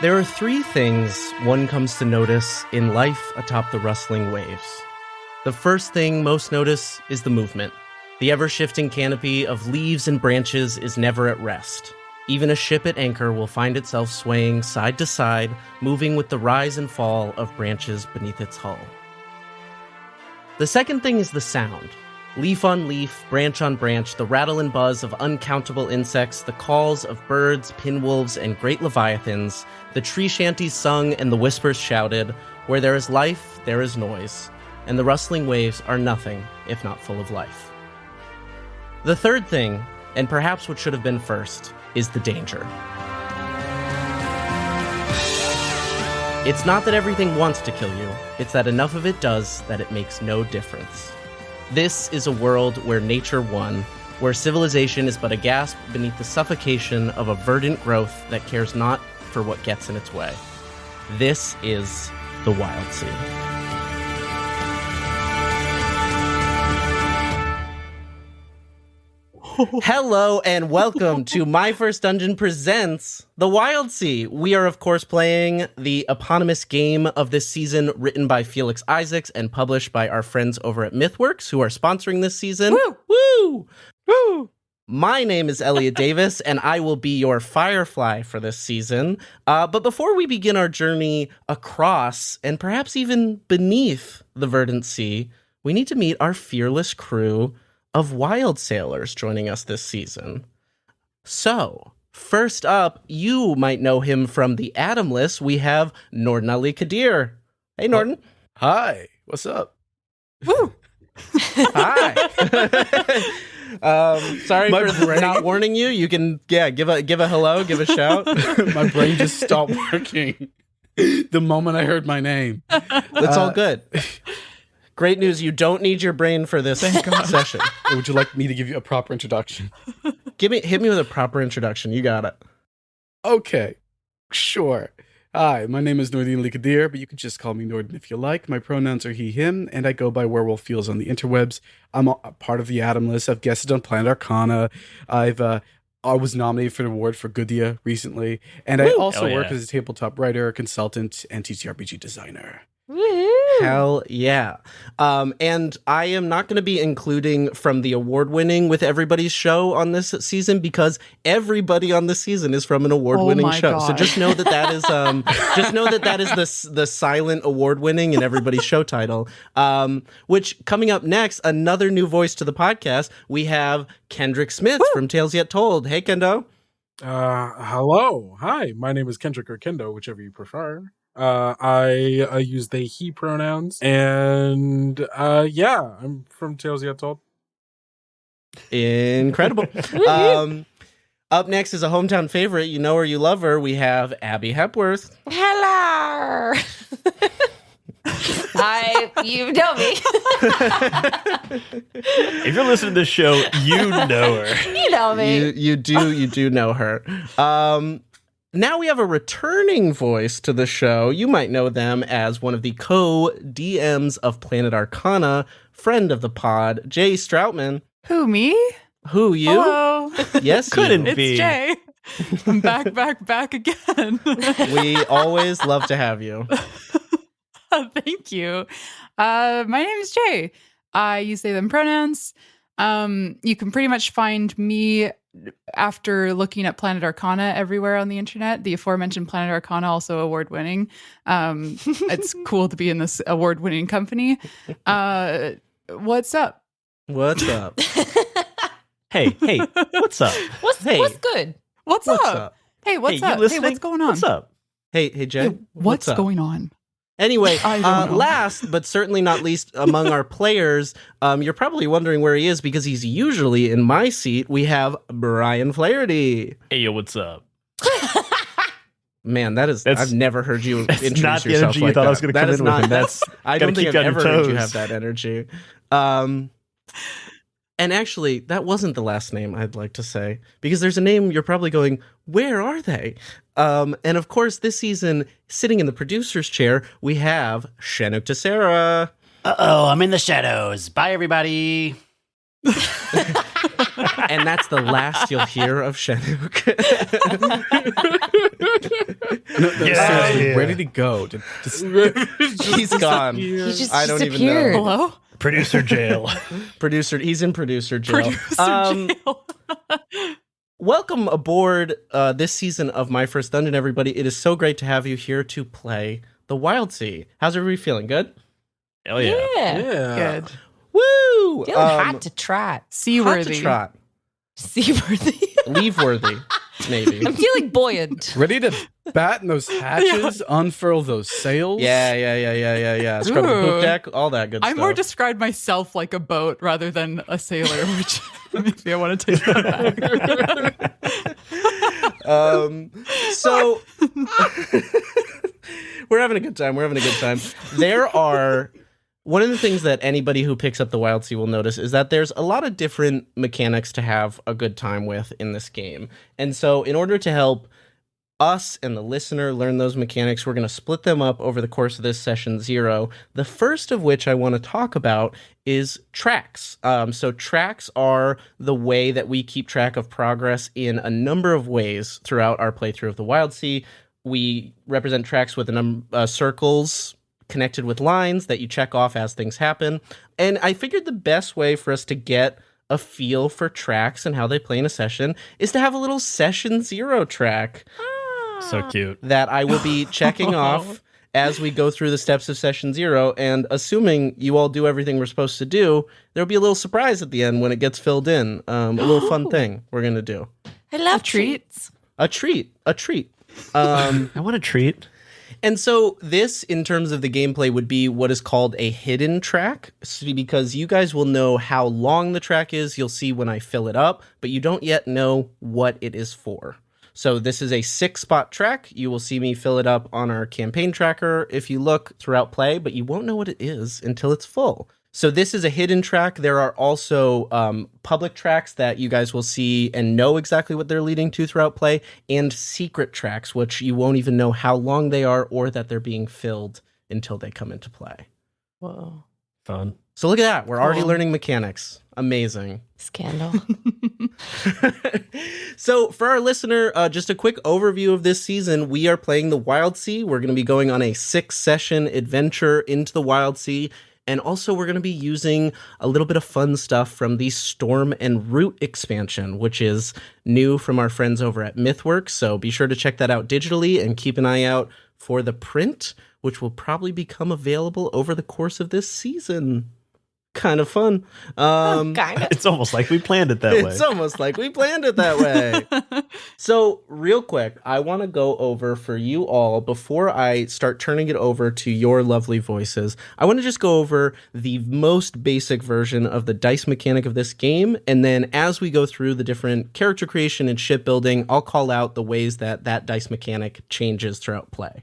There are three things one comes to notice in life atop the rustling waves. The first thing most notice is the movement. The ever-shifting canopy of leaves and branches is never at rest. Even a ship at anchor will find itself swaying side to side, moving with the rise and fall of branches beneath its hull. The second thing is the sound. Leaf on leaf, branch on branch, the rattle and buzz of uncountable insects, the calls of birds, pinwolves, and great leviathans, the tree shanties sung and the whispers shouted, where there is life, there is noise, and the rustling waves are nothing if not full of life. The third thing, and perhaps what should have been first, is the danger. It's not that everything wants to kill you, it's that enough of it does that it makes no difference. This is a world where nature won, where civilization is but a gasp beneath the suffocation of a verdant growth that cares not for what gets in its way. This is the Wildsea. Hello and welcome to My First Dungeon Presents The Wildsea. We are, of course, playing the eponymous game of this season, written by Felix Isaacs and published by our friends over at MythWorks, who are sponsoring this season. Woo! Woo! Woo! My name is Elliot Davis, and I will be your Firefly for this season. But before we begin our journey across, and perhaps even beneath the verdant sea, we need to meet our fearless crew of wild sailors joining us this season. So, first up, you might know him from the Adam list. We have Norden Ali Kadir. Hey, Norden. Hi. What's up? Woo! Hi. Sorry for not warning you. You can, give a hello, give a shout. My brain just stopped working the moment I heard my name. That's all good. Great news, you don't need your brain for this session. Would you like me to give you a proper introduction? Hit me with a proper introduction. You got it. Okay, sure. Hi, my name is Norden Ali Kadir, but you can just call me Norden if you like. My pronouns are he, him, and I go by Werewolf Feels on the interwebs. I'm a part of the Adam list. I've guested on Planet Arcana. I was nominated for an award for Goodia recently, and I also work as a tabletop writer, consultant, and TTRPG designer. Woo-hoo. Hell yeah. And I am not going to be including from the award-winning with everybody's show on this season because everybody on this season is from an award-winning show. God. So just know that is the silent award-winning in everybody's show title. Which coming up next, another new voice to the podcast, we have Kendrick Smith from Tales Yet Told. Hey, Kendo. Hello. Hi, my name is Kendrick or Kendo, whichever you prefer. I use they, he pronouns, and I'm from Tales Yet Told. Incredible. Up next is a hometown favorite. You know her, you love her. We have Abby Hepworth. Hello. You know me. If you're listening to this show, you know her. You know me. You do know her. Now we have a returning voice to the show. You might know them as one of the co-DMs of Planet Arcana, friend of the pod, Jay Stroutman. Who, me? Who, you? Hello. Yes, Couldn't It's be. Jay. I'm back again. We always love to have you. Thank you. My name is Jay. I use they, them pronouns. You can pretty much find me after looking at Planet Arcana everywhere on the internet. The aforementioned Planet Arcana, also award-winning. It's cool to be in this award-winning company. What's up? What's up? Hey, what's up? What's good? What's up? Hey, what's you up? Hey, listening? what's going on? What's up? Hey, Jay. Hey, what's up? going on? Anyway, I don't know. last but certainly not least among our players, you're probably wondering where he is because he's usually in my seat. We have Brian Flaherty. Hey, yo, what's up? Man, I've never heard you introduce not the yourself energy like you thought that. I was going to come in with, and that's I gotta don't think keep I've you on ever your heard you toes. have that energy. And actually, that wasn't the last name I'd like to say, because there's a name you're probably going, where are they? And of course, this season, sitting in the producer's chair, we have Shanuk Tessera. Uh-oh, I'm in the shadows. Bye, everybody. And that's the last you'll hear of Chinook. Yeah. Ready to go. He's gone. He just I don't even know. disappeared. Hello? Producer jail. He's in producer jail. Producer jail. Welcome aboard this season of My First Dungeon, everybody. It is so great to have you here to play the Wildsea. How's everybody feeling? Good? Hell yeah. Yeah. Good. Woo! Feeling hot to trot. hot Seaworthy. to trot. Seaworthy. Leave worthy, maybe. I'm feeling buoyant. Ready to batten those hatches, unfurl those sails. Yeah. Scrub the Ooh. poop deck, all that good I stuff. more describe myself like a boat rather than a sailor, which maybe I want to take that back. So we're having a good time. There are one of the things that anybody who picks up the Wildsea will notice is that there's a lot of different mechanics to have a good time with in this game. And so in order to help us and the listener learn those mechanics, we're going to split them up over the course of this session 0. The first of which I want to talk about is tracks. So tracks are the way that we keep track of progress in a number of ways throughout our playthrough of the Wildsea. We represent tracks with circles connected with lines that you check off as things happen. And I figured the best way for us to get a feel for tracks and how they play in a session is to have a little session 0 track So cute. that I will be checking off as we go through the steps of session 0. And assuming you all do everything we're supposed to do, there'll be a little surprise at the end when it gets filled in. A little fun thing we're going to do. I love Treats. A treat. I want a treat. And so this, in terms of the gameplay, would be what is called a hidden track, because you guys will know how long the track is. You'll see when I fill it up, but you don't yet know what it is for. So this is a 6-spot track. You will see me fill it up on our campaign tracker if you look throughout play, but you won't know what it is until it's full. So this is a hidden track. There are also public tracks that you guys will see and know exactly what they're leading to throughout play, and secret tracks, which you won't even know how long they are or that they're being filled until they come into play. Whoa. Fun. So look at that. We're already Cool. learning mechanics. Amazing. Scandal. So for our listener, just a quick overview of this season. We are playing the Wildsea. We're going to be going on a 6-session adventure into the Wildsea. And also we're going to be using a little bit of fun stuff from the Storm and Root expansion, which is new from our friends over at MythWorks. So be sure to check that out digitally and keep an eye out for the print, which will probably become available over the course of this season. Kind of fun. Kind of. It's almost like we planned it that way. It's almost like we planned it that way. So real quick, I want to go over for you all, before I start turning it over to your lovely voices, I want to just go over the most basic version of the dice mechanic of this game. And then as we go through the different character creation and shipbuilding, I'll call out the ways that that dice mechanic changes throughout play.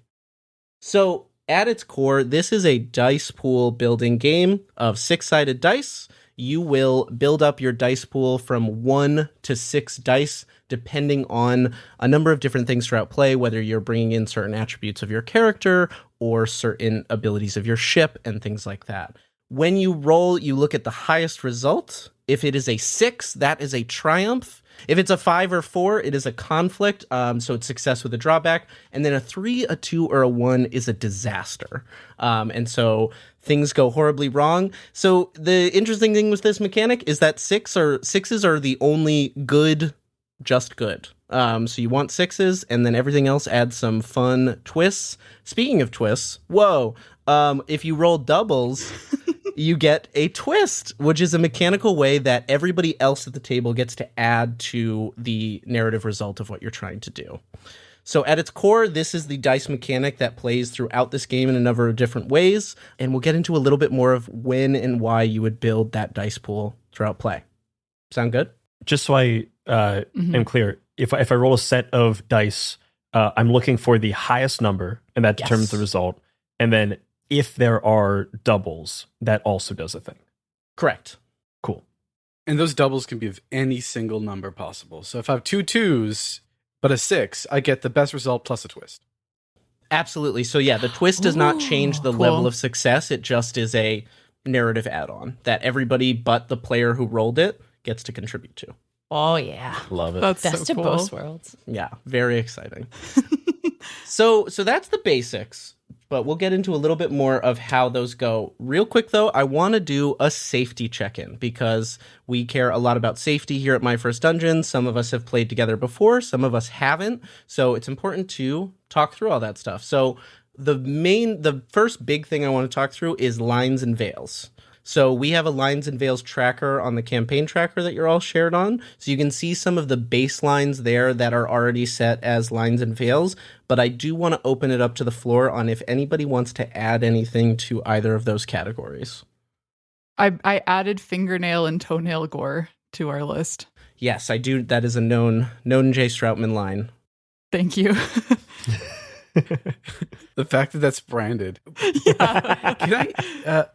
So at its core, this is a dice pool building game of 6-sided dice. You will build up your dice pool from 1 to 6 dice, depending on a number of different things throughout play, whether you're bringing in certain attributes of your character or certain abilities of your ship and things like that. When you roll, you look at the highest result. If it is a 6, that is a triumph. If it's a 5 or 4, it is a conflict, so it's success with a drawback. And then a 3, a 2, or a 1 is a disaster. And so things go horribly wrong. So the interesting thing with this mechanic is that sixes are the only good, just good. So you want 6s, and then everything else adds some fun twists. Speaking of twists, if you roll doubles... you get a twist, which is a mechanical way that everybody else at the table gets to add to the narrative result of what you're trying to do. So at its core, this is the dice mechanic that plays throughout this game in a number of different ways, and we'll get into a little bit more of when and why you would build that dice pool throughout play. Sound good? Just so I am clear, if I roll a set of dice, I'm looking for the highest number, and that determines the result. And then if there are doubles, that also does a thing. Correct. Cool. And those doubles can be of any single number possible. So if I have 2 2s, but a 6, I get the best result plus a twist. Absolutely. So yeah, the twist does not change the Cool. level of success. It just is a narrative add-on that everybody but the player who rolled it gets to contribute to. Oh, yeah. Love it. That's Best so of cool. both worlds. Yeah, very exciting. So that's the basics, but we'll get into a little bit more of how those go. Real quick, though, I want to do a safety check-in because we care a lot about safety here at My First Dungeon. Some of us have played together before, some of us haven't, so it's important to talk through all that stuff. So the first big thing I want to talk through is lines and veils. So we have a lines and veils tracker on the campaign tracker that you're all shared on. So you can see some of the baselines there that are already set as lines and veils. But I do want to open it up to the floor on if anybody wants to add anything to either of those categories. I added fingernail and toenail gore to our list. Yes, I do. That is a known Jay Stroutman line. Thank you. The fact that that's branded. Yeah.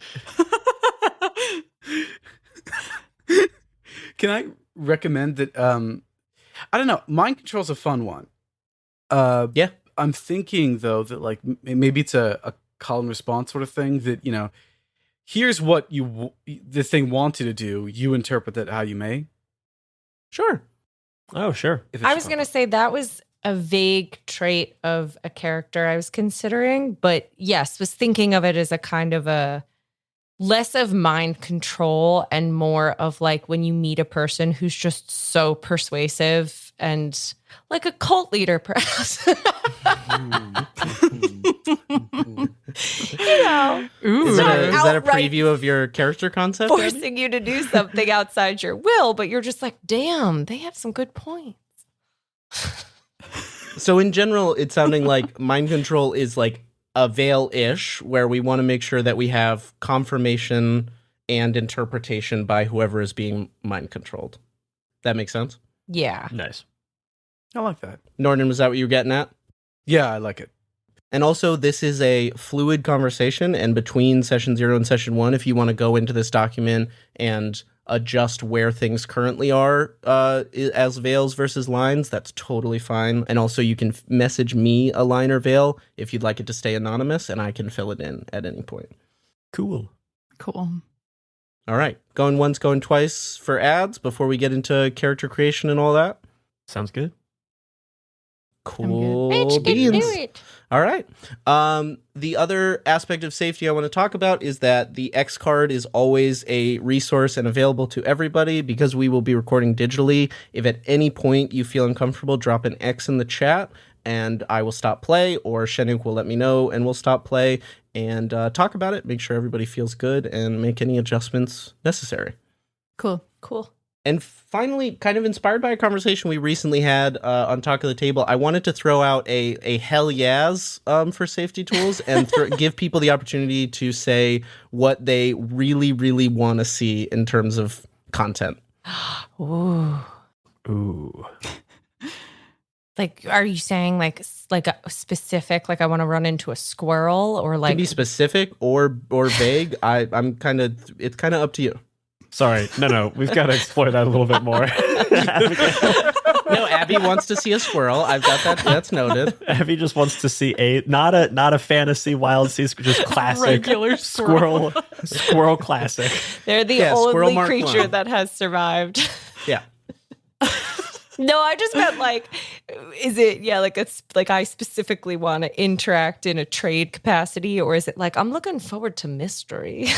Can I recommend that? I don't know. Mind control's a fun one. Yeah. I'm thinking though that like maybe it's a call and response sort of thing that, you know, here's what the thing wanted to do. You interpret that how you may. Sure. Oh, sure. I was going to say that was a vague trait of a character I was considering, but yes, was thinking of it as a kind of a less of mind control and more of like when you meet a person who's just so persuasive and like a cult leader, perhaps. You know, Ooh. Is that a outright preview of your character concept? Abby? forcing you to do something outside your will, but you're just like, damn, they have some good points. So in general, it's sounding like mind control is like a veil-ish, where we want to make sure that we have confirmation and interpretation by whoever is being mind controlled. That makes sense? Yeah. Nice. I like that. Norton, was that what you were getting at? Yeah, I like it. And also, this is a fluid conversation, and between session 0 and session 1, if you want to go into this document and adjust where things currently are as veils versus lines, that's totally fine. And also, you can message me a line or veil if you'd like it to stay anonymous, and I can fill it in at any point. Cool. Cool. All right. Going once, going twice for ads before we get into character creation and all that. Sounds good. Cool Bitch, can beans. do it. All right. The other aspect of safety I want to talk about is that the X card is always a resource and available to everybody because we will be recording digitally. If at any point you feel uncomfortable, drop an X in the chat and I will stop play, or Shenuk will let me know and we'll stop play and talk about it, make sure everybody feels good and make any adjustments necessary. Cool. Cool. And finally, kind of inspired by a conversation we recently had on Talk of the Table, I wanted to throw out a hell yes for safety tools and give people the opportunity to say what they really, really want to see in terms of content. Ooh. Ooh. Like, are you saying like a specific, like I want to run into a squirrel, or It like can be specific or vague. It's kind of up to you. Sorry. No. We've got to explore that a little bit more. No, Abby wants to see a squirrel. I've got that. That's noted. Abby just wants to see not a fantasy Wildsea, just classic Regular squirrel. squirrel classic. they're the Squirrel only Mark creature one. that has survived? Yeah. No, I just meant like, is it, like it's like I specifically want to interact in a trade capacity, or is it like I'm looking forward to mystery?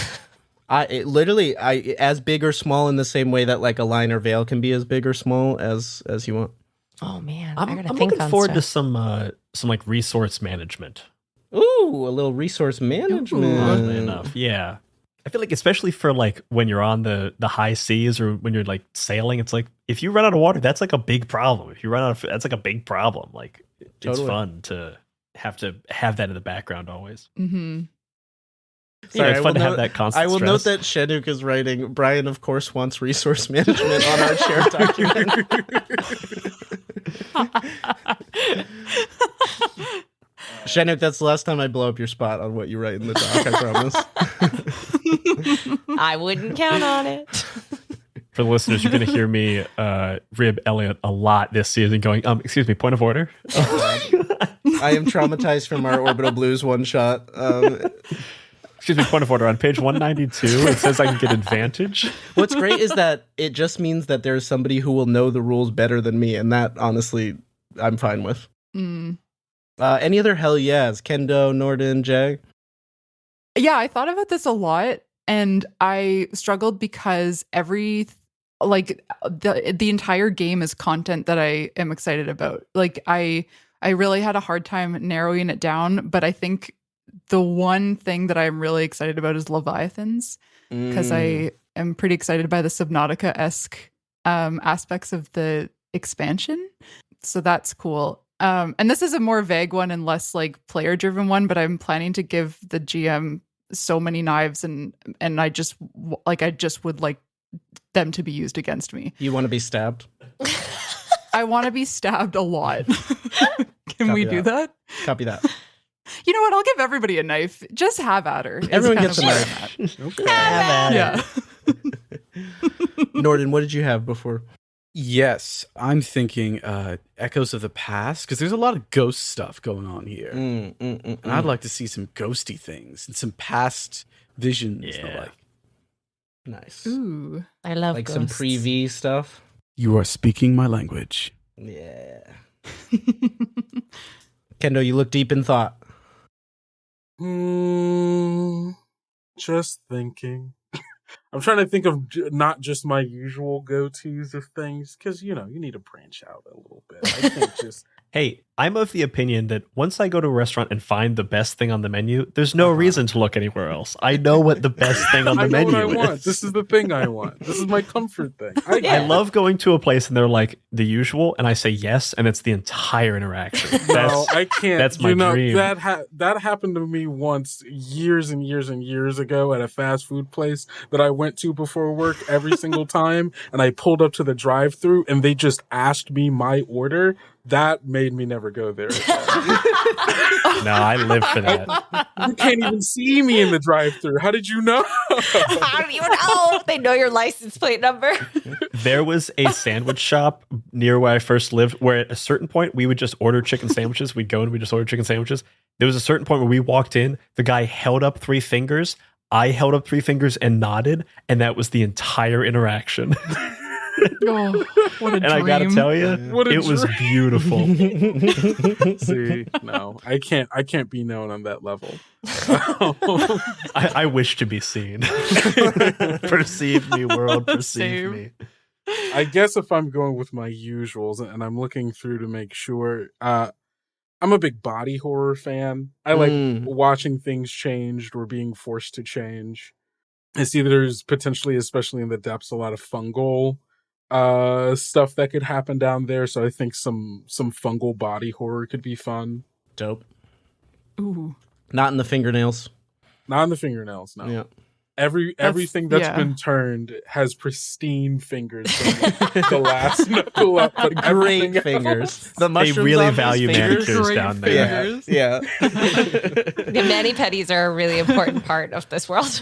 Literally, as big or small in the same way that like a line or veil can be as big or small as you want. Oh man, I'm I gotta think looking on forward to stuff. some like resource management. Ooh, a little resource management. Oddly enough, yeah. I feel like especially for like when you're on the high seas or when you're like sailing, it's like if you run out of water, that's like a big problem. If you run out of, that's like a big problem. Like it's Totally. fun to have that in the background always. Mm-hmm. Sorry, It's fun to have that constant I will stress. note that Shenuk is writing, Brian, of course, wants resource management on our shared document. Shenuk, that's the last time I blow up your spot on what you write in the doc, I promise. I wouldn't count on it. For the listeners, you're going to hear me rib Elliot a lot this season going, excuse me, point of order. I am traumatized from our Orbital Blues one shot. Excuse me, point of order. On page 192, it says I can get advantage. What's great is that it just means that there's somebody who will know the rules better than me, and that, honestly, I'm fine with. Any other hell yeahs? Kendo, Norden, Jay? Yeah, I thought about this a lot, and I struggled because the entire game is content that I am excited about. Like, I really had a hard time narrowing it down, but I think the one thing that I'm really excited about is Leviathans, because I am pretty excited by the Subnautica-esque aspects of the expansion. So that's cool. And this is a more vague one and less like player-driven one, but I'm planning to give the GM so many knives, and I just would like them to be used against me. You want to be stabbed? I want to be stabbed a lot. Can we do that? Copy that. You know what? I'll give everybody a knife. Just have at her. Everyone gets a knife. Okay. Yeah. Norden, what did you have before? Yes, I'm thinking Echoes of the Past, because there's a lot of ghost stuff going on here. And I'd like to see some ghosty things and some past visions. Yeah. Nice. Ooh. I love Like ghosts. some pre-V stuff. You are speaking my language. Yeah. Kendo, you look deep in thought. Just thinking. I'm trying to think of not just my usual go-tos of things, because, you need to branch out a little bit. I can't just... Hey, I'm of the opinion that once I go to a restaurant and find the best thing on the menu, there's no reason to look anywhere else. I know what the best thing on the menu I know what I want. is. This is the thing I want. This is my comfort thing. I love going to a place and they're like the usual, and I say yes, and it's the entire interaction. No, I can't. That's my dream. That happened to me once years and years and years ago at a fast food place that I went to before work every single time, and I pulled up to the drive-thru and they just asked me my order. That made me never go there again. No, I live for that. You can't even see me in the drive-thru. How did you know? How do you know? They know your license plate number. There was a sandwich shop near where I first lived where at a certain point we would just order chicken sandwiches. We'd go and we'd just order chicken sandwiches. There was a certain point where we walked in, the guy held up 3 fingers, I held up 3 fingers and nodded, and that was the entire interaction. Oh, what a And dream. I gotta tell you, it was beautiful. See, no, I can't be known on that level. I wish to be seen. Perceive me, world, perceive Same. me. I guess if I'm going with my usuals and I'm looking through to make sure, I'm a big body horror fan. I like watching things changed or being forced to change. I see that there's potentially, especially in the depths, a lot of fungal stuff that could happen down there. So I think some fungal body horror could be fun. Dope. Ooh. Not in the fingernails. Not in the fingernails, no. Yeah. Everything that's been turned has pristine fingers from the last knuckle up. But Great fingers. The They mushrooms really on these value fingers. manicures Great down there. fingers. Yeah. The mani-pedis are a really important part of this world.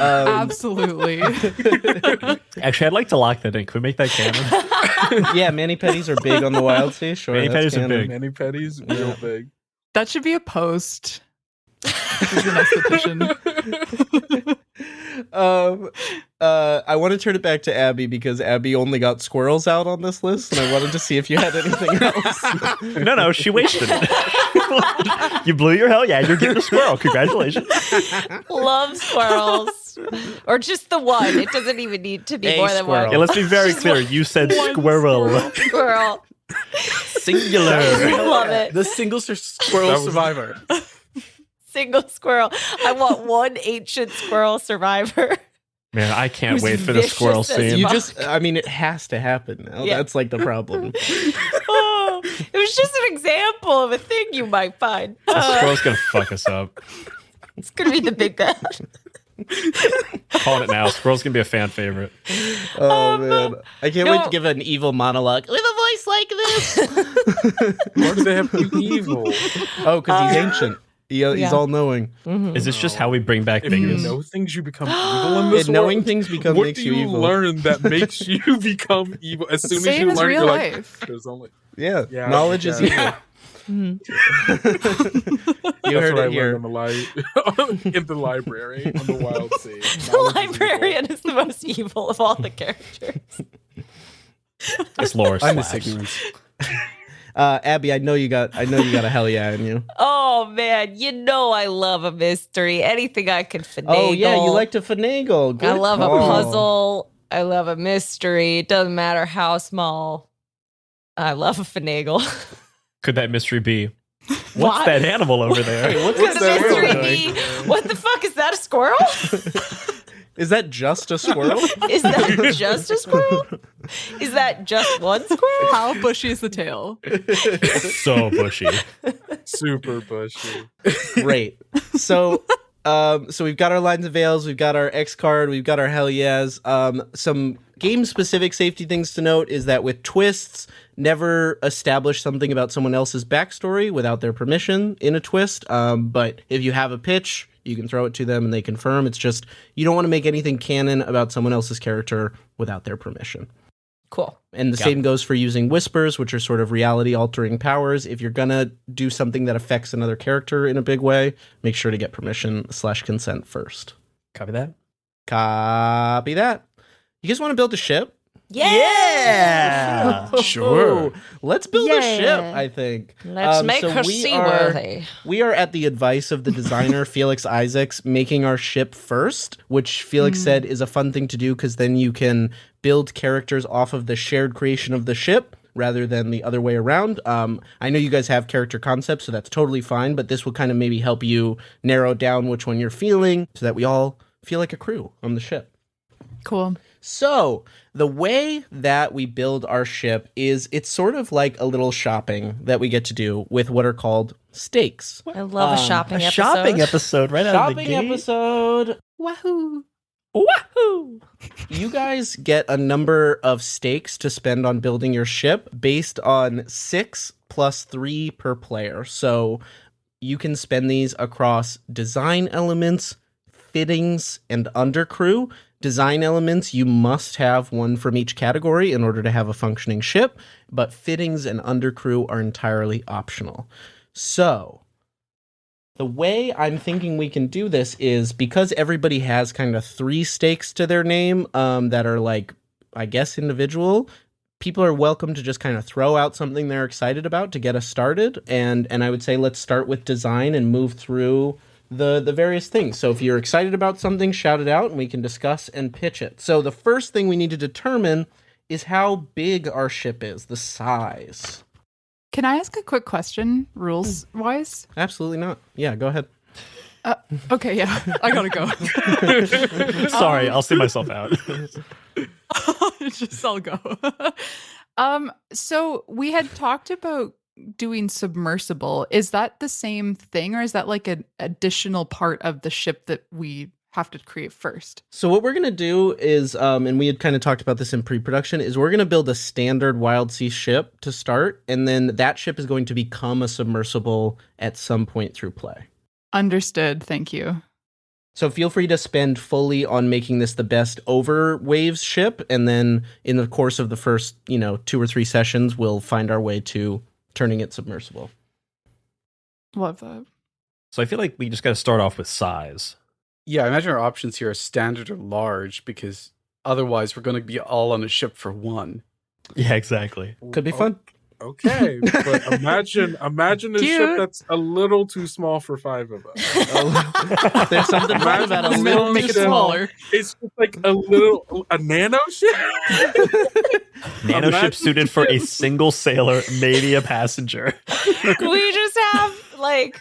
Absolutely. Actually, I'd like to lock that in. Can we make that canon? Yeah, mani-pedis are big on the Wildsea. Sure, Mani-pedis that's are canon. big. Mani-pedis, real big. That should be a post. This is the next petition. I want to turn it back to Abby because Abby only got squirrels out on this list, and I wanted to see if you had anything else. No, she wasted it. You blew your hell. Yeah, you're getting a squirrel. Congratulations. Love squirrels. Or just the one. It doesn't even need to be A more than squirrel. one. Yeah, let's be very clear. You said squirrel. Squirrel. Singular. Love it. The single squirrel survivor. Single squirrel. I want one ancient squirrel survivor. Man, I can't Who's wait for the vicious squirrel as scene. You it has to happen now. Yeah. That's like the problem. Oh, it was just an example of a thing you might find. The squirrel's gonna fuck us up. It's going to be the big bad. Calling it now. Squirrel's gonna be a fan favorite. Oh, man. I can't wait no. to give an evil monologue with a voice like this. Why do they have to be evil? Oh, because he's ancient. He's Yeah. all-knowing. Is this just how we bring back If you things? know things, you become evil in this And knowing world? things What makes do you you evil. learn that makes you become evil? As soon as Same you as learn, real you're like, life. there's only... Yeah, Yeah, knowledge is yeah. evil. Mhm. You That's heard what I it here. learned in the library on the Wildsea. The Knowledge is evil. librarian is the most evil of all the characters. This lore I miss slaps. ignorance. Abby, I know you got a hell yeah in you. Oh man, you know I love a mystery. Anything I can finagle. Oh yeah, you like to finagle. Good I love call. a puzzle. I love a mystery. It doesn't matter how small. I love a finagle. Could that mystery be? What's What? that animal over there? Hey, what's Could that the mystery squirrel be? doing? What the fuck is that? A squirrel? Is that just a squirrel? Is that just a squirrel? Is that just one squirrel? How bushy is the tail? So bushy. Super bushy. Great. So we've got our lines of veils, we've got our X card, we've got our hell yes. Some game specific safety things to note is that with twists, never establish something about someone else's backstory without their permission in a twist. But if you have a pitch, you can throw it to them and they confirm. It's just you don't want to make anything canon about someone else's character without their permission. Cool. And the same goes for using whispers, which are sort of reality-altering powers. If you're going to do something that affects another character in a big way, make sure to get permission/consent first. Copy that. Copy that. You guys want to build a ship? Yeah. Sure. Let's build a Yeah. ship, I think. Let's make so her we seaworthy. We are at the advice of the designer, Felix Isaacs, making our ship first, which Felix said is a fun thing to do because then you can build characters off of the shared creation of the ship rather than the other way around. I know you guys have character concepts, so that's totally fine, but this will kind of maybe help you narrow down which one you're feeling so that we all feel like a crew on the ship. Cool. So the way that we build our ship is it's sort of like a little shopping that we get to do with what are called stakes. I love a shopping episode. Shopping episode right out of the Shopping gate. episode. Wahoo! Wahoo! You guys get a number of stakes to spend on building your ship based on 6 plus 3 per player. So you can spend these across design elements, fittings, and undercrew. Design elements, you must have one from each category in order to have a functioning ship, but fittings and undercrew are entirely optional. So the way I'm thinking we can do this is because everybody has kind of 3 stakes to their name that are like, I guess, individual. People are welcome to just kind of throw out something they're excited about to get us started. And I would say let's start with design and move through the various things. So if you're excited about something, shout it out and we can discuss and pitch it. So the first thing we need to determine is how big our ship is, the size. Can I ask a quick question, rules wise? Absolutely not. Yeah, go ahead. Okay, yeah, I gotta go. Sorry, I'll see myself out. Just I'll go. So we had talked about doing submersible. Is that the same thing, or is that like an additional part of the ship that we have to create first? So what we're going to do is, and we had kind of talked about this in pre-production, is we're going to build a standard Wildsea ship to start, and then that ship is going to become a submersible at some point through play. Understood. Thank you. So feel free to spend fully on making this the best over waves ship, and then in the course of the first, 2 or 3 sessions, we'll find our way to turning it submersible. Love that. So I feel like we just got to start off with size. Yeah, I imagine our options here are standard or large because otherwise we're going to be all on a ship for one. Yeah, exactly. Could be fun. Okay, but imagine a Cute. ship that's a little too small for 5 of us. There's something fun about a Imagine little Make it ship. smaller. It's just like a nano ship. Nano Imagine ship suited for a single sailor, maybe a passenger. Can we just have like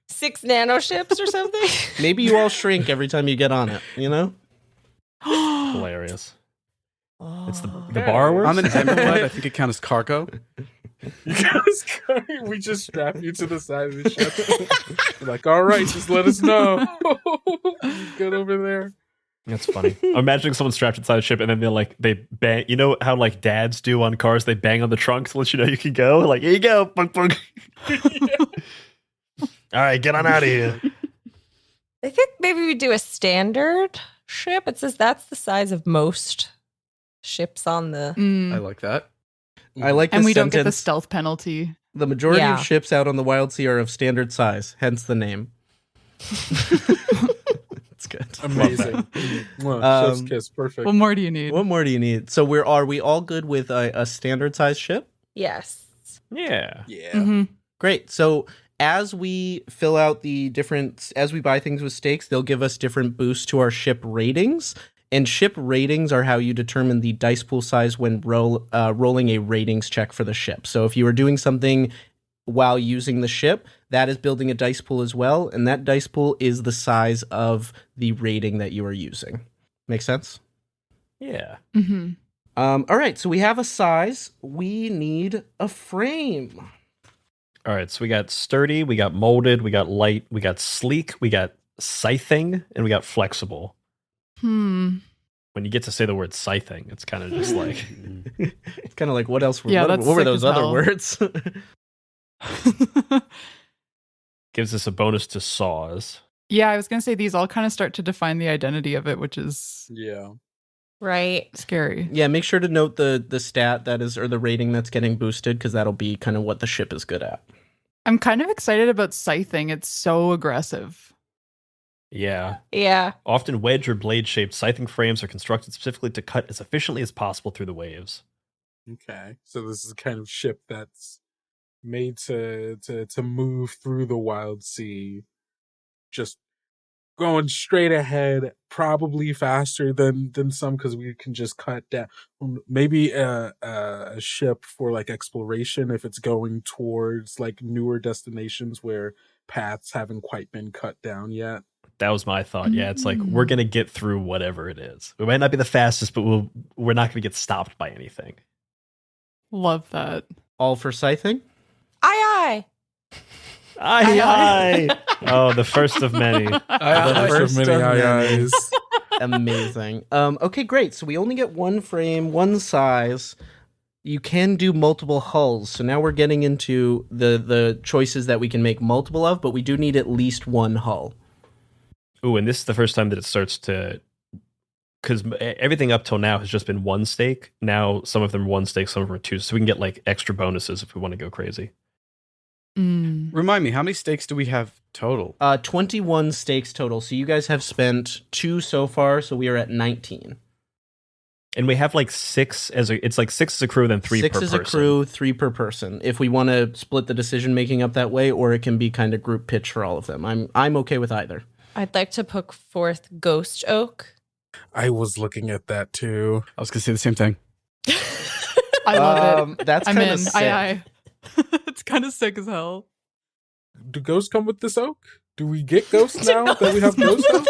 6 nano ships or something? Maybe you all shrink every time you get on it, Hilarious. It's the borrower. I'm an emerald. I think it counts as cargo. You guys, we just strap you to the side of the ship. We're like, all right, just let us know. Good over there. That's funny. I'm imagining someone strapped inside a ship and then they bang. You know how like dads do on cars? They bang on the trunk to let you know you can go. Like, here you go. Bunk, bunk. All right, get on out of here. I think maybe we do a standard ship. It says that's the size of most ships on the. I like that. I like this And we don't get the sentence. stealth penalty. The majority Yeah. of ships out on the Wildsea are of standard size, hence the name. It's good. Amazing. Chef's kiss. Perfect. What more do you need? What more do you need? So are we all good with a standard size ship? Yes. Yeah. Yeah. Mhm. Great. So as we fill out as we buy things with stakes, they'll give us different boosts to our ship ratings. And ship ratings are how you determine the dice pool size when rolling a ratings check for the ship. So if you are doing something while using the ship, that is building a dice pool as well. And that dice pool is the size of the rating that you are using. Make sense? Yeah. Mhm. All right. So we have a size. We need a frame. All right. So we got sturdy, we got molded, we got light, we got sleek, we got scything, and we got flexible. When you get to say the word scything, it's kind of just like It's kind of like, what else? Yeah, what that's were sick those as other hell. words? gives us a bonus to saws. Yeah, I was going to say these all kind of start to define the identity of it, which is Yeah. Right. scary. Yeah, make sure to note the stat that is, or the rating that's getting boosted, because that'll be kind of what the ship is good at. I'm kind of excited about scything. It's so aggressive. Yeah. Yeah. Often wedge or blade shaped scything frames are constructed specifically to cut as efficiently as possible through the waves. Okay. So this is a kind of ship that's made to move through the Wildsea, just going straight ahead, probably faster than some, because we can just cut down. Maybe a ship for like exploration if it's going towards like newer destinations where paths haven't quite been cut down yet. That was my thought. Yeah, it's like we're gonna get through whatever it is. We might not be the fastest, but we're not gonna get stopped by anything. Love that. All for scything? Aye, Aye, aye. Oh, the first of many. The first many of aye many. ayes. Amazing. Okay, great. So we only get one frame, one size. You can do multiple hulls. So now we're getting into the choices that we can make multiple of, but we do need at least one hull. Ooh, and this is the first time that it starts to, because everything up till now has just been one stake. Now some of them are one stake, some of them are two. So we can get like extra bonuses if we want to go crazy. Remind me, how many stakes do we have total? 21 stakes total. So you guys have spent 2 so far, so we are at 19. And we have like 6 it's like 6 as a crew, then 3 6 per as person. a crew, 3 per person. If we want to split the decision making up that way, or it can be kind of group pitch for all of them. I'm okay with either. I'd like to put forth Ghost Oak. I was looking at that too. I was going to say the same thing. I love it. That's I'm kind in. of sick. Aye. It's kind of sick as hell. Do ghosts come with this oak? Do we get ghosts now that we have ghost oak?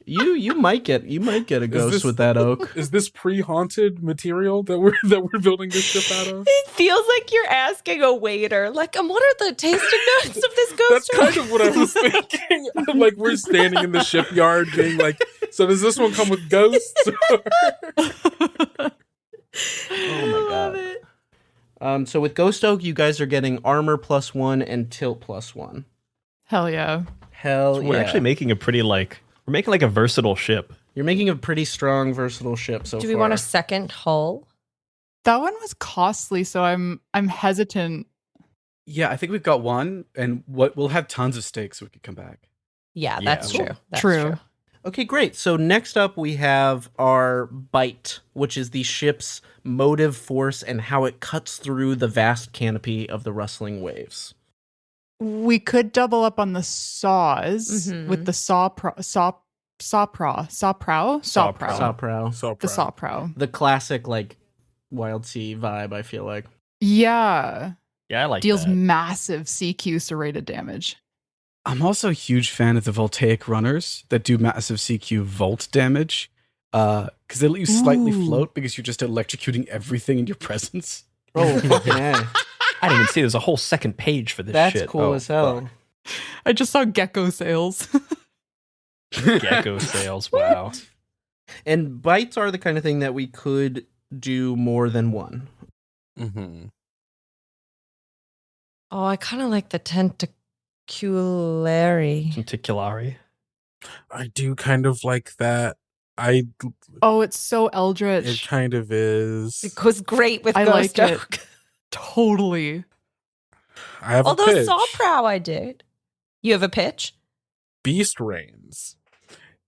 You might get a ghost this- with that oak. Is this pre-haunted material that we're building this ship out of? It feels like you're asking a waiter, like, what are the tasting notes of this That's Ghost Oak? kind of what I was thinking. Like we're standing in the shipyard being like, so does this one come with ghosts? Oh my god. So with Ghost Oak, you guys are getting armor +1 and tilt +1. Hell yeah. Hell So yeah. we're actually making we're making like a versatile ship. You're making a pretty strong, versatile ship so far. Do we want a second hull? That one was costly, so I'm hesitant. Yeah, I think we've got one, and we'll have tons of stakes so we could come back. Yeah, Yeah, that's cool. true. That's True. Okay, great. So next up we have our bite, which is the ship's motive force and how it cuts through the vast canopy of the rustling waves. We could double up on the saws with the saw prow. The saw prow. The classic like Wildsea vibe, I feel like. Yeah. Yeah, I like Deals that. massive CQ serrated damage. I'm also a huge fan of the voltaic runners that do massive CQ volt damage, because they let you slightly Ooh. float because you're just electrocuting everything in your presence. Oh, fucking A. I didn't even see there's a whole second page for this That's shit. cool Oh, as hell. fuck. I just saw gecko sails. Gecko sails, wow. And bites are the kind of thing that we could do more than one. Mm-hmm. Oh, I kind of like the tentaculary. Tenticulari. I do kind of like that. Oh, it's so It eldritch. kind of is. It goes great with I Ghost like it. Oak. Totally. I have Although a pitch. Sawprow I did. You have a pitch? Beast reigns.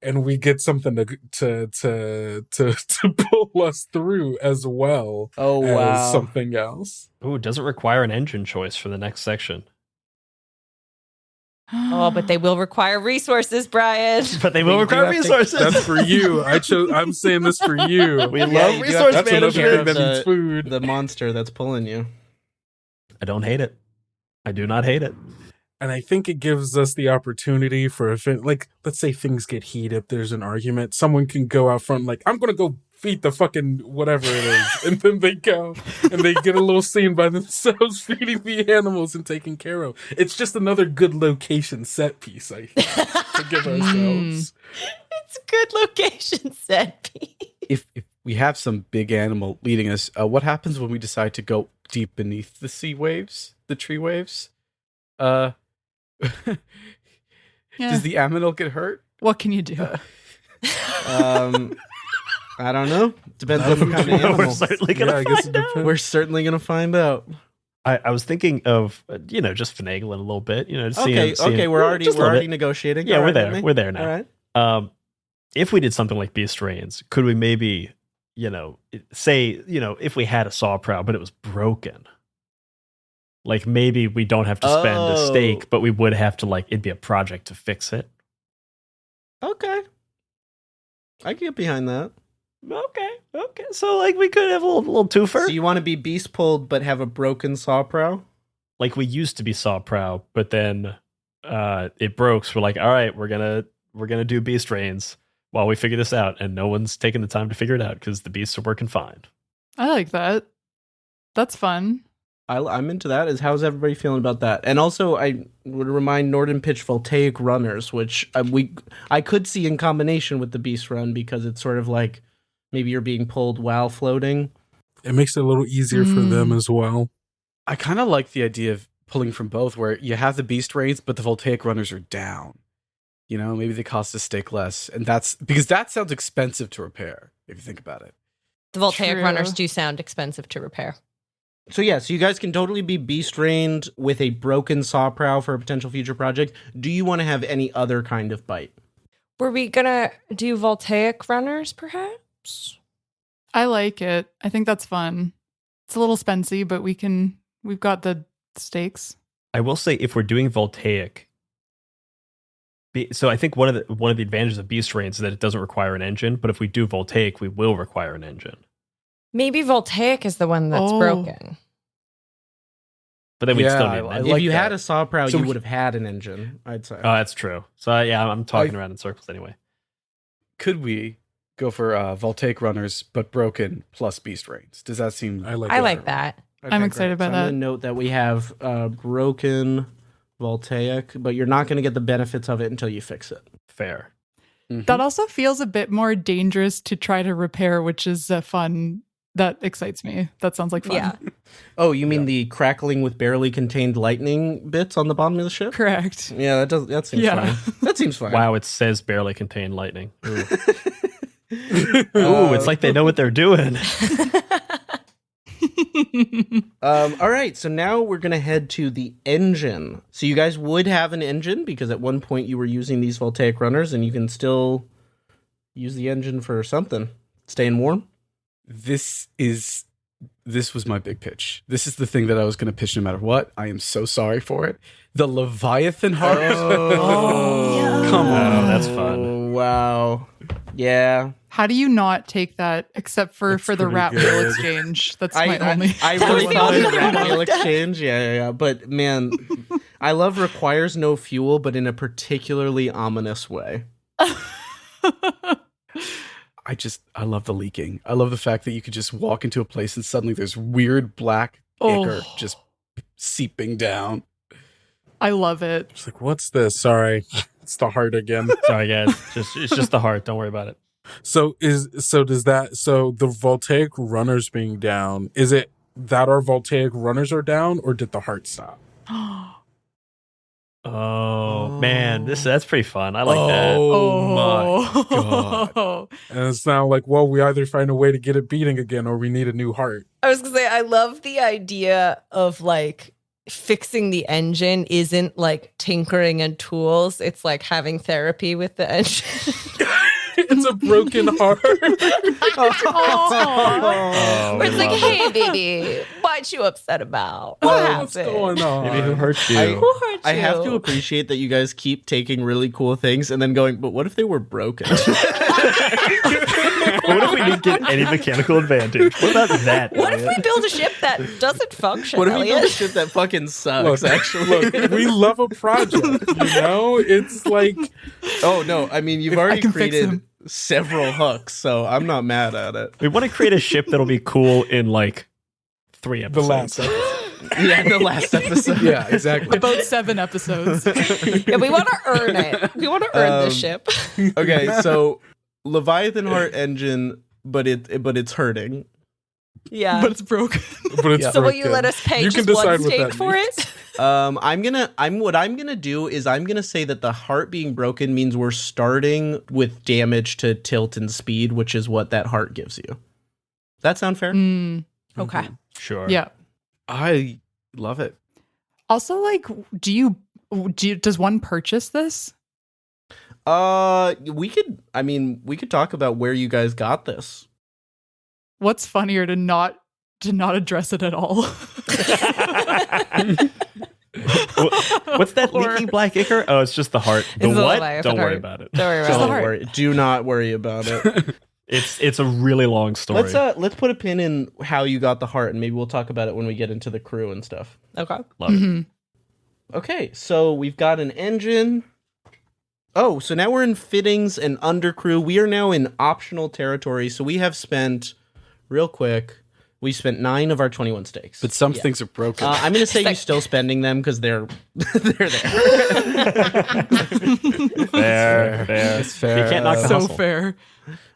And we get something to pull us through as well as something else. Ooh, does it require an engine choice for the next section? Oh, but they will require resources, Brian. But they will require resources. That's for you. I'm saying this for you. We love resource that's another thing management. that means food. The monster that's pulling you. I don't hate it. I do not hate it. And I think it gives us the opportunity for like, let's say things get heated. There's an argument. Someone can go out front like, I'm going to go feed the fucking whatever it is. And then they go and they get a little scene by themselves feeding the animals and taking care of. It's just another good location set piece, I think, to give ourselves. It's a good location set piece. If we have some big animal leading us, what happens when we decide to go deep beneath the sea waves, the tree waves? Does the aminal get hurt? What can you do? I don't know. Depends on the kind of animal. We're certainly gonna find out. We're certainly gonna find out. I was thinking of just finagling a little bit. Just Okay, seeing, we're already negotiating. Yeah, All we're right, there. Whitney. We're there now. All right. If we did something like Beast Reigns, could we maybe, say, if we had a Sawprow, but it was broken? Like maybe we don't have to spend a stake, but we would have to it'd be a project to fix it. Okay. I can get behind that. Okay. So we could have a little twofer. So you want to be beast pulled but have a broken Sawprow? Like we used to be Sawprow, but then it broke. So we're like, all right, we're gonna do Beast Reigns while we figure this out, and no one's taking the time to figure it out because the beasts are working fine. I like that. That's fun. I'm into that. How's everybody feeling about that? And also, I would remind Norden pitch voltaic runners, which I could see in combination with the beast run because it's sort of like maybe you're being pulled while floating. It makes it a little easier for them as well. I kind of like the idea of pulling from both, where you have the beast raids, but the voltaic runners are down. Maybe they cost a stake less, and that's because that sounds expensive to repair if you think about it. The voltaic True. runners do sound expensive to repair. So you guys can totally be beast rained with a broken Sawprow for a potential future project. Do you want to have any other kind of bite? Were we gonna do voltaic runners, perhaps? I like it. I think that's fun. It's a little spency, but we've got the stakes. I will say, if we're doing voltaic, so I think one of the advantages of Beast Reigns is that it doesn't require an engine. But if we do voltaic, we will require an engine. Maybe voltaic is the one that's broken. But then we'd still need an I engine. If like you that. had a Sawprow, So you we- would have had an engine, I'd say. Oh, that's true. So I'm talking around in circles anyway. Could we go for voltaic runners, but broken plus beast raids? Does that seem? I like that. I'm excited about I'm that. going to note that we have broken voltaic, but you're not going to get the benefits of it until you fix it. Fair. Mhm. That also feels a bit more dangerous to try to repair, which is fun. That excites me. That sounds like fun. Yeah. Oh, you mean the crackling with barely contained lightning bits on the bottom of the ship? Correct. Yeah, that seems Yeah. fine. That seems fine. Wow, it says barely contained lightning. Ooh. Ooh, it's like they know what they're doing. All right, so now we're going to head to the engine. So you guys would have an engine because at one point you were using these voltaic runners and you can still use the engine for something. Staying warm? This was my big pitch. This is the thing that I was going to pitch no matter what. I am so sorry for it. The Leviathan heart. Come on. Oh, that's fun. Oh, wow. Yeah. How do you not take that except for That's the pretty rap good. meal exchange? That's my only. I really the thought only of thing rat I meal looked at. exchange. Yeah. But man, I love requires no fuel, but in a particularly ominous way. I love the leaking. I love the fact that you could just walk into a place and suddenly there's weird black Oh. ichor just seeping down. I love it. It's like, what's this? Sorry. It's the heart again. Sorry, guys. It's just the heart. Don't worry about it. So the voltaic runners being down, is it that our voltaic runners are down, or did the heart stop? Oh man, that's pretty fun. I like that. Oh my God. And it's now like, well, we either find a way to get it beating again, or we need a new heart. I was gonna say, I love the idea of like fixing the engine isn't like tinkering and tools. It's like having therapy with the engine. It's a broken heart. Where it's like, hey, baby, what you upset about? What's going on? Maybe who hurt you? Who hurt you? I have to appreciate that you guys keep taking really cool things and then going, but what if they were broken? What if we didn't get any mechanical advantage? What about that? What if Elliot? we build a ship that doesn't function? What if we build a Elliot? ship that fucking sucks, actually? Look, we love a project, It's like... Oh, no, I mean, you've I already can fix created them. several hooks, so I'm not mad at it. We want to create a ship that'll be cool in like 3 The episodes. last episode. Yeah, in the last episode. Yeah, exactly. About 7 episodes. Yeah, we want to earn it. We want to earn the ship. Okay, so Leviathan Heart engine, but it's hurting. Yeah. But it's broken. But it's So will you broken. let us pay You can just one decide what stake that for means. it? What I'm gonna do is I'm gonna say that the heart being broken means we're starting with damage to tilt and speed, which is what that heart gives you. That sound fair? Mm, Okay. Sure. yeah. I love it. Also, like, does one purchase this? We could talk about where you guys got this. What's funnier to not address it at all? What's that Or- leaky black ichor? Oh, it's just the heart. The It's the what? Leviathan Don't worry heart. about it. Don't worry Just about the it. heart. Worry. Do not worry about it. It's a really long story. Let's put a pin in how you got the heart, and maybe we'll talk about it when we get into the crew and stuff. Okay. Love it. Mhm. Okay, so we've got an engine. Oh, so now we're in fittings and undercrew. We are now in optional territory. So we have spent, real quick, we spent 9 of our 21 stakes. But some things are broken. I'm going to say you're still spending them because they're there. Fair. That's fair. You can't knock the So hustle. fair.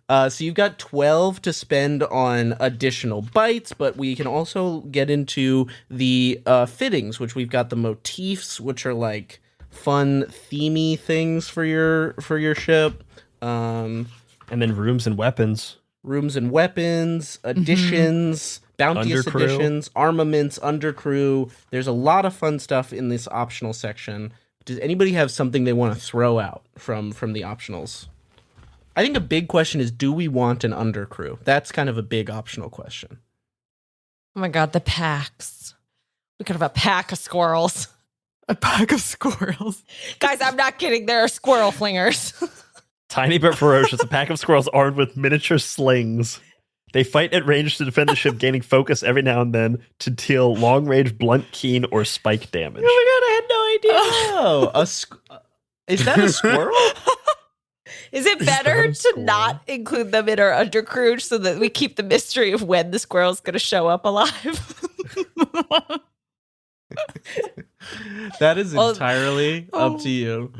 So you've got 12 to spend on additional bites, but we can also get into the fittings, which we've got the motifs, which are like fun themey things for your ship. And then rooms and weapons. Rooms and weapons, additions, bounteous Undercrew. additions, armaments, undercrew. There's a lot of fun stuff in this optional section. Does anybody have something they want to throw out from the optionals? I think a big question is, do we want an undercrew? That's kind of a big optional question. Oh my God, the packs. We could have a pack of squirrels. A pack of squirrels. Guys, I'm not kidding. There are squirrel flingers. Tiny but ferocious, a pack of squirrels armed with miniature slings. They fight at range to defend the ship, gaining focus every now and then to deal long-range blunt, keen, or spike damage. Oh my God, I had no idea. Oh, is that a squirrel? Is it better to not include them in our undercrew so that we keep the mystery of when the squirrel's going to show up alive? That is Well, entirely up to you.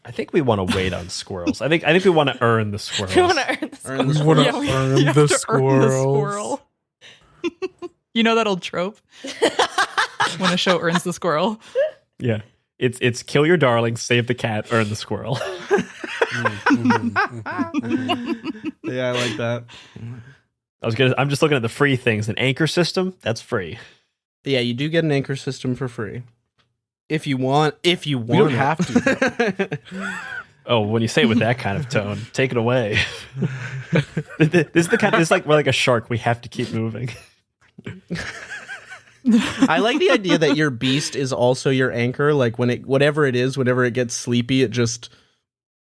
I think we want to wait on squirrels. I think we want to earn the squirrels. We want to earn this. Earn the We squirrel. want to we earn have the to squirrels. earn the squirrel. You know that old trope? When a show earns the squirrel. Yeah. It's kill your darling, save the cat, earn the squirrel. Yeah, I like that. I'm just looking at the free things. An anchor system, that's free. Yeah, you do get an anchor system for free. If you want we don't it. have to. Oh, when you say it with that kind of tone, take it away. This is the kind. This is like we're like a shark. We have to keep moving. I like the idea that your beast is also your anchor. Like whatever it is, whenever it gets sleepy, it just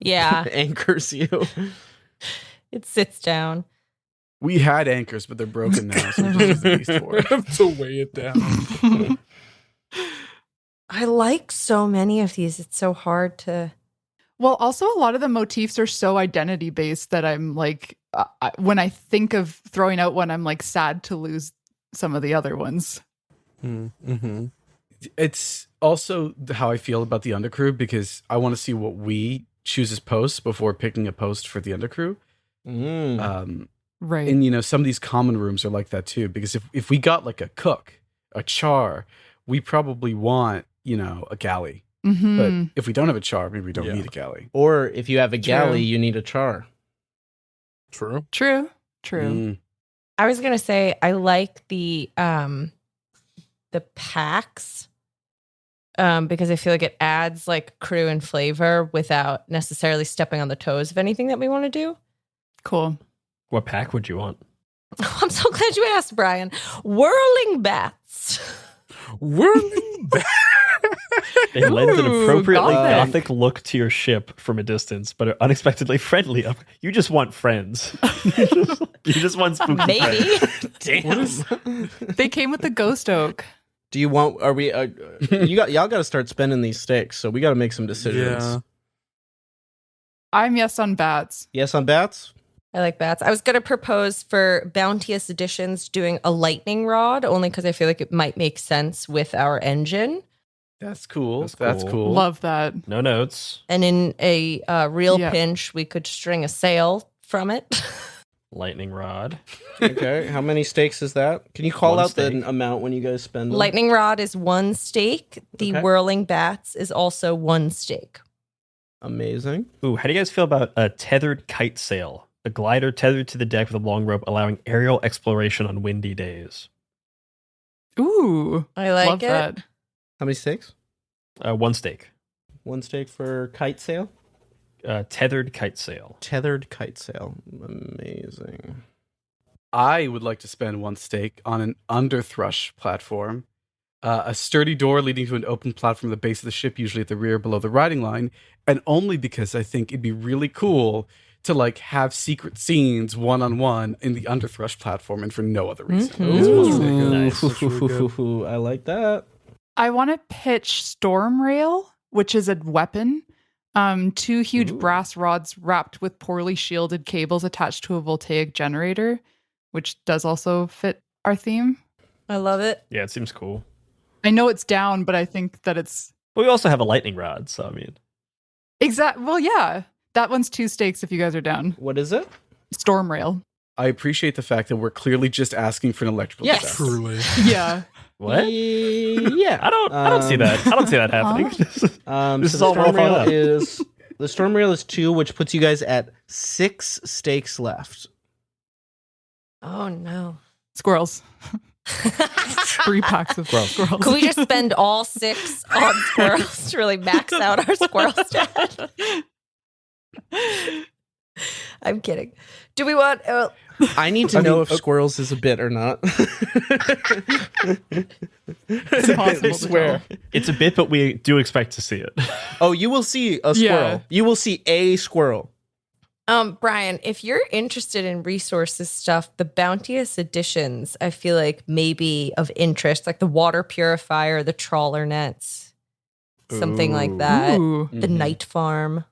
Yeah, anchors you. it sits down. We had anchors, but they're broken now, so we just use the beast for I it. have to weigh it down. I like so many of these. It's so hard to. Well, also a lot of the motifs are so identity based that I'm like, when I think of throwing out one, I'm like sad to lose some of the other ones. Mm-hmm. It's also how I feel about the undercrew because I want to see what we choose as posts before picking a post for the undercrew. Right. And some of these common rooms are like that too, because if we got like a cook, a char, we probably want, a galley. Mhm. But if we don't have a char, maybe we don't Yeah. need a galley. Or if you have a galley, True. you need a char. True. True. Mm. I was gonna say I like the the packs because I feel like it adds like crew and flavor without necessarily stepping on the toes of anything that we want to do. Cool. What pack would you want? I'm so glad you asked, Brian. Whirling bats. Whirling bats. They lend an Ooh, appropriately gothic. gothic look to your ship from a distance, but are unexpectedly friendly. You just want friends. You just want spooky Maybe. friends. Damn. They came with the ghost oak. Do you want? Are we? Y'all got to start spending these stakes. So we got to make some decisions. Yeah. I'm yes on bats. Yes on bats. I like bats. I was going to propose for Bounteous Editions doing a lightning rod, only because I feel like it might make sense with our engine. That's cool. That's That's cool. cool. Love that. No notes. And in a real Yeah. pinch, we could string a sail from it. Lightning rod. Okay. How many stakes is that? Can you call One out stake. the amount when you guys spend them? Lightning rod is 1 stake. The Okay. whirling bats is also 1 stake. Amazing. Ooh, how do you guys feel about a tethered kite sail? A glider tethered to the deck with a long rope, allowing aerial exploration on windy days. Ooh. I like love it. that. How many stakes? 1 stake. 1 stake for kite sail. Tethered kite sail. Tethered kite sail. Amazing. I would like to spend 1 stake on an underthrush platform. A sturdy door leading to an open platform at the base of the ship, usually at the rear below the riding line. And only because I think it'd be really cool to like have secret scenes one-on-one in the underthrush platform and for no other reason. Mhm. This was really Ooh. good. Nice. That's really good. I like that. I want to pitch Storm Rail, which is a weapon. 2 huge Ooh. brass rods wrapped with poorly shielded cables attached to a voltaic generator, which does also fit our theme. I love it. Yeah, it seems cool. I know it's down, but I think that it's But we also have a lightning rod, so I mean. Well, yeah. That one's 2 stakes if you guys are down. What is it? Storm Rail. I appreciate the fact that we're clearly just asking for an electrical Yes. device. Truly. Yeah. What? Yeah. I don't see that. I don't see that happening. This So is all the storm well rail thought out. the storm rail is 2, which puts you guys at 6 stakes left. Oh, no. Squirrels. 3 packs of squirrels. Could we just spend all 6 on squirrels to really max out our squirrel stat? I'm kidding. Do we want... I need to know if squirrels is a bit or not. It's impossible to swear. tell. It's a bit, but we do expect to see it. Oh, you will see a squirrel. Yeah. You will see a squirrel. Brian, if you're interested in resources stuff, the Bounteous Editions, I feel like maybe of interest, like the water purifier, the trawler nets, something like that. Ooh. The night farm.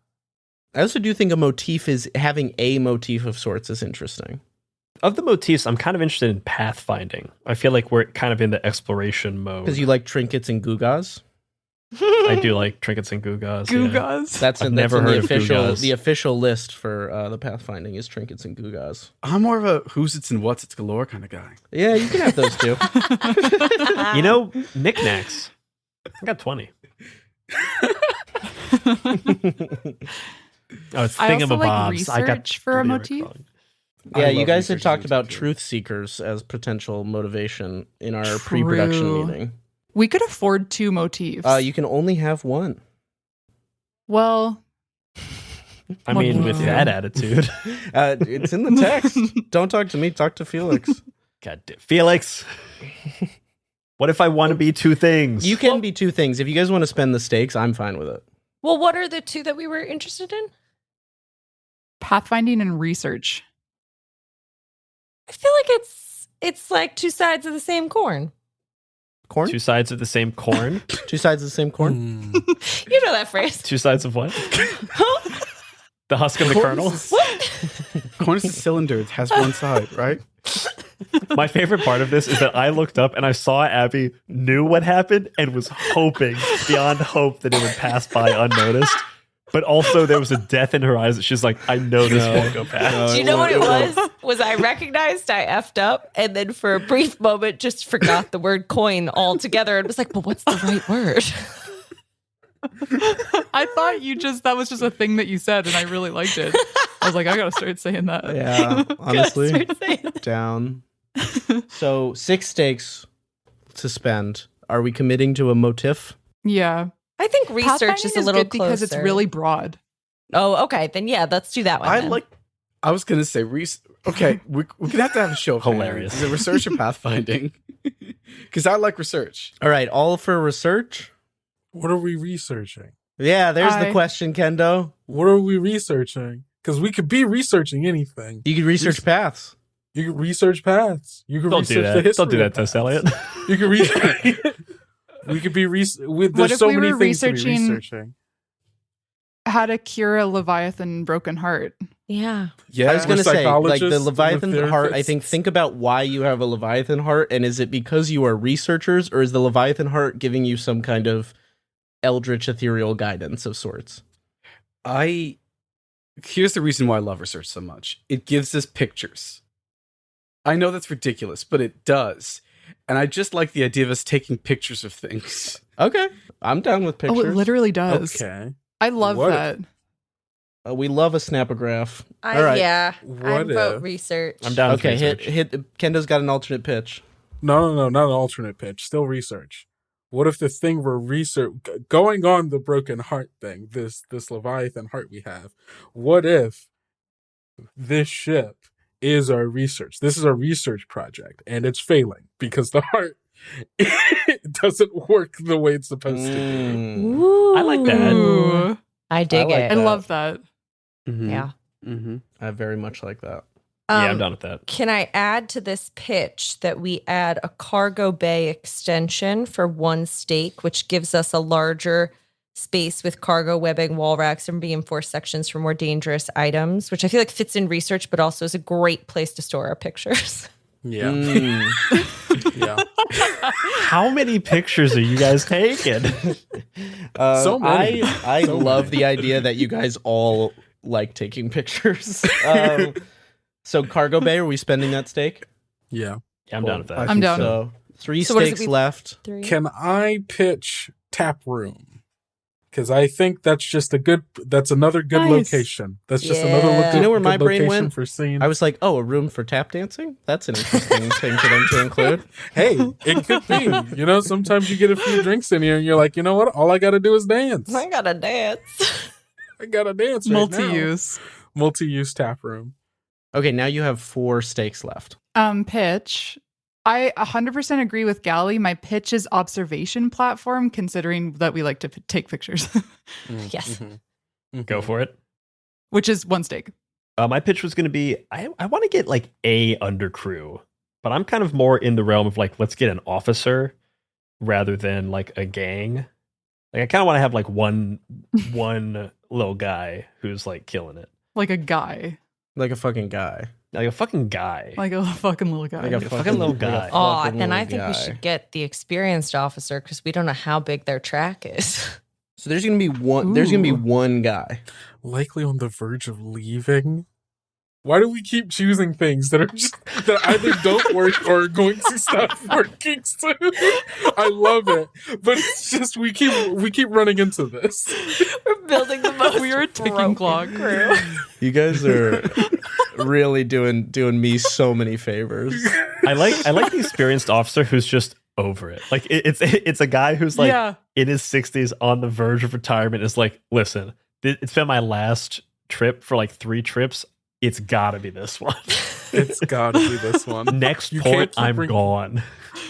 I also do think a motif is having a motif of sorts is interesting. Of the motifs, I'm kind of interested in pathfinding. I feel like we're kind of in the exploration mode. Because you like trinkets and gewgaws. I do like trinkets and gewgaws. Yeah. Gewgaws. That's I've in, never heard of official gewgaws. the official list for the pathfinding is trinkets and gewgaws. I'm more of a who's it's and what's it's galore kind of guy. Yeah, you can have those too. You know, knickknacks. I got 20. Oh, it's I also like thingamabobs. I got research for a the lyric motif. wrong. Yeah, I you love guys had researching talked things about too. truth seekers as potential motivation in our True. pre-production meeting. We could afford 2 motifs. You can only have one. Well, I What mean, can with you that do? attitude. It's in the text. Don't talk to me. Talk to Felix. God damn. Felix. What if I want to be 2 things? You can be 2 things. If you guys want to spend the stakes, I'm fine with it. Well, what are the 2 that we were interested in? pathfinding and research. I feel like it's like 2 sides of the same corn. Corn? 2 sides of the same corn. 2 sides of the same corn? You know that phrase. 2 sides of what? The husk and the kernel. Corn is a cylinder. It has one side, right? My favorite part of this is that I looked up and I saw Abby knew what happened and was hoping beyond hope that it would pass by unnoticed. But also there was a death in her eyes that she's like, I know this won't go past. Do you know what it was? I recognized I effed up and then for a brief moment just forgot the word coin altogether and was like, but what's the right word? I thought that was just a thing that you said and I really liked it. I was like, I gotta start saying that. Yeah, honestly, Start saying that. down. So 6 stakes to spend. are we committing to a motif? Yeah. I think research is a little good because it's closer. really broad. Oh, okay. Then yeah, let's do that one. then. I was gonna say okay, we're gonna have to have a show. Hilarious. Is it research or pathfinding? Because I like research. All right, all for research? What are we researching? Yeah, there's the question, Kendo. What are we researching? Because we could be researching anything. You could research paths. You can research paths. You can Don't research do that. the history. Don't do that, of Tess paths. Elliott. You can research. We could be What there's if so we many were things to be researching- researching. How to cure a Leviathan broken heart. Yeah. Yeah, I was going to say, like, the psychologists, Leviathan we're heart, I therapists. think about why you have a Leviathan heart, and is it because you are researchers, or is the Leviathan heart giving you some kind of eldritch ethereal guidance of sorts? Here's the reason why I love research so much. It gives us pictures. I know that's ridiculous, but it does. And I just like the idea of us taking pictures of things. Okay, I'm down with pictures. Oh, it literally does. Okay. I love What if- that. We love a snapograph. All right. Yeah. What I vote if- research. I'm down Okay, with research. hit. Kendo's got an alternate pitch. No, not an alternate pitch. Still research. What if the thing we're going on the broken heart thing, this Leviathan heart we have, what if this ship is our research? This is our research project, and it's failing because the heart it doesn't work the way it's supposed to be. Ooh. I like that. Ooh. I dig I like it. I love that. Yeah. Mm-hmm. I very much like that. Yeah, I'm down with that. Can I add to this pitch that we add a cargo bay extension for one stake, which gives us a larger space with cargo webbing, wall racks, and reinforced sections for more dangerous items, which I feel like fits in research, but also is a great place to store our pictures. Yeah. Mm. Yeah. How many pictures are you guys taking? So many. I So love many. the idea that you guys all like taking pictures. So cargo bay, are we spending that stake? Yeah. Yeah, I'm down with that. I I'm think down. So 3 So what does it stakes be? left. 3. Can I pitch tap room? Because I think that's another good Nice. location. That's just Yeah. another Do you know where my good brain location went? for scene. I was like, oh, a room for tap dancing? That's an interesting thing for them to include. Hey, it could be. You know, sometimes you get a few drinks in here and you're like, you know what? All I got to do is dance. I gotta dance. I got to dance right now. Multi-use. Multi-use tap room. Okay, now you have 4 stakes left. Pitch. I 100% agree with Gally. My pitch is observation platform, considering that we like to take pictures, Yes. Go for it. which is 1 stake. My pitch was going to be I want to get like a undercrew, but I'm kind of more in the realm of like, let's get an officer rather than like a gang. Like I kind of want to have like one little guy who's like killing it. Like a guy. Like a fucking guy. Like a fucking guy. Like a fucking little guy. Like a fucking little guy. Oh, fucking then I little think we guy. should get the experienced officer because we don't know how big their track is. So there's gonna be one. There's gonna be Ooh. one guy. Likely on the verge of leaving. Why do we keep choosing things that are just that either don't work or are going to stop working soon? I love it, but it's just we keep running into this. We're building the most. We are a ticking broken clock. crew. You guys are really doing me so many favors. I like the experienced officer who's just over it. Like it's a guy who's like Yeah. in his 60s on the verge of retirement. Is like, listen, it's been my last trip for like 3 trips. It's got to be this one. It's got to be this one. Next You point, can't keep I'm gone.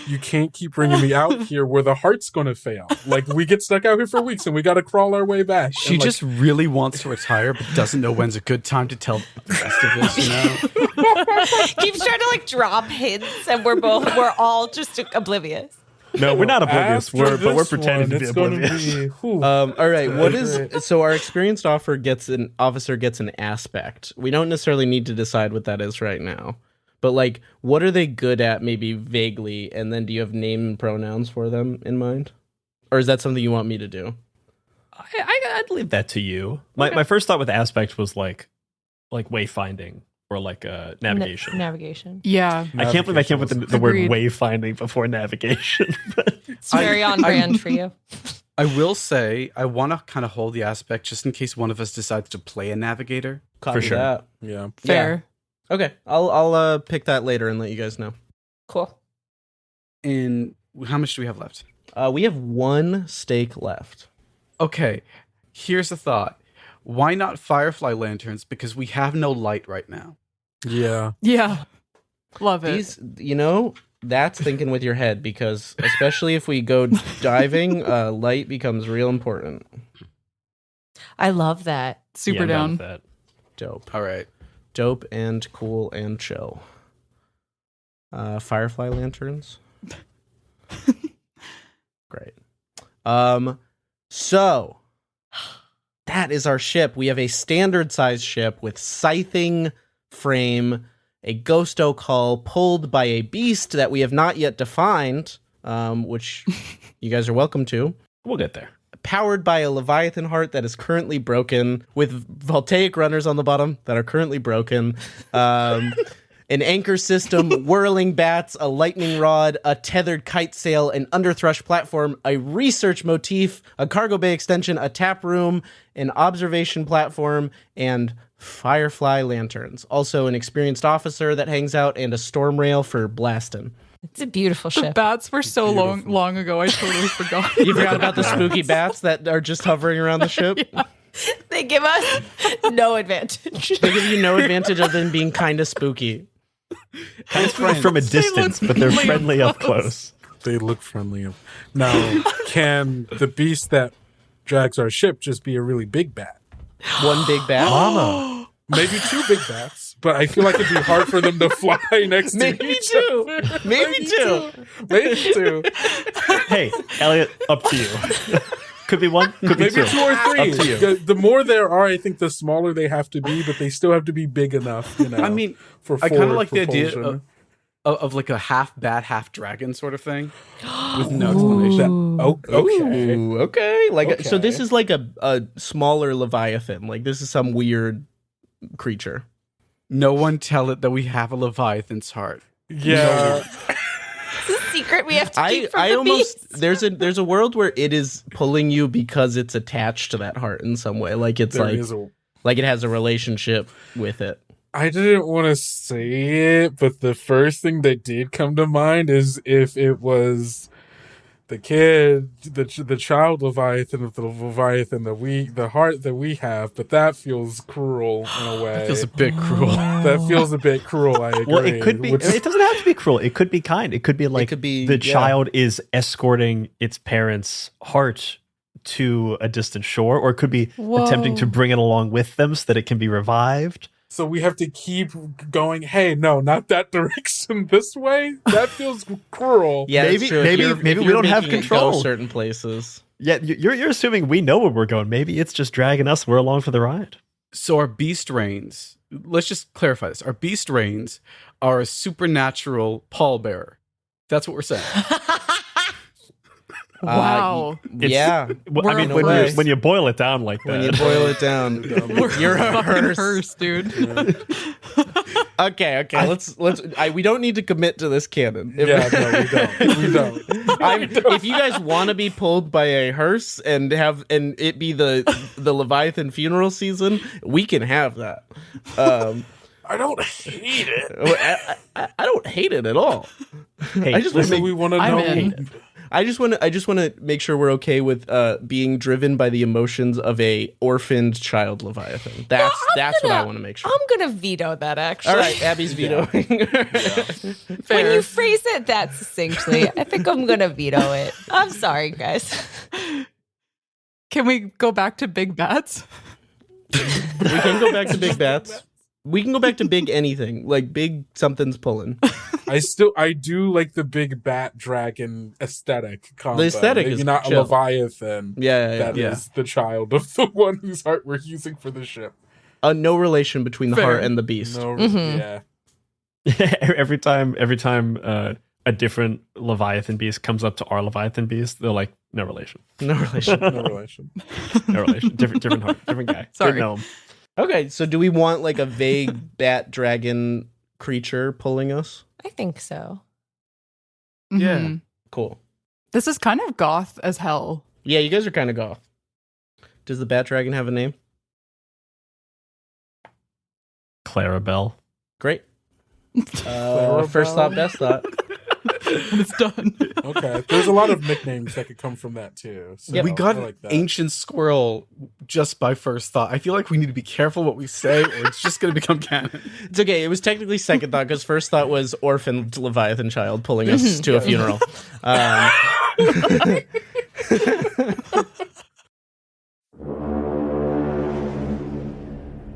You can't keep bringing me out here where the heart's going to fail. Like we get stuck out here for weeks and we got to crawl our way back. She And, like, just really wants to retire, but doesn't know when's a good time to tell the rest of us, you know? Keeps trying to like drop hints, and we're all just oblivious. No, we're not oblivious. after But we're this pretending one, to be it's gonna oblivious. be, whew. All right. What Great. is so? Our experienced officer gets an aspect. We don't necessarily need to decide what that is right now. But like, what are they good at? Maybe vaguely, and then do you have name and pronouns for them in mind, or is that something you want me to do? I'd leave that to you. My first thought with aspect was like wayfinding or like navigation. Navigation. Yeah. I can't believe I came up with the word Agreed. wayfinding before navigation. It's very on brand for you. I will say, I want to kind of hold the aspect just in case one of us decides to play a navigator. Copy sure. that. Yeah. Fair. Okay, I'll pick that later and let you guys know. Cool. And how much do we have left? We have one steak left. Okay, here's a thought. Why not firefly lanterns? Because we have no light right now. Yeah. Yeah. Love it. These, that's thinking with your head, because especially if we go diving, light becomes real important. I love that. Super I'm down. with that. Dope. All right. Dope and cool and chill. Firefly lanterns. Great. So that is our ship. We have a standard size ship with scything frame, a ghost oak hull pulled by a beast that we have not yet defined, which you guys are welcome to. We'll get there. Powered by a Leviathan heart that is currently broken, with voltaic runners on the bottom that are currently broken, an anchor system, whirling bats, a lightning rod, a tethered kite sail, an underthrush platform, a research motif, a cargo bay extension, a tap room, an observation platform, and firefly lanterns. Also an experienced officer that hangs out, and a storm rail for blasting. It's a beautiful The ship. bats were so long ago. I totally forgot. You forgot about the spooky bats that are just hovering around the ship? Yeah. They give us no advantage. They give you no advantage other than being kind of spooky. From a distance, but they're friendly up close. They look friendly. Now, can the beast that drags our ship just be a really big bat? One big bat. Mama. Maybe two big bats, but I feel like it'd be hard for them to fly next to Maybe each two. other. Maybe two. Maybe two. Hey, Elliot, up to you. Could be one, could be Maybe two. two or three. Up to you. The more there are, I think the smaller they have to be, but they still have to be big enough, you know. I mean, for I kind of forward like the idea propulsion. of like a half bat, half dragon sort of thing with no explanation. Okay. Ooh, okay. Like so Okay. this is like a smaller Leviathan. Like this is some weird creature. No one tell it that we have a Leviathan's heart. Yeah. It's a secret we have to keep from I the almost beast. there's a world where it is pulling you because it's attached to that heart in some way. Like it's There like is a like it has a relationship with it. I didn't want to say it, but the first thing that did come to mind is if it was the kid, the child Leviathan of the Leviathan the heart that we have, but that feels cruel in a way. That feels a bit cruel. That feels a bit cruel. I agree. Well, it could be. Which- It doesn't have to be cruel. It could be kind. It could be like could be, the yeah. child is escorting its parents' heart to a distant shore, or it could be attempting to Whoa. bring it along with them so that it can be revived. so we have to keep going. Hey, no, not that direction. This way. That feels cruel. Yeah, Maybe- it's true. If maybe- you're- maybe if we you're don't have making it control. go certain places. Yeah, you're assuming we know where we're going. Maybe it's just dragging us. We're along for the ride. So our beast reigns. Let's just clarify this. Our beast reigns are a supernatural pallbearer. That's what we're saying. Wow. Yeah. Well, I We're mean, a when hearse. you boil it down like When that. you boil it down, you're a Fucking hearse. hearse, dude. Okay. Let's. We don't need to commit to this canon. Yeah, no, we don't. If you guys want to be pulled by a hearse and it be the Leviathan funeral season, we can have that. I don't hate it. I don't hate it at all. Hey, I just Listen, make- we want to I'm know. in. I just want to make sure we're okay with being driven by the emotions of a orphaned child Leviathan. That's what I want to make sure. I'm gonna veto that. Actually, All right, Abby's vetoing. when you phrase it that succinctly, I think I'm gonna veto it. I'm sorry, guys. Can we go back to big bats? We can go back to big bats. We can go back to big anything, like big something's pulling. I do like the big bat dragon aesthetic combo. The aesthetic Maybe is not chill. a Leviathan. Yeah. That yeah. is the child of the one whose heart we're using for the ship. No relation between the Fair. heart and the beast. No, Mhm. yeah. every time a different Leviathan beast comes up to our Leviathan beast, they're like, no relation. No relation. No relation. No relation. Different heart, different guy. Sorry. Different gnome. Okay, so do we want like a vague bat dragon creature pulling us? I think so. Yeah. Mhm. Cool. This is kind of goth as hell. Yeah, you guys are kind of goth. Does the bat dragon have a name? Clarabelle. Great. Clarabelle. First thought, best thought. when it's done. Okay. There's a lot of nicknames that could come from that too. So We got I like that. Ancient Squirrel just by first thought. I feel like we need to be careful what we say, or it's just going to become canon. It's okay. It was technically second thought because first thought was orphaned Leviathan child pulling us to a funeral.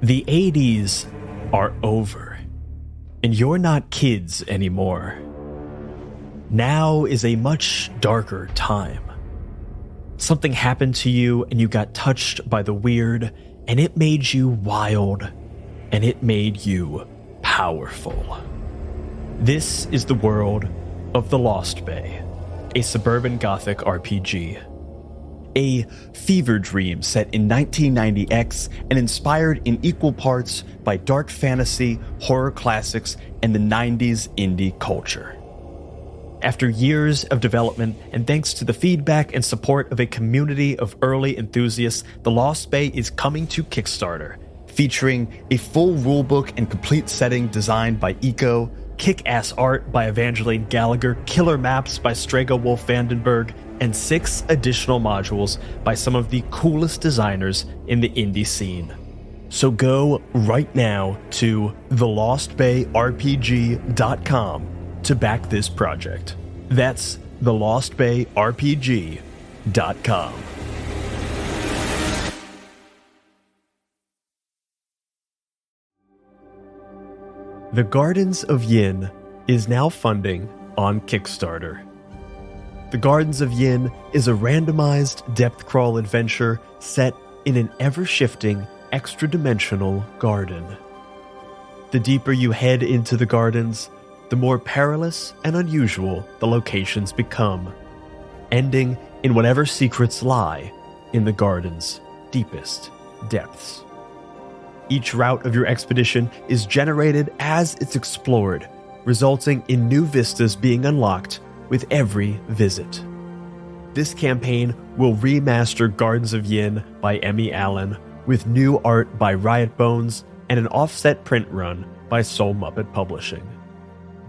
The 80s are over, and you're not kids anymore. Now is a much darker time. Something happened to you, and you got touched by the weird, and it made you wild, and it made you powerful. This is the world of The Lost Bay, a suburban gothic RPG. A fever dream set in 1990X and inspired in equal parts by dark fantasy, horror classics, and the 90s indie culture. After years of development and thanks to the feedback and support of a community of early enthusiasts, The Lost Bay is coming to Kickstarter, featuring a full rulebook and complete setting designed by Eco, kick-ass art by Evangeline Gallagher, killer maps by Strega Wolf Vandenberg, and 6 additional modules by some of the coolest designers in the indie scene. So go right now to thelostbayrpg.com to back this project. That's thelostbayrpg.com. The Gardens of Yin is now funding on Kickstarter. The Gardens of Yin is a randomized depth crawl adventure set in an ever-shifting, extra-dimensional garden. The deeper you head into the gardens, the more perilous and unusual the locations become, ending in whatever secrets lie in the garden's deepest depths. Each route of your expedition is generated as it's explored, resulting in new vistas being unlocked with every visit. This campaign will remaster Gardens of Yin by Emmy Allen, with new art by Riot Bones and an offset print run by Soul Muppet Publishing.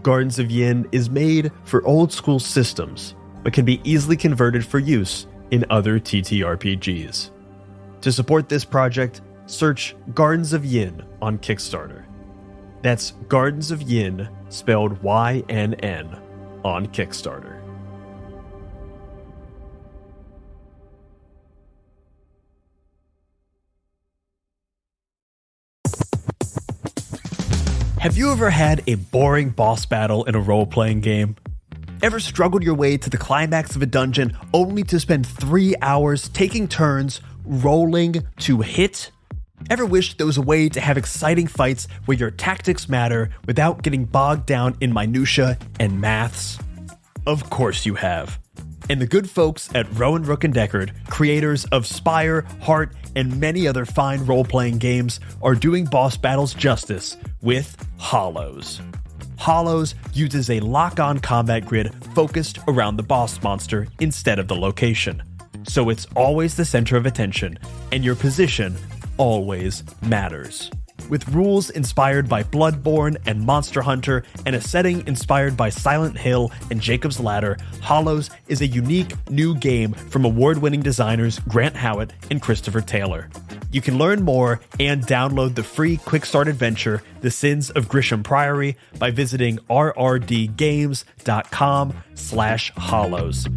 Gardens of Yin is made for old school systems, but can be easily converted for use in other TTRPGs. To support this project, search Gardens of Yin on Kickstarter. That's Gardens of Yin, spelled YNN, on Kickstarter. Have you ever had a boring boss battle in a role-playing game? Ever struggled your way to the climax of a dungeon only to spend 3 hours taking turns rolling to hit? Ever wished there was a way to have exciting fights where your tactics matter without getting bogged down in minutia and maths? Of course you have. And the good folks at Rowan Rook and Deckard, creators of Spire, Heart, and many other fine role-playing games, are doing boss battles justice with Hollows. Hollows uses a lock-on combat grid focused around the boss monster instead of the location. So it's always the center of attention, and your position always matters. With rules inspired by Bloodborne and Monster Hunter, and a setting inspired by Silent Hill and Jacob's Ladder, Hollows is a unique new game from award-winning designers Grant Howitt and Christopher Taylor. You can learn more and download the free quick start adventure, The Sins of Grisham Priory, by visiting rrdgames.com/hollows.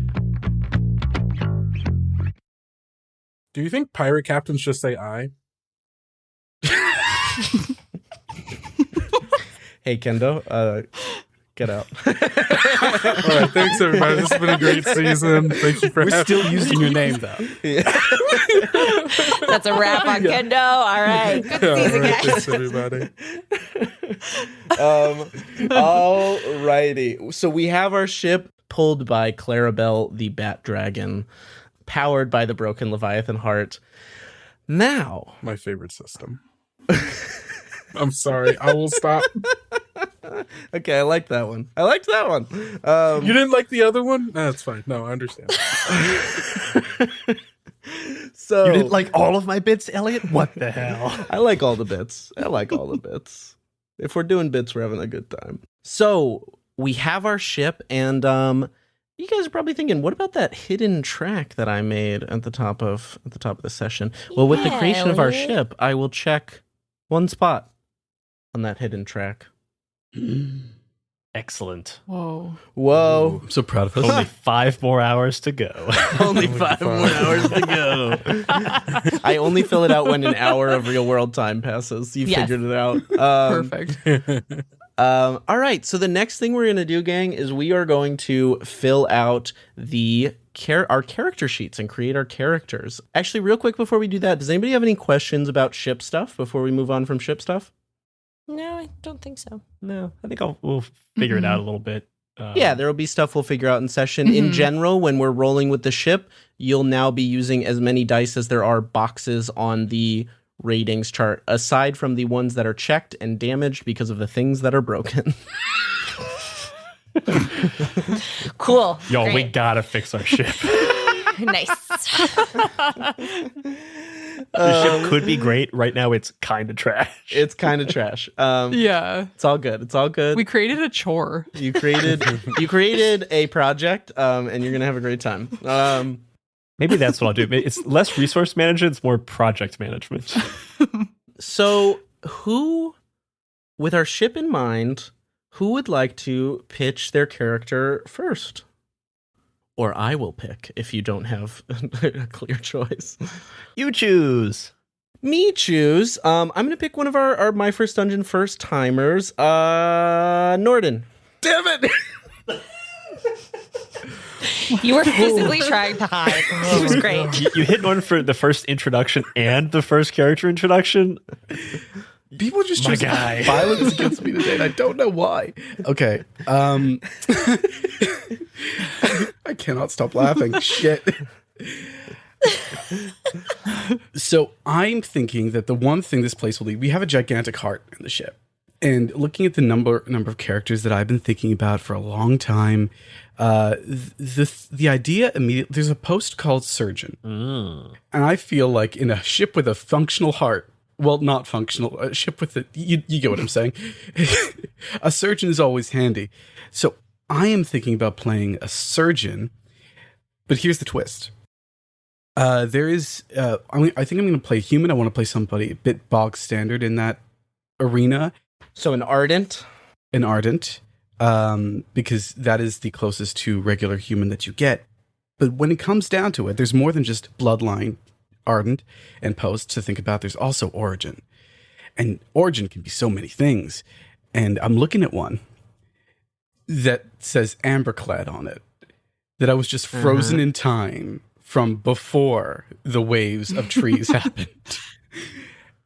Do you think pirate captains just say I? Hey, Kendo, get out. All right, thanks everybody. This has been a great season. Thank you for We're having still me. using your name, though. That's a wrap on Kendo. All right. Good season, All right, guys. thanks everybody. Alrighty. So we have our ship pulled by Clarabelle the Bat Dragon, powered by the Broken Leviathan Heart. Now, My favorite system. I'm sorry. I will stop. okay, I like that one. I liked that one. You didn't like the other one? No, that's fine. No, I understand. So You didn't like all of my bits, Elliot? What the hell? I like all the bits. I like all the bits. If we're doing bits, we're having a good time. So we have our ship, and you guys are probably thinking, what about that hidden track that I made at the top of the session? Well, with the creation of our ship, I will check one spot on that hidden track. Excellent. Whoa. Whoa. I'm so proud of us. Only 5 more hours to go. Only 5 more hours to go. I only fill it out when an hour of real world time passes. You figured it out. Perfect. All right. So the next thing we're going to do, gang, is we are going to fill out our character sheets and create our characters. Actually, real quick before we do that, does anybody have any questions about ship stuff before we move on from ship stuff? No, I don't think so. No, I think we'll figure it out a little bit. Yeah, there will be stuff we'll figure out in session. In general, when we're rolling with the ship, you'll now be using as many dice as there are boxes on the ratings chart, aside from the ones that are checked and damaged because of the things that are broken. Cool. Yo, Great. we gotta fix our ship. Nice. The ship could be great. Right now, it's kind of trash. It's kind of trash. Yeah. It's all good. It's all good. We created a chore. You created a project, and you're gonna have a great time. Maybe that's what I'll do. It's less resource management. It's more project management. So, with our ship in mind, who would like to pitch their character first? Or I will pick if you don't have a clear choice. You choose. Me choose. I'm going to pick one of our My First Dungeon first timers, Norden. Damn it! You were physically trying to hide. It was great. You hit one for the first introduction and the first character introduction. People just My choose guy. violence against me today, and I don't know why. Okay. I cannot stop laughing. Shit. So I'm thinking that the one thing this place will need, we have a gigantic heart in the ship. And looking at the number of characters that I've been thinking about for a long time, the idea immediately, there's a post called Surgeon. And I feel like in a ship with a functional heart, well, not functional, a ship with you get what I'm saying. A surgeon is always handy. So I am thinking about playing a surgeon, but here's the twist. I think I'm going to play a human. I want to play somebody a bit bog standard in that arena. So an ardent, because that is the closest to regular human that you get. But when it comes down to it, there's more than just bloodline, ardent, and post to think about. There's also origin. And origin can be so many things. And I'm looking at one that says amberclad on it, that I was just frozen in time from before the waves of trees happened.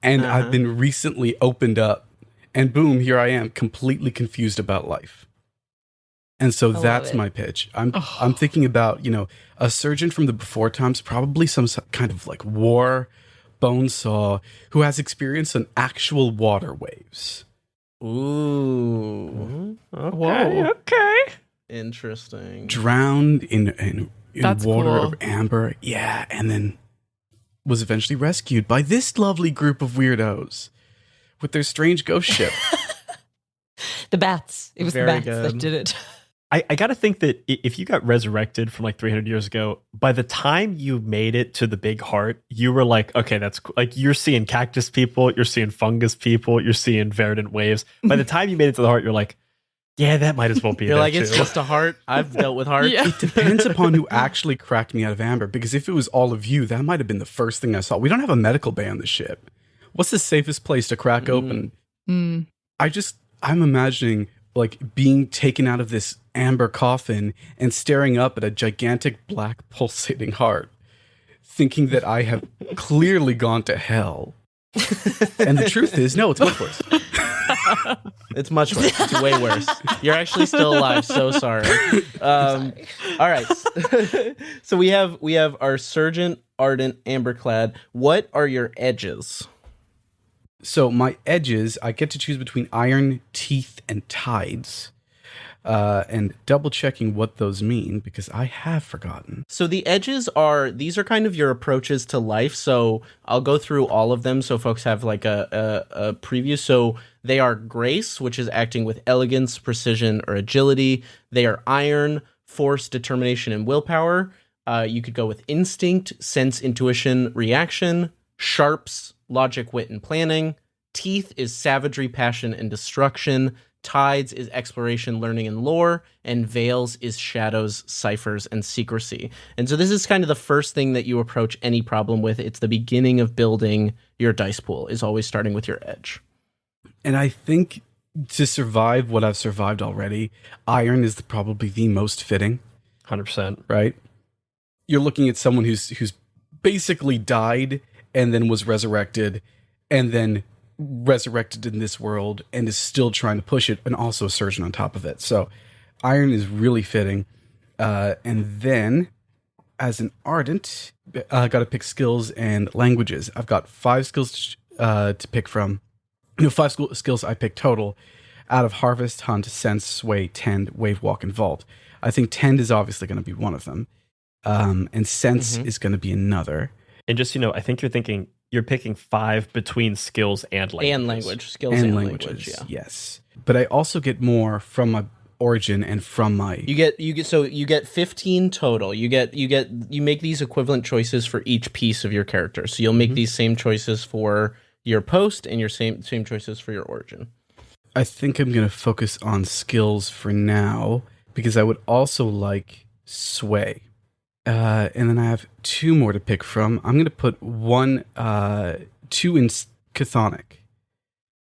And I've been recently opened up, and boom, here I am, completely confused about life. And so that's my pitch. I'm thinking about, a surgeon from the before times, probably some kind of like war bonesaw who has experience on actual water waves. Ooh. Okay. Interesting. Drowned in That's water cool. of amber. Yeah, and then was eventually rescued by this lovely group of weirdos with their strange ghost ship. The bats. It was Very the bats good. that did it. I got to think that if you got resurrected from like 300 years ago, by the time you made it to the big heart, you were like, okay, that's cool. Like you're seeing cactus people, you're seeing fungus people, you're seeing verdant waves. By the time you made it to the heart, you're like, yeah, that might as well be You're there like, too. it's just a heart. I've dealt with hearts. Yeah. It depends upon who actually cracked me out of amber, because if it was all of you, that might have been the first thing I saw. We don't have a medical bay on the ship. What's the safest place to crack open? I'm imagining like being taken out of this amber coffin and staring up at a gigantic black pulsating heart, thinking that I have clearly gone to hell. And the truth is, no, it's much worse. It's much worse. It's way worse. You're actually still alive. So sorry. All right. So we have our surgeon, ardent, amberclad. What are your edges? So my edges, I get to choose between iron, teeth, and tides. and double checking what those mean because I have forgotten. So the edges these are kind of your approaches to life. So I'll go through all of them so folks have like a preview. So they are grace, which is acting with elegance, precision, or agility. They are iron, force, determination, and willpower. You could go with instinct, sense, intuition, reaction. Sharps, logic, wit, and planning. Teeth is savagery, passion, and destruction. Tides is exploration, learning, and lore, and veils is shadows, ciphers, and secrecy. And so this is kind of the first thing that you approach any problem with. It's the beginning of building your dice pool, is always starting with your edge. And I think to survive what I've survived already, iron is probably the most fitting. 100%. Right? You're looking at someone who's basically died and then was resurrected and then resurrected in this world and is still trying to push it, and also a surgeon on top of it. So iron is really fitting. And then as an ardent, I got to pick skills and languages. I've got 5 skills to pick from. 5 skills I picked total out of harvest, hunt, sense, sway, tend, wave, walk, and vault. I think tend is obviously going to be one of them. And sense is going to be another. And just, I think you're picking 5 between skills and languages. And language. Skills and language, yeah. Yes. But I also get more from my origin and from my... You get 15 total. You make these equivalent choices for each piece of your character. So you'll make these same choices for your post and your same choices for your origin. I think I'm going to focus on skills for now because I would also like sway. And then I have 2 more to pick from. I'm going to put 2 in Chthonic,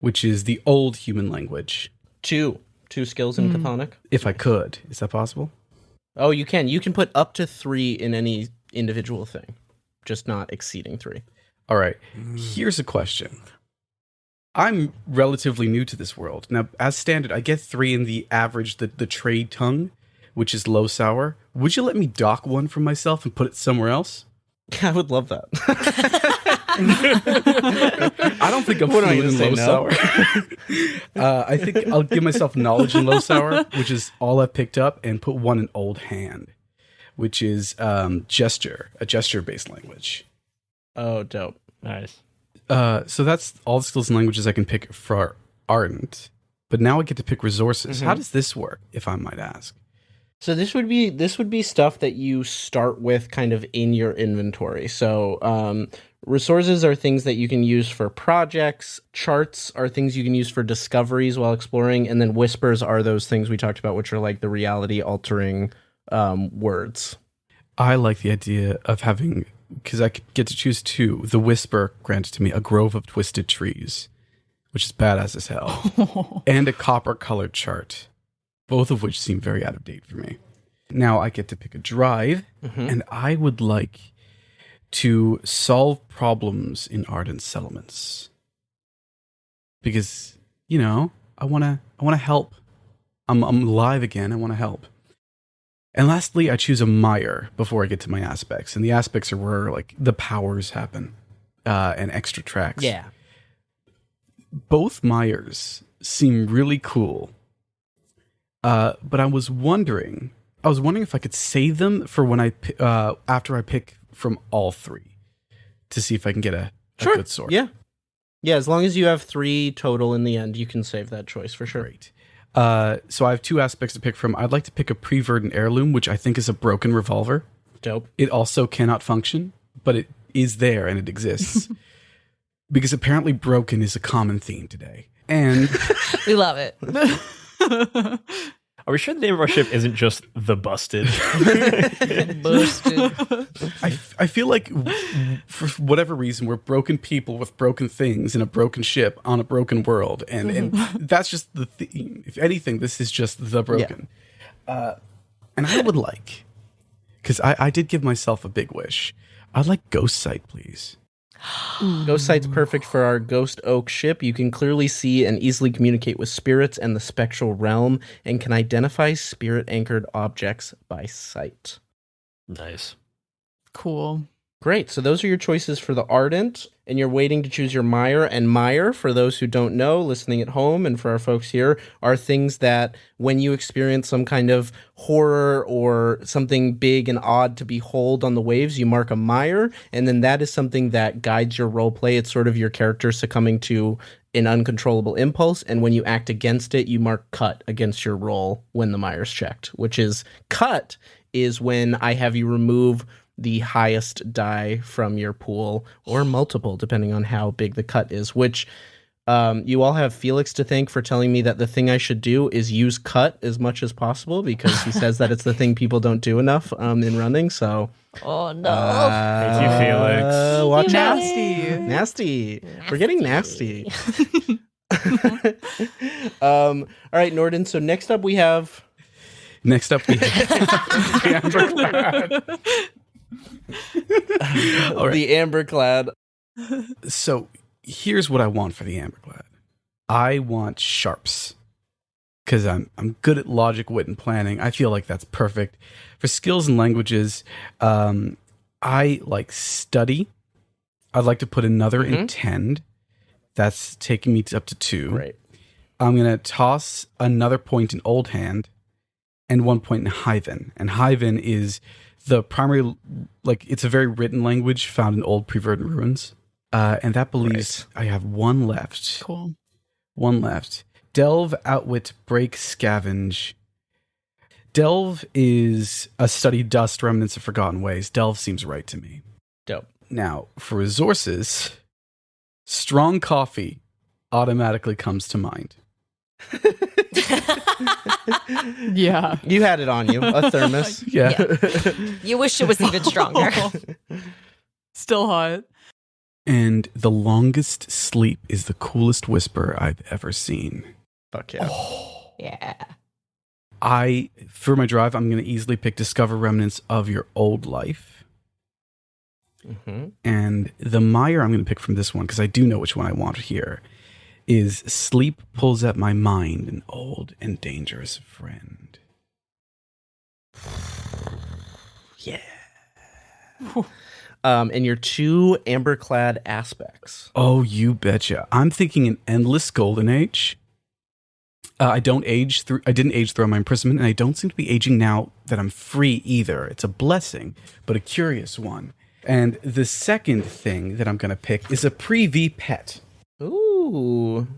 which is the old human language. 2 skills in Chthonic? If I could. Is that possible? Oh, you can. You can put up to 3 in any individual thing, just not exceeding 3. All right. Here's a question. I'm relatively new to this world. Now, as standard, I get 3 in the average, the trade tongue, which is low sour. Would you let me dock 1 from myself and put it somewhere else? I would love that. I don't think I'm fluent in low sour. I think I'll give myself knowledge in low sour, which is all I've picked up, and put 1 in old hand, which is a gesture-based language. Oh, dope. Nice. So that's all the skills and languages I can pick for Ardent. But now I get to pick resources. How does this work, if I might ask? So this would be stuff that you start with kind of in your inventory. So resources are things that you can use for projects. Charts are things you can use for discoveries while exploring. And then whispers are those things we talked about, which are like the reality altering words. I like the idea of having, because I could get to choose 2. The whisper granted to me a grove of twisted trees, which is badass as hell, and a copper-colored chart. Both of which seem very out of date for me. Now I get to pick a drive, and I would like to solve problems in ardent settlements. Because, I want to help. I'm alive again. I want to help. And lastly, I choose a mire before I get to my aspects. And the aspects are where like the powers happen and extra tracks. Yeah. Both mires seem really cool. But I was wondering if I could save them for when after I pick from all 3 to see if I can get a good sort. Yeah. Yeah, as long as you have 3 total in the end, you can save that choice for sure. Great. So I have 2 aspects to pick from. I'd like to pick a pre-verdant heirloom, which I think is a broken revolver. Dope. It also cannot function, but it is there and it exists. Because apparently broken is a common theme today. And we love it. Are we sure the name of our ship isn't just the Busted? Busted. I feel like for whatever reason we're broken people with broken things in a broken ship on a broken world, and that's just the theme. If anything, this is just the broken. Yeah. And I would like, because I did give myself a big wish. I'd like Ghost Sight, please. Ghost Sight's perfect for our Ghost Oak ship. You can clearly see and easily communicate with spirits and the spectral realm, and can identify spirit-anchored objects by sight. Nice. Cool. Great. So those are your choices for the Ardent, and you're waiting to choose your Mire. And Mire, for those who don't know, listening at home, and for our folks here, are things that when you experience some kind of horror or something big and odd to behold on the waves, you mark a Mire, and then that is something that guides your roleplay. It's sort of your character succumbing to an uncontrollable impulse, and when you act against it, you mark cut against your roll when the Mire's checked, which is cut is when I have you remove the highest die from your pool, or multiple, depending on how big the cut is, which you all have Felix to thank for telling me that the thing I should do is use cut as much as possible, because he says that it's the thing people don't do enough in running, so... Oh, no. Thank you, Felix. Watch out. Nasty. We're getting nasty. All right, Norden, so next up we have... Amberclad. The Amberclad. So here's what I want for the Amberclad. I want sharps, because I'm good at logic, wit, and planning. I feel like that's perfect. For skills and languages, I like study. I'd like to put another intend. That's taking me up to 2. Right. I'm going to toss another point in Old Hand and 1 point in Hyven. And Hyven is the primary, like, it's a very written language found in old pre-verdant ruins. And that believes I have 1 left. Cool. 1 left. Delve, Outwit, Break, Scavenge. Delve is a study dust, remnants of forgotten ways. Delve seems right to me. Dope. Now, for resources, strong coffee automatically comes to mind. Yeah. You had it on you, a thermos. Yeah. You wish it was even stronger. Still hot. And the longest sleep is the coolest whisper I've ever seen. Fuck yeah. Yeah. For my drive, I'm going to easily pick Discover Remnants of Your Old Life. Mm-hmm. And the Mire I'm going to pick from this one, because I do know which one I want here, is Sleep Pulls at My Mind, an old and dangerous friend. Yeah. And your 2 Amberclad aspects. Oh, you betcha. I'm thinking an endless golden age. I didn't age through my imprisonment, and I don't seem to be aging now that I'm free either. It's a blessing, but a curious one. And the second thing that I'm going to pick is a pre-V pet. Ooh.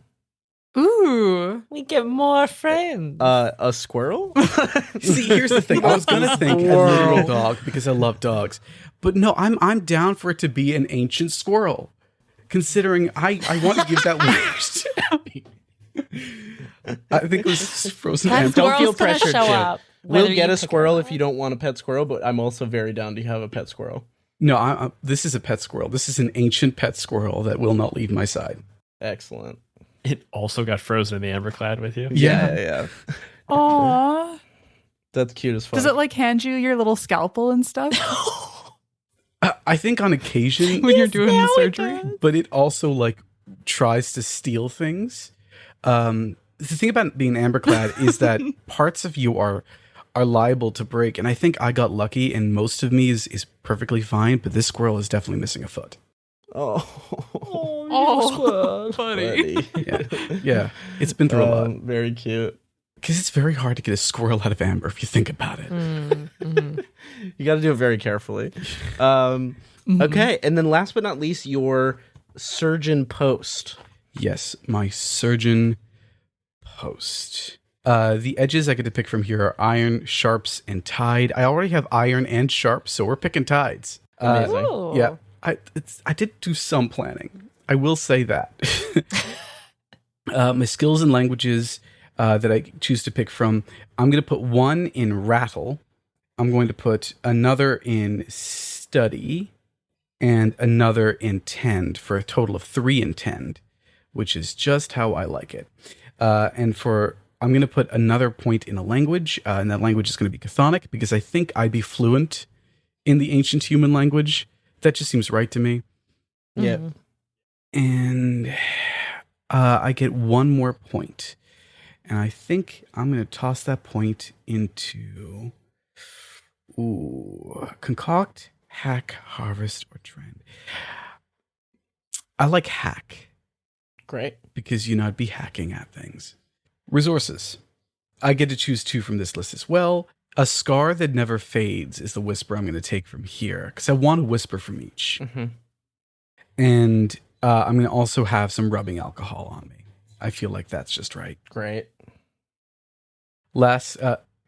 We get more friends. A squirrel? See, here's the thing. I was going to think a literal dog because I love dogs. But no, I'm down for it to be an ancient squirrel. Considering I want to give that wish to Abby. I think it was frozen. That Amber. Don't feel squirrel's gonna pressured, show Chip. up, We'll whether get you a pick it squirrel or if you not. don't want a pet squirrel, but I'm also very down to have a pet squirrel. No, this is a pet squirrel. This is an ancient pet squirrel that will not leave my side. Excellent. It also got frozen in the Amberclad with you. Yeah. Aww. That's cute as fuck. Does it like hand you your little scalpel and stuff I think on occasion, when you're doing the surgery? but it also like tries to steal things. The thing about being Amberclad is that parts of you are liable to break, and I think I got lucky, and most of me is perfectly fine, but this squirrel is definitely missing a foot. Oh, buddy. Yeah, it's been through a lot. Very cute. Because it's very hard to get a squirrel out of amber if you think about it. You got to do it very carefully. Okay, and then last but not least, your surgeon post. Yes, my surgeon post. The edges I get to pick from here are iron, sharps, and tide. I already have iron and sharps, so we're picking tides. Amazing. Yeah, I did do some planning. I will say that. My skills and languages that I choose to pick from, I'm going to put 1 in rattle. I'm going to put another in study and another in tend for a total of 3 in tend, which is just how I like it. I'm going to put another point in a language, and that language is going to be Chthonic, because I think I'd be fluent in the ancient human language. That just seems right to me. Yeah. And I get 1 more point. And I think I'm going to toss that point into concoct Hack, harvest, or trend. I like hack. Great. Because, I'd be hacking at things. Resources. I get to choose 2 from this list as well. A scar that never fades is the whisper I'm going to take from here, because I want a whisper from each. Mm-hmm. And I'm going to also have some rubbing alcohol on me. I feel like that's just right. Great. Last,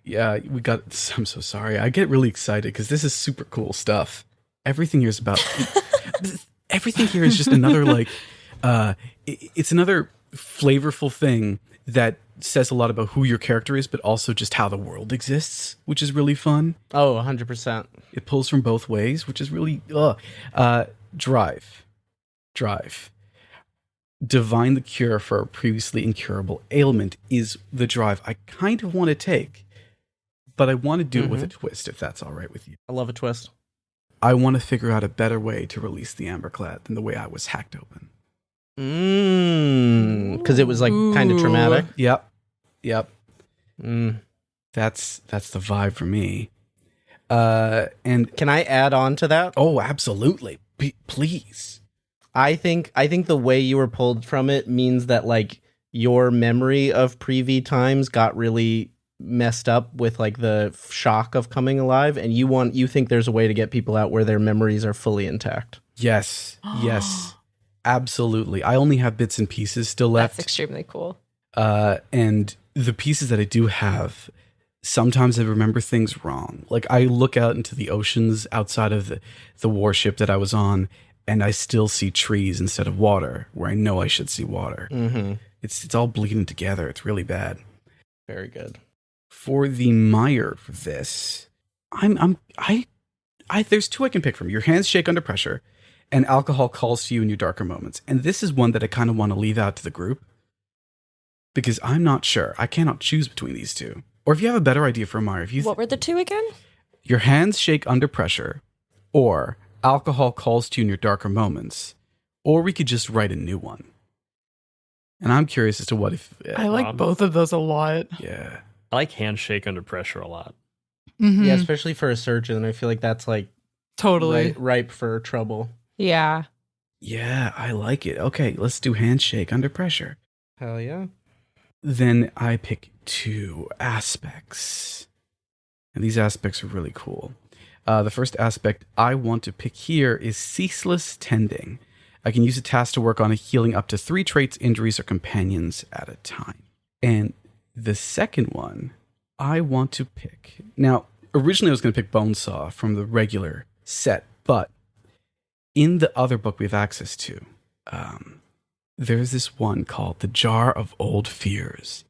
we got, I'm so sorry. I get really excited because this is super cool stuff. Everything here is about, everything here is just another, it's another flavorful thing that says a lot about who your character is, but also just how the world exists, which is really fun. Oh, 100%. It pulls from both ways, which is really, drive. Divine the cure for a previously incurable ailment is the drive I kind of want to take, but I want to do it with a twist, if that's all right with you. I love a twist. I want to figure out a better way to release the Amberclad than the way I was hacked open. Because it was kind of traumatic. Yep. That's the vibe for me. And can I add on to that? Oh, absolutely. Please. I think the way you were pulled from it means that your memory of pre-V times got really messed up with the shock of coming alive, and you think there's a way to get people out where their memories are fully intact. Yes. Absolutely. I only have bits and pieces still left. That's extremely cool. And the pieces that I do have, sometimes I remember things wrong. I look out into the oceans outside of the warship that I was on, and I still see trees instead of water, where I know I should see water. Mm-hmm. It's all bleeding together. It's really bad. Very good. For the mire for this, there's 2 I can pick from. Your hands shake under pressure, and alcohol calls to you in your darker moments. And this is one that I kind of want to leave out to the group, because I'm not sure. I cannot choose between these 2. Or if you have a better idea for a mire, what were the 2 again? Your hands shake under pressure, or alcohol calls to you in your darker moments, or we could just write a new one. And I'm curious as to what if... I like both of those a lot. Yeah. I like handshake under pressure a lot. Mm-hmm. Yeah, especially for a surgeon. I feel like that's totally ripe for trouble. Yeah. Yeah, I like it. Okay, let's do handshake under pressure. Hell yeah. Then I pick 2 aspects. And these aspects are really cool. The first aspect I want to pick here is ceaseless tending. I can use a task to work on healing up to 3 traits, injuries, or companions at a time. And the second one I want to pick. Now, originally I was going to pick Bonesaw from the regular set, but in the other book we have access to, there's this one called The Jar of Old Fears.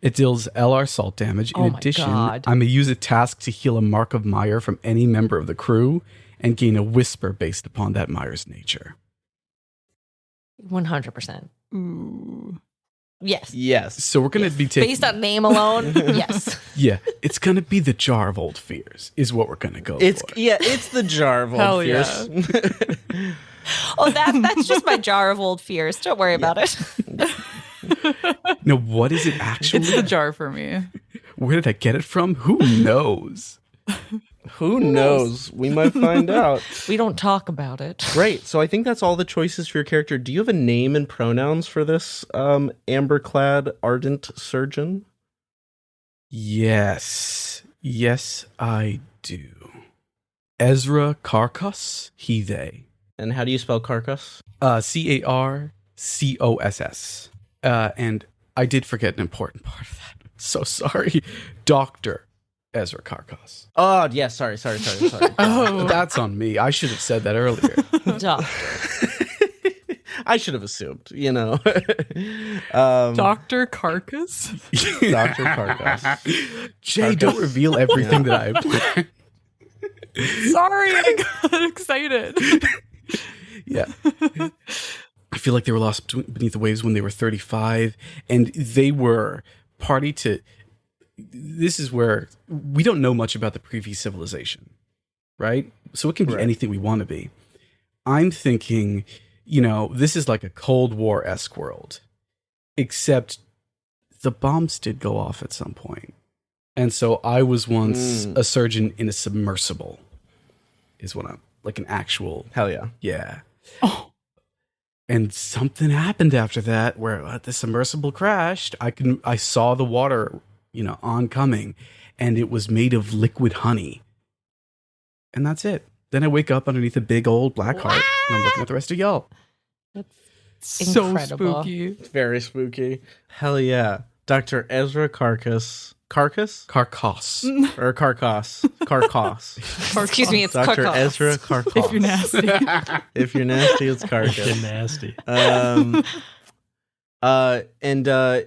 It deals LR salt damage. In addition, I'm going to use a task to heal a mark of mire from any member of the crew and gain a whisper based upon that mire's nature. 100%. Ooh. Yes. So we're going to be taking... Based on name alone, yes. Yeah, it's going to be the Jar of Old Fears is what we're going to go for. Yeah, it's the Jar of Old Fears. Yeah. Oh, that's just my jar of old fears. Don't worry about it. No, what is it actually? It's the jar for me. Where did I get it from? Who knows? Who knows? We might find out. We don't talk about it. Great. So I think that's all the choices for your character. Do you have a name and pronouns for this amber-clad ardent surgeon? Yes, I do. Ezra Carcos, he, they. And how do you spell Carcos? Carcos. And I did forget an important part of that. So sorry. Dr. Ezra Carcos. Oh, yeah, sorry. Oh. That's on me. I should have said that earlier. Doctor. I should have assumed, Dr. Carcass? Dr. Carcos. Jay, don't reveal everything that I planned. Sorry, I got excited. Yeah. I feel like they were lost beneath the waves when they were 35, and they were party to... This is where we don't know much about the previous civilization, right? So it can be anything we want to be. I'm thinking, this is like a Cold War-esque world, except the bombs did go off at some point. And so I was once a surgeon in a submersible, is what like an actual. Hell yeah. Yeah. Oh, And something happened after that where the submersible crashed. I saw the water, oncoming, and it was made of liquid honey. And that's it. Then I wake up underneath a big old black heart, and I'm looking at the rest of y'all. so Incredible. spooky. It's very spooky. Hell yeah. Dr. Ezra Carcass. Carcass? Carcass. Or Carcass. Carcass. Excuse me, it's Dr. Carcass. Ezra Carcass. If you're nasty. If you're nasty, it's Fucking Carcass. nasty.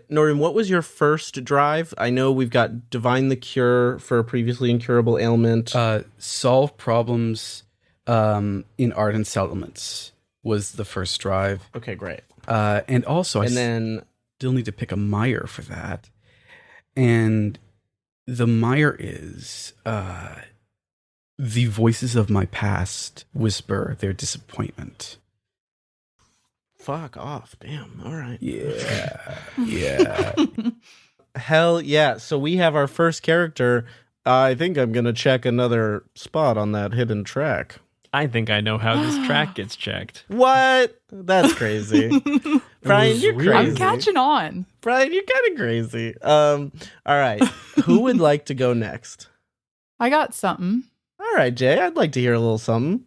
Norton, what was your first drive? I know we've got divine the cure for a previously incurable ailment. Solve problems in art and settlements was the first drive. Okay, great. And also, Then still need to pick a mire for that. And the mire is the voices of my past whisper their disappointment. fuck off. Damn. All right. Yeah. Yeah. Hell yeah. So we have our first character. I think I'm going to check another spot on that hidden track. I think I know how this track gets checked. What? That's crazy. Brian, you're weird. crazy. I'm catching on. Brian, you're kind of crazy. All right. Who would like to go next? I got something. All right, Jay. I'd like to hear a little something.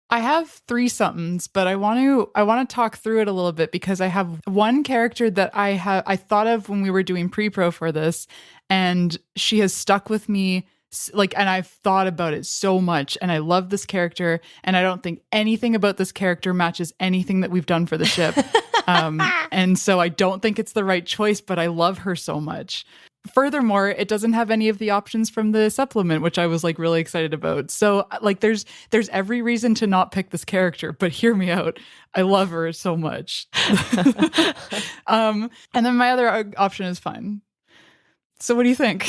I have 3 somethings, but I want to talk through it a little bit because I have one character that I thought of when we were doing pre-pro for this, and she has stuck with me and I've thought about it so much, and I love this character, and I don't think anything about this character matches anything that we've done for the ship. And so I don't think it's the right choice, but I love her so much. Furthermore, it doesn't have any of the options from the supplement, which I was really excited about. So there's every reason to not pick this character, but hear me out. I love her so much. And then my other option is fine. So what do you think?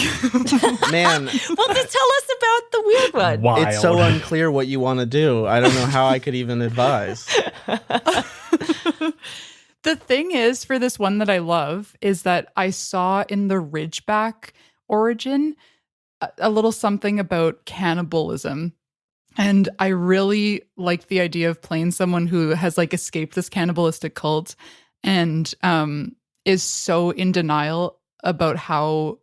Man, Well, just tell us about the weird one. Wild. it's so unclear what you want to do. I don't know how I could even advise. The thing is, for this one that I love, is that I saw in the Ridgeback origin a little something about cannibalism. And I really like the idea of playing someone who has escaped this cannibalistic cult and is so in denial about how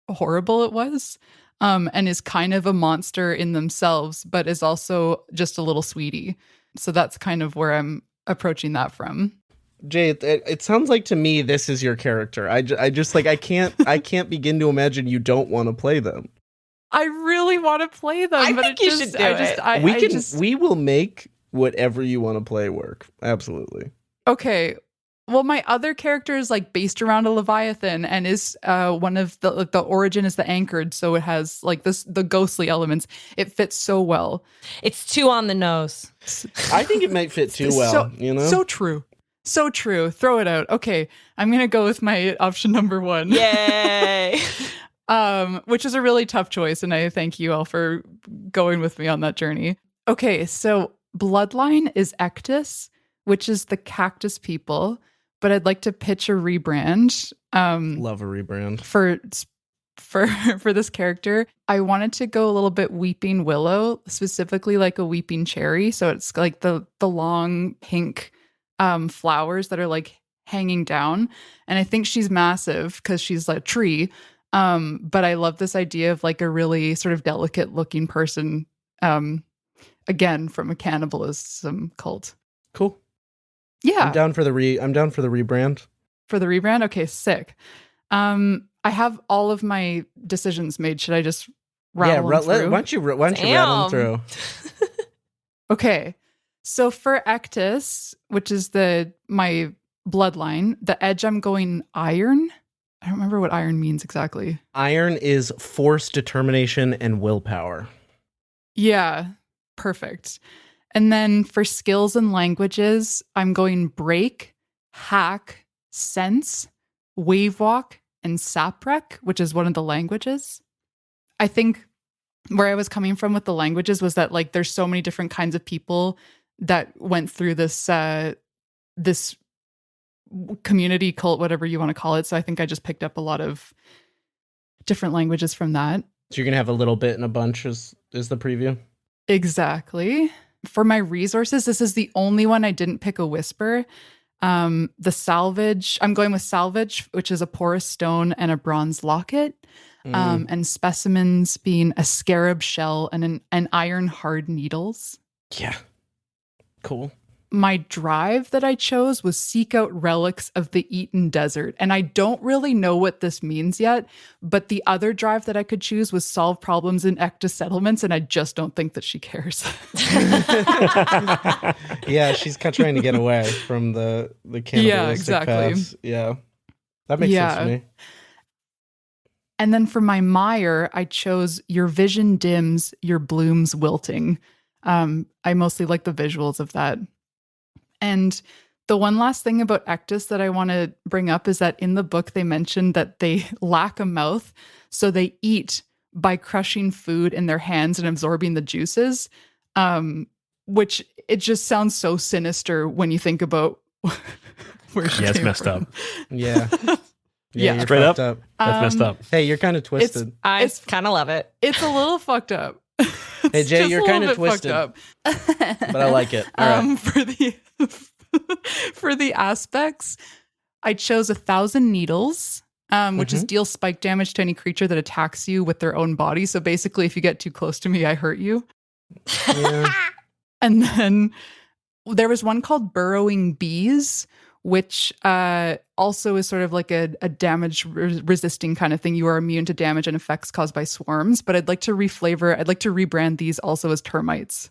horrible it was, and is kind of a monster in themselves, but is also just a little sweetie. So that's kind of where I'm approaching that from. Jay, it sounds like to me this is your character. I can't begin to imagine you don't want to play them. I really want to play them. I but think it you just, should do I it. Just, I, We I can. just- We will make whatever you want to play work. Absolutely. okay. Well, my other character is based around a Leviathan and is one of the origin is the anchored, so it has the ghostly elements. It fits so well. It's too on the nose. I think it might fit too well. So, so true. So true. Throw it out. Okay, I'm gonna go with my option number 1. Yay! Which is a really tough choice, and I thank you all for going with me on that journey. Okay, so Bloodline is Ectus, which is the cactus people, but I'd like to pitch a rebrand. Love a rebrand. For this character, I wanted to go a little bit Weeping Willow, specifically like a Weeping Cherry. So it's the long pink flowers that are hanging down, and I think she's massive because she's a tree. But I love this idea of a really sort of delicate looking person, again from a cannibalism cult. Cool. Yeah, I'm down for the rebrand. for the rebrand. Okay, sick. I have all of my decisions made. Should I just rattle them through? Why don't you rattle them through? Okay. So for Ectus, which is my bloodline, the edge I'm going iron. I don't remember what iron means exactly. Iron is force, determination, and willpower. Yeah, perfect. And then for skills and languages, I'm going break, hack, sense, wave walk, and saprec, which is one of the languages. I think where I was coming from with the languages was that there's so many different kinds of people that went through this this community cult, whatever you want to call it. So I think I just picked up a lot of different languages from that. So you're gonna have a little bit and a bunch is the preview. Exactly. For my resources, this is the only one I didn't pick a whisper. The salvage, I'm going with salvage, which is a porous stone and a bronze locket. And specimens being a scarab shell and an iron hard needles. Yeah. Cool. My drive that I chose was seek out relics of the Eaton Desert. And I don't really know what this means yet, but the other drive that I could choose was solve problems in Ecta settlements, and I just don't think that she cares. Yeah, she's kind of trying to get away from the cannibalistic Yeah, exactly. paths. Yeah. That makes sense to me. And then for my mire, I chose your vision dims, your blooms wilting. I mostly like the visuals of that. And the one last thing about Ectus that I want to bring up is that in the book, they mentioned that they lack a mouth, so they eat by crushing food in their hands and absorbing the juices, which it just sounds so sinister when you think about where she it's came messed from. up. Yeah. Yeah. You're Straight fucked up. That's messed up. Hey, you're kind of twisted. I kind of love it. It's a little fucked up. Hey, Jay, just you're a little kinda bit twisted. fucked up. But I like it. All right. For the aspects, I chose 1,000 needles, which is deal spike damage to any creature that attacks you with their own body. So basically, if you get too close to me, I hurt you. Yeah. And then there was one called burrowing bees, which also is sort of like a damage resisting kind of thing. You are immune to damage and effects caused by swarms. But I'd like to rebrand these also as termites.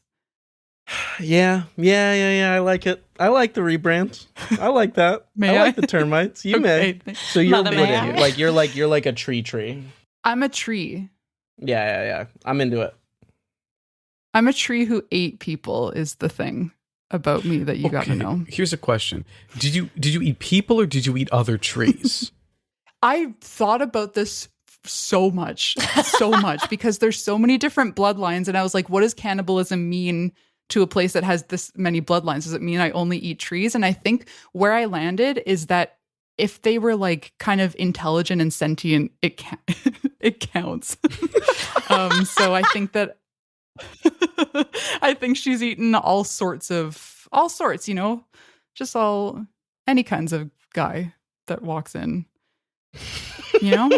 Yeah. I like it. I like the rebrand. I like that. May I like I? the termites. You may. Okay. So you're Mother, what may are you? I? You're like a tree. I'm a tree. Yeah. I'm into it. I'm a tree who ate people is the thing about me that you got to know. Here's a question. Did you eat people or did you eat other trees? I thought about this so much because there's so many different bloodlines, and I was like, what does cannibalism mean to a place that has this many bloodlines? Does it mean I only eat trees? And I think where I landed is that if they were like kind of intelligent and sentient, it counts. So I think that I think she's eaten all sorts, you know, just any kinds of guy that walks in, you know?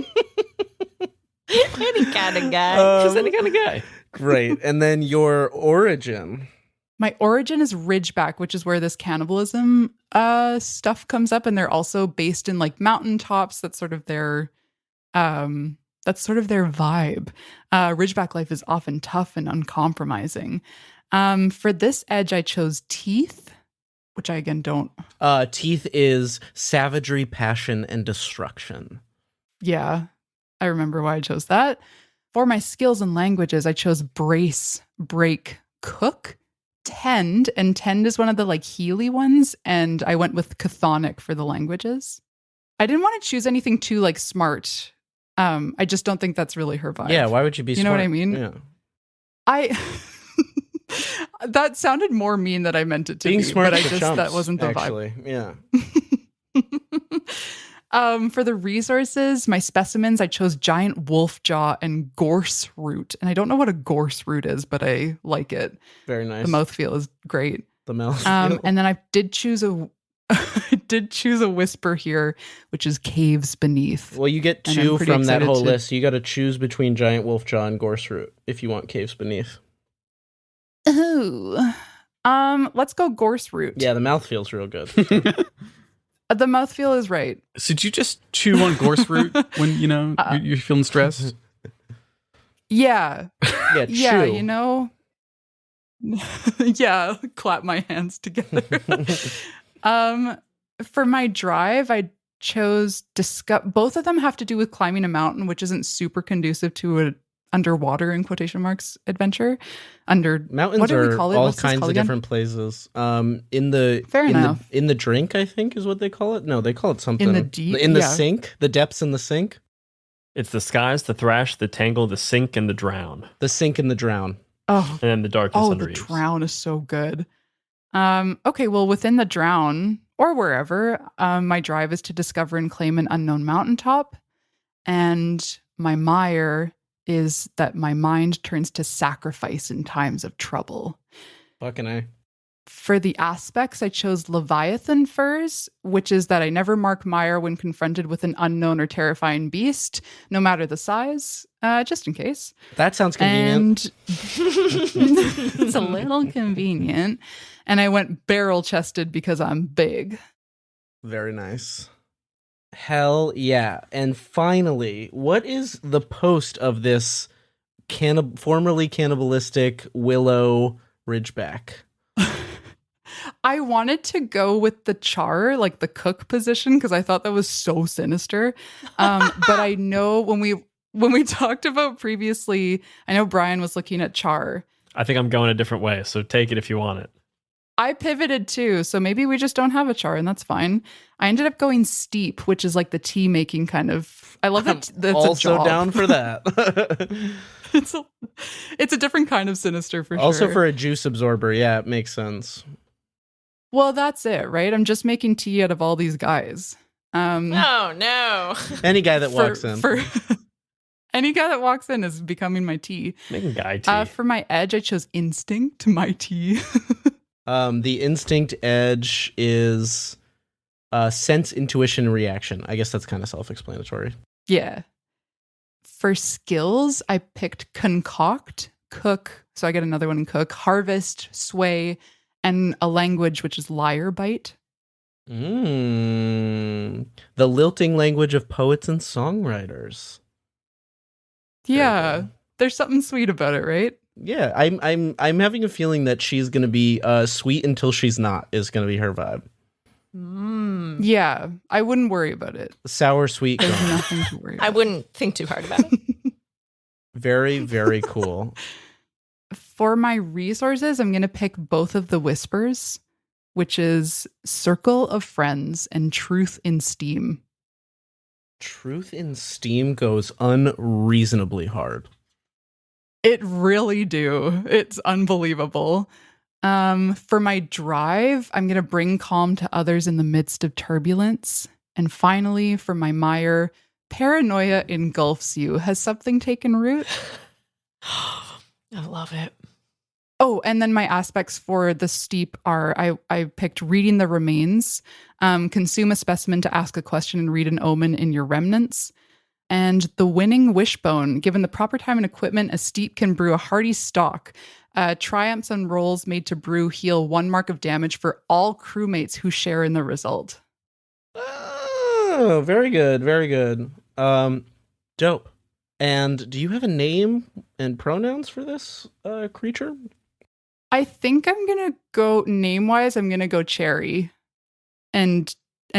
Any kind of guy. Just any kind of guy. Great. And then your origin. My origin is Ridgeback, which is where this cannibalism stuff comes up, and they're also based in like mountaintops. That's sort of their vibe. Ridgeback life is often tough and uncompromising. For this edge, I chose Teeth, which I again don't. Teeth is savagery, passion, and destruction. Yeah, I remember why I chose that. For my skills and languages, I chose Brace, Break, Cook, Tend, and Tend is one of the like Healy ones, and I went with Chthonic for the languages. I didn't want to choose anything too like smart. I just don't think that's really her vibe. Yeah, why would you be smart? You know what I mean? Yeah. That sounded more mean than I meant it to Being be, smart but for chumps, that wasn't the actually. Yeah. For the resources, my specimens, I chose giant wolf jaw and gorse root. And I don't know what a gorse root is, but I like it. Very nice. The mouthfeel is great. The mouth. And then I did choose a whisper here, which is caves beneath. Well, you get And I'm two pretty from that excited whole to- list. You got to choose between giant wolf jaw and gorse root if you want caves beneath. Ooh. Let's go gorse root. Yeah, the mouth feels real good. The mouthfeel is right. So did you just chew on gorse root when, you're feeling stressed? Yeah. Yeah, Yeah, chew. you know. Yeah, clap my hands together. For my drive, I chose both of them have to do with climbing a mountain, which isn't super conducive to an underwater in quotation marks adventure. Mountains what do we are call it? all What's this kinds called of again? different places. Fair In enough. the drink, I think is what they call it. No, they call it something. In the deep, in the yeah. sink, the depths in the sink, It's the skies, the thrash, the tangle, the sink, and the drown. the sink and the drown. Oh, And then the darkness the under eaves. drown is so good. Okay, well, within the drown or wherever, my drive is to discover and claim an unknown mountaintop, and my mire is that my mind turns to sacrifice in times of trouble. Fucking A. For the aspects, I chose Leviathan furs, which is that I never mark mire when confronted with an unknown or terrifying beast, no matter the size, just in case. That sounds convenient. And it's a little convenient. And I went barrel chested because I'm big. Very nice. Hell yeah. And finally, what is the post of this formerly cannibalistic Willow Ridgeback? I wanted to go with the char, like the cook position, because I thought that was so sinister. But I know when we talked about previously, I know Brian was looking at char. I think I'm going a different way, so take it if you want it. I pivoted too, so maybe we just don't have a char, and that's fine. I ended up going steep, which is like the tea making kind of. I love that. That's also a job. down for that. It's a different kind of sinister for sure. Also for a juice absorber, yeah, it makes sense. Well, that's it, right? I'm just making tea out of all these guys. Oh no! Any guy that walks in. Any guy that walks in is becoming my tea. Making guy tea. For my edge, I chose instinct, my tea. The instinct edge is sense, intuition, reaction. I guess that's kind of self-explanatory. Yeah. For skills, I picked concoct, cook. So I get another one in cook, harvest, sway, and a language, which is lyre bite. The lilting language of poets and songwriters. Yeah, there's something sweet about it, right? Yeah, I'm having a feeling that she's gonna be sweet until she's not is gonna be her vibe. Yeah, I wouldn't worry about it. Sour, sweet. There's nothing to worry about. I wouldn't think too hard about it. Very, very cool. For my resources, I'm going to pick both of the whispers, which is Circle of Friends and Truth in Steam. Truth in Steam goes unreasonably hard. It really do. It's unbelievable. For my drive, I'm going to bring calm to others in the midst of turbulence. And finally, for my mire, paranoia engulfs you. Has something taken root? I love it. Oh, and then my aspects for the steep are I picked reading the remains, consume a specimen to ask a question and read an omen in your remnants. And the winning wishbone, given the proper time and equipment, a steep can brew a hearty stock. Triumphs and rolls made to brew heal 1 mark of damage for all crewmates who share in the result. Oh, very good, very good. Dope. And do you have a name and pronouns for this creature? I think I'm gonna go name-wise. I'm gonna go Cherry, and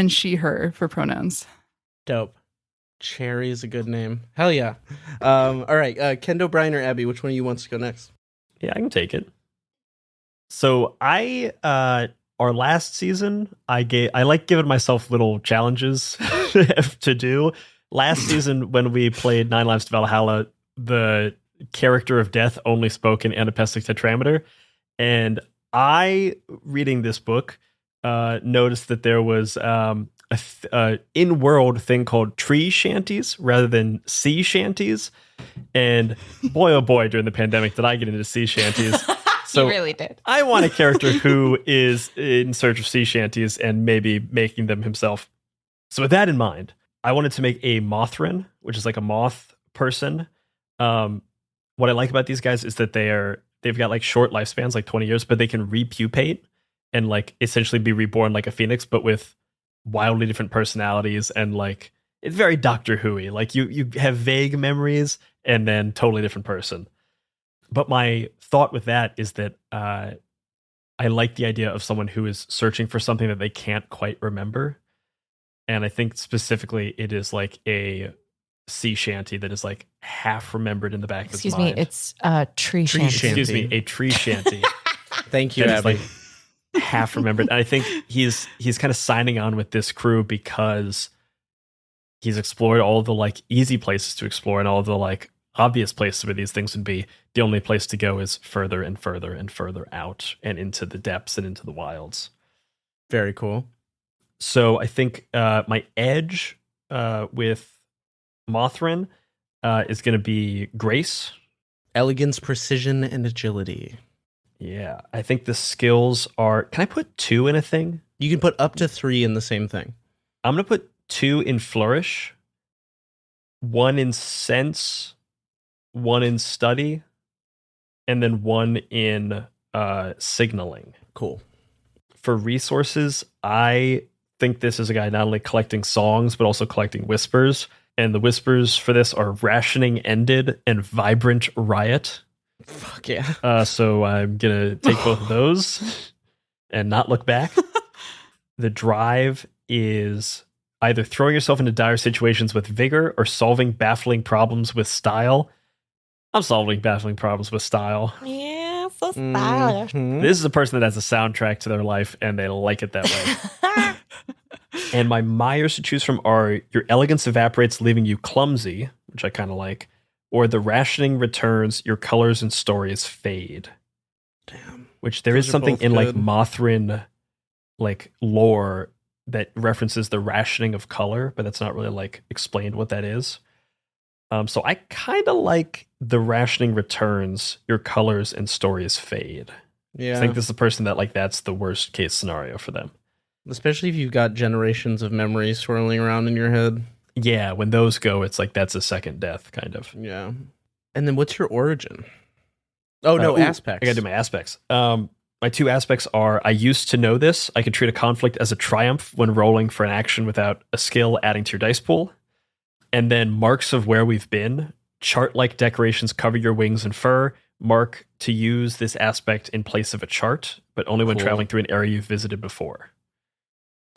she, her for pronouns. Dope. Cherry is a good name. Hell yeah. All right, Kendo, Brian, or Abby, which one of you wants to go next? Yeah, I can take it. So our last season, I like giving myself little challenges to do. Last season, when we played 9 Lives to Valhalla, the character of death only spoke in anapestic tetrameter. And I, reading this book, noticed that there was a in-world thing called tree shanties rather than sea shanties. And boy, oh boy, during the pandemic, did I get into sea shanties. So you really did. I want a character who is in search of sea shanties and maybe making them himself. So with that in mind, I wanted to make a Mothrin, which is like a moth person. What I like about these guys is that they've got like short lifespans, like 20 years, but they can repupate and like essentially be reborn like a phoenix, but with wildly different personalities. And like, it's very Doctor Who-y. Like you have vague memories and then totally different person. But my thought with that is that I like the idea of someone who is searching for something that they can't quite remember. And I think specifically it is like a sea shanty that is like half remembered in the back of his mind. It's a tree shanty. Excuse me, a tree shanty. Thank you, Abby. Like half remembered. And I think he's kind of signing on with this crew because he's explored all the like easy places to explore and all the like obvious places where these things would be. The only place to go is further and further and further out and into the depths and into the wilds. Very cool. So I think my edge with Mothrin is going to be grace, elegance, precision, and agility. Yeah, I think the skills are. Can I put 2 in a thing? You can put up to 3 in the same thing. I'm gonna put 2 in flourish, 1 in sense, 1 in study, and then 1 in signaling. Cool. For resources, I think this is a guy not only collecting songs but also collecting whispers. And the whispers for this are rationing ended and vibrant riot. Fuck yeah. So I'm gonna take both of those and not look back. The drive is either throwing yourself into dire situations with vigor or solving baffling problems with style. I'm solving baffling problems with style. Yeah, so stylish. Mhm. This is a person that has a soundtrack to their life and they like it that way. And my Myers to choose from are your elegance evaporates, leaving you clumsy, which I kind of like, or the rationing returns, your colors and stories fade. Damn. Which there Those is are something both in like good. Mothrin like lore that references the rationing of color, but that's not really like explained what that is. So I kind of like the rationing returns, your colors and stories fade. Yeah. I think this is the person that like that's the worst case scenario for them. Especially if you've got generations of memories swirling around in your head. Yeah, when those go, it's like that's a second death, kind of. Yeah. And then what's your origin? Oh, no, aspects. I gotta do my aspects. My 2 aspects are I used to know this. I can treat a conflict as a triumph when rolling for an action without a skill adding to your dice pool. And then marks of where we've been. Chart-like decorations cover your wings and fur. Mark to use this aspect in place of a chart, but only when Cool. traveling through an area you've visited before.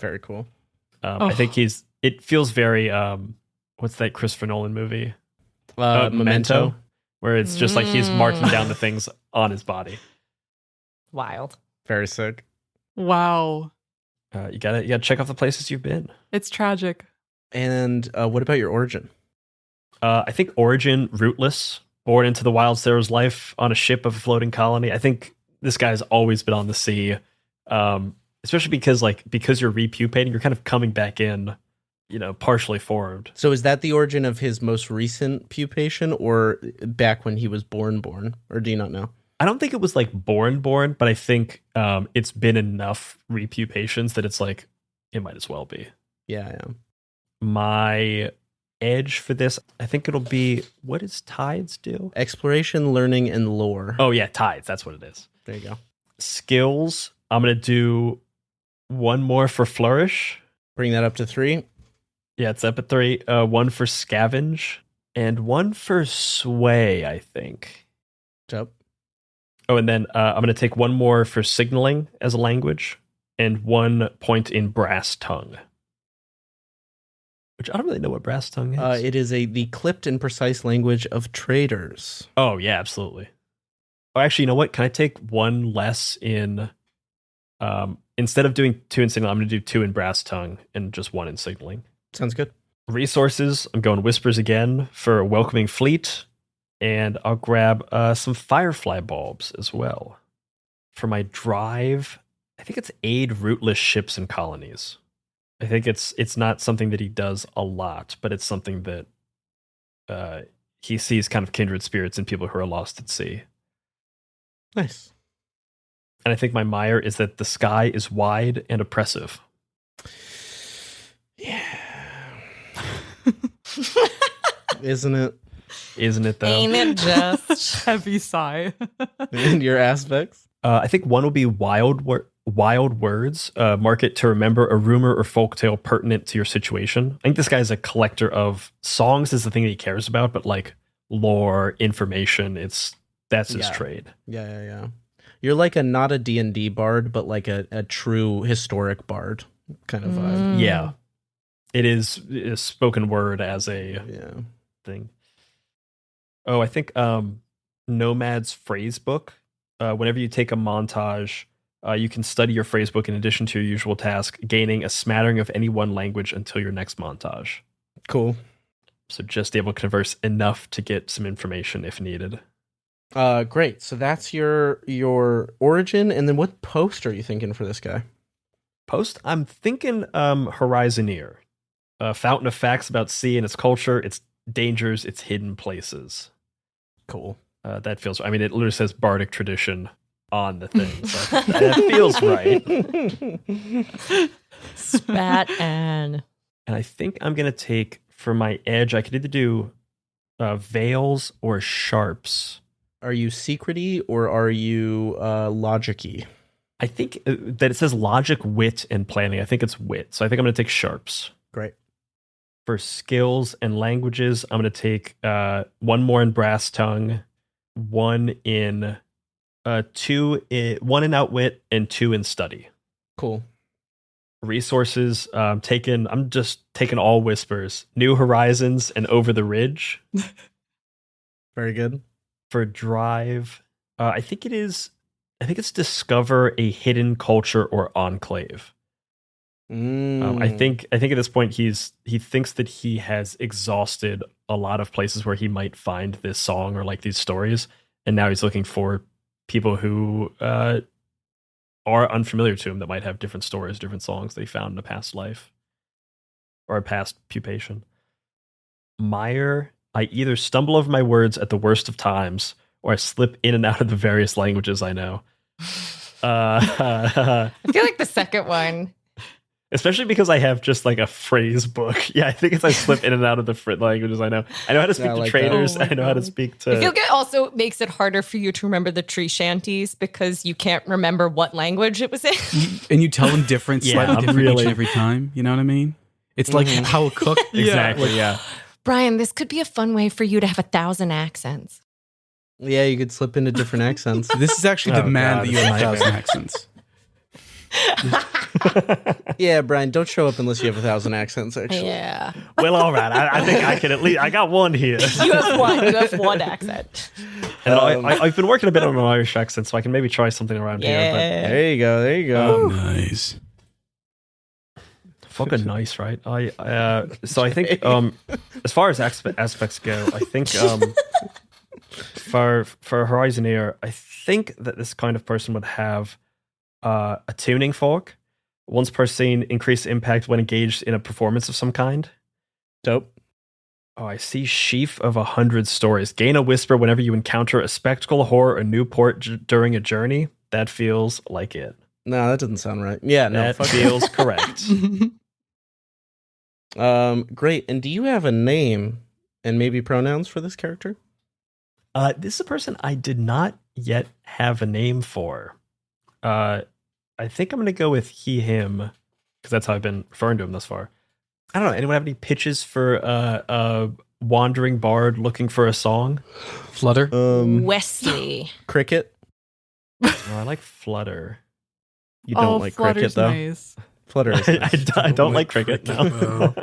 Very cool. I think it feels very, what's that Christopher Nolan movie? Memento. Where it's just like he's marking down the things on his body. Wild. Very sick. Wow. You gotta check off the places you've been. It's tragic. And what about your origin? I think origin, rootless, born into the Wildsea life on a ship of a floating colony. I think this guy's always been on the sea, especially because you're repupating, you're kind of coming back in, partially formed. So is that the origin of his most recent pupation or back when he was born? Or do you not know? I don't think it was like born, but I think it's been enough repupations that it's like, it might as well be. Yeah. My edge for this, I think it'll be, what does tides do? Exploration, learning, and lore. Oh yeah, tides, that's what it is. There you go. Skills, I'm going to do 1 more for flourish. Bring that up to 3. Yeah, it's up at 3. 1 for scavenge and 1 for sway, I think. Dope. Oh, and then I'm going to take 1 more for signaling as a language and 1 point in brass tongue. Which I don't really know what brass tongue is. It is the clipped and precise language of traders. Oh, yeah, absolutely. Oh, actually, you know what? Can I take 1 less in... instead of doing 2 in signaling, I'm going to do 2 in brass tongue and just 1 in signaling. Sounds good. Resources, I'm going whispers again for a welcoming fleet. And I'll grab some firefly bulbs as well. For my drive, I think it's aid rootless ships and colonies. I think it's not something that he does a lot, but it's something that he sees kind of kindred spirits in people who are lost at sea. Nice. And I think my mire is that the sky is wide and oppressive. Yeah. Isn't it? Isn't it, though? Ain't it just? Heavy sigh. And your aspects? I think 1 will be wild words. Mark it to remember a rumor or folktale pertinent to your situation. I think this guy's a collector of songs is the thing that he cares about, but like lore, information, that's his trade. Yeah. You're like not a D&D bard, but like a true historic bard kind of vibe. Yeah. It is a spoken word as a thing. Oh, I think Nomad's phrase book. Whenever you take a montage, you can study your phrase book in addition to your usual task, gaining a smattering of any one language until your next montage. Cool. So just able to converse enough to get some information if needed. Great. So that's your origin, and then what post are you thinking for this guy? Post? I'm thinking Horizoneer. Fountain of facts about sea and its culture, its dangers, its hidden places. Cool. That feels... I mean, it literally says bardic tradition. on the thing. So that feels right. Spat and I think I'm going to take, for my edge, I could either do veils or sharps. Are you secrety or are you logic-y? I think that it says logic, wit, and planning. I think it's wit. So I think I'm going to take sharps. Great. For skills and languages, I'm going to take one more in brass tongue, one in outwit, and 2 in study. Cool. Resources, I'm just taking all whispers. New Horizons and Over the Ridge. Very good. For drive, I think it's discover a hidden culture or enclave. I think at this point he thinks that he has exhausted a lot of places where he might find this song or like these stories, and now he's looking for people who are unfamiliar to him that might have different stories, different songs they found in a past life or a past pupation. Mire, I either stumble over my words at the worst of times or I slip in and out of the various languages I know. I feel like the second one. Especially because I have just like a phrase book. Yeah, I think it's I slip in and out of the languages I know. I know how to speak to traders. I know how to speak to... I feel like it also makes it harder for you to remember the tree shanties because you can't remember what language it was in. And you tell them different, slightly different each and every time. You know what I mean? It's like how a cook... Exactly, yeah. Brian, this could be a fun way for you to have 1,000 accents. Yeah, you could slip into different accents. This is actually demand that you have 1,000 accents. Yeah, Brian, don't show up unless you have 1,000 accents, actually. Yeah. Well, all right. I think I can at least... I got one here. You have one. You have one accent. And I've been working a bit on my Irish accent, so I can maybe try something around here. But there you go. There you go. Nice. fucking nice, right? So I think as far as aspects go, I think for Horizoneer, I think that this kind of person would have a tuning fork. Once per scene, increase impact when engaged in a performance of some kind. Dope. Oh, I see sheaf of 100 stories. Gain a whisper whenever you encounter a spectacle, horror, or new port during a journey. That feels like it. No, that doesn't sound right. Yeah, no. That feels correct. Great. And do you have a name and maybe pronouns for this character? This is a person I did not yet have a name for. I think I'm going to go with he, him, because that's how I've been referring to him thus far. I don't know. Anyone have any pitches for a wandering bard looking for a song? Flutter? Wesley. Cricket? Oh, I like Flutter. You don't like Cricket, though? Nice. Flutter is nice. I don't like Cricket, no.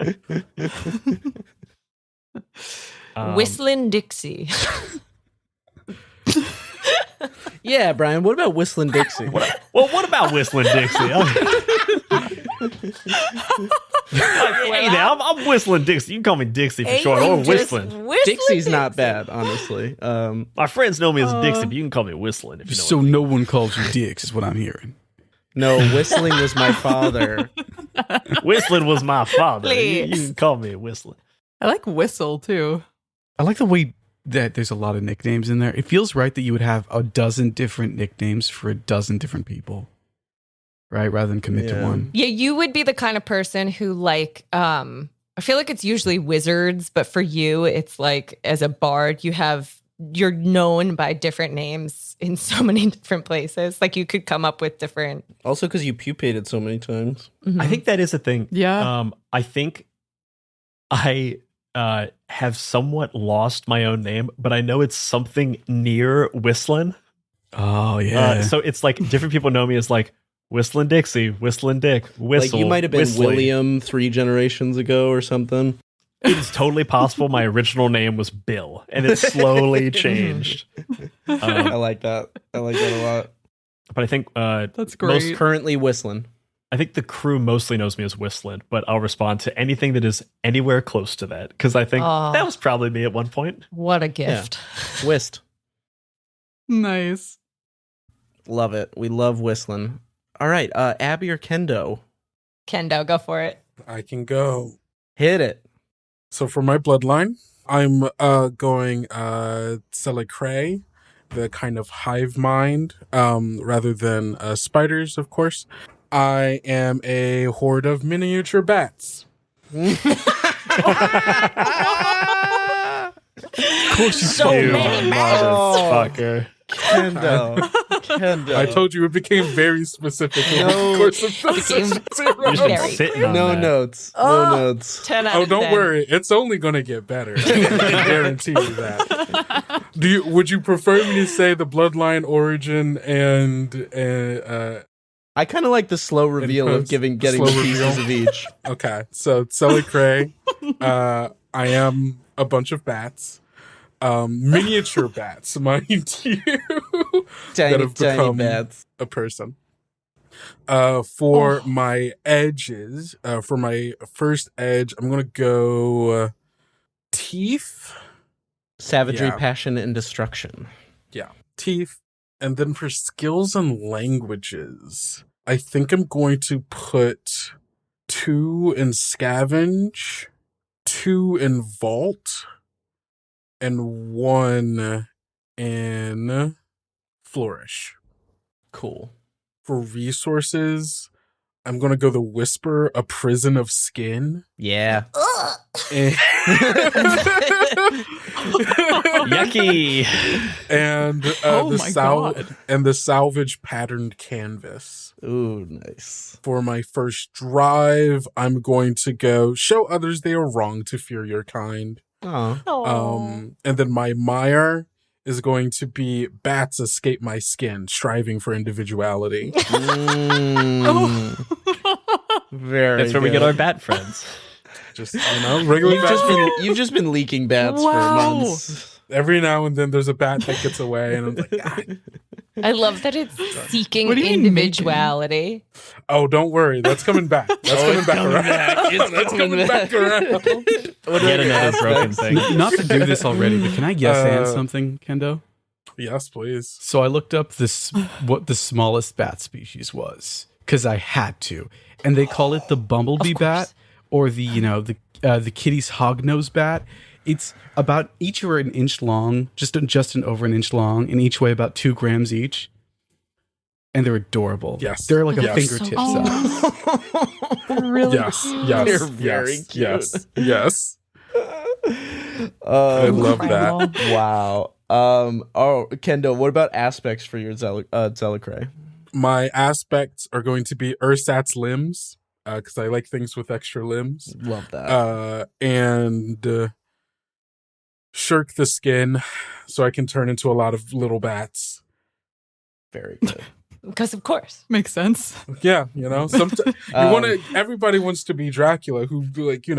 Whistling Dixie. Yeah, Brian, what about Whistling Dixie? What about Whistling Dixie? Hey there, I'm Whistling Dixie. You can call me Dixie for short, or Whistling. Dixie's not bad, honestly. My friends know me as Dixie, but you can call me Whistling if you know So what I mean. no one calls you Dix, is what I'm hearing. No, Whistling was my father. Whistling was my father. You Please. can call me Whistling. I like whistle too. I like the way that there's a lot of nicknames in there. It feels right that you would have a dozen different nicknames for a dozen different people, right? Rather than commit to one. Yeah, you would be the kind of person who like, I feel like it's usually wizards, but for you, it's like as a bard, you're known by different names in so many different places. Like you could come up with different. Also because you pupated so many times. Mhm. I think that is a thing. Yeah. I think I have somewhat lost my own name, but I know it's something near Whistling. Oh, yeah. So it's like different people know me as like Whistling Dixie, Whistling Dick, Whistle. Like you might have been Whistling. William 3 generations ago or something. It is totally possible my original name was Bill, and it slowly changed. I like that. I like that a lot. But I think That's great. Most currently Whistling. I think the crew mostly knows me as Whistling, but I'll respond to anything that is anywhere close to that because I think that was probably me at one point. What a gift. Whist. Nice. Love it. We love Whistling. All right. Abby or Kendo? Kendo, go for it. I can go. Hit it. So for my bloodline, I'm going Celicrae, the kind of hive mind, rather than spiders, of course. I am a horde of miniature bats. Of course you So do. many Motherfucker. Kendo. I told you it became very specific over the course of this. Became You've just been Very sitting on No that. notes. No Oh. notes. 10 out Oh, of don't 10. worry. It's only going to get better. I can guarantee you that. Would you prefer me to say the bloodline origin and I kind of like the slow reveal of post- getting slow the pieces reveal. of each. okay. So Celicrae, I am a bunch of bats. Miniature bats, mind you. that Tiny, have tiny become bats. a person. For my edges, for my first edge, I'm gonna go teeth. Savagery, Yeah. passion, and destruction. Yeah, teeth. And then for skills and languages, I think I'm going to put 2 in scavenge, 2 in vault, and 1 in flourish. Cool. For resources, I'm going to go the whisper, a prison of skin. Yeah. And, Yucky. and Oh my God. and the salvage patterned canvas. Ooh, nice. For my first drive, I'm going to go show others they are wrong to fear your kind. Oh. And then my mire is going to be bats escape my skin, striving for individuality. Very. That's where we get good. our bat friends. Just, regular bat. You've just been leaking bats Wow. for months. Every now and then there's a bat that gets away, and I'm like, "Ah." I love that it's seeking What do you mean individuality. Oh, don't worry, that's coming back. That's coming back around. That's coming back around. Yet another broken thing. Not to do this already, but can I yes and something, Kendo? Yes, please. So I looked up what the smallest bat species was because I had to, and they call it the bumblebee bat, or the the kitty's hognose bat. It's about each are an inch long, just over an inch long, and each weigh about 2 grams each. And they're adorable. Yes. They're like a Yes. fingertip size. Really? Yes, yes, They're very yes, cute. yes. I love that. Incredible. Wow. Kendo, what about aspects for your Zelicrae? My aspects are going to be Ursat's limbs, because I like things with extra limbs. Love that. And shirk the skin, so I can turn into a lot of little bats. Very good. Because of course. Makes sense. Yeah, everybody wants to be Dracula, who blends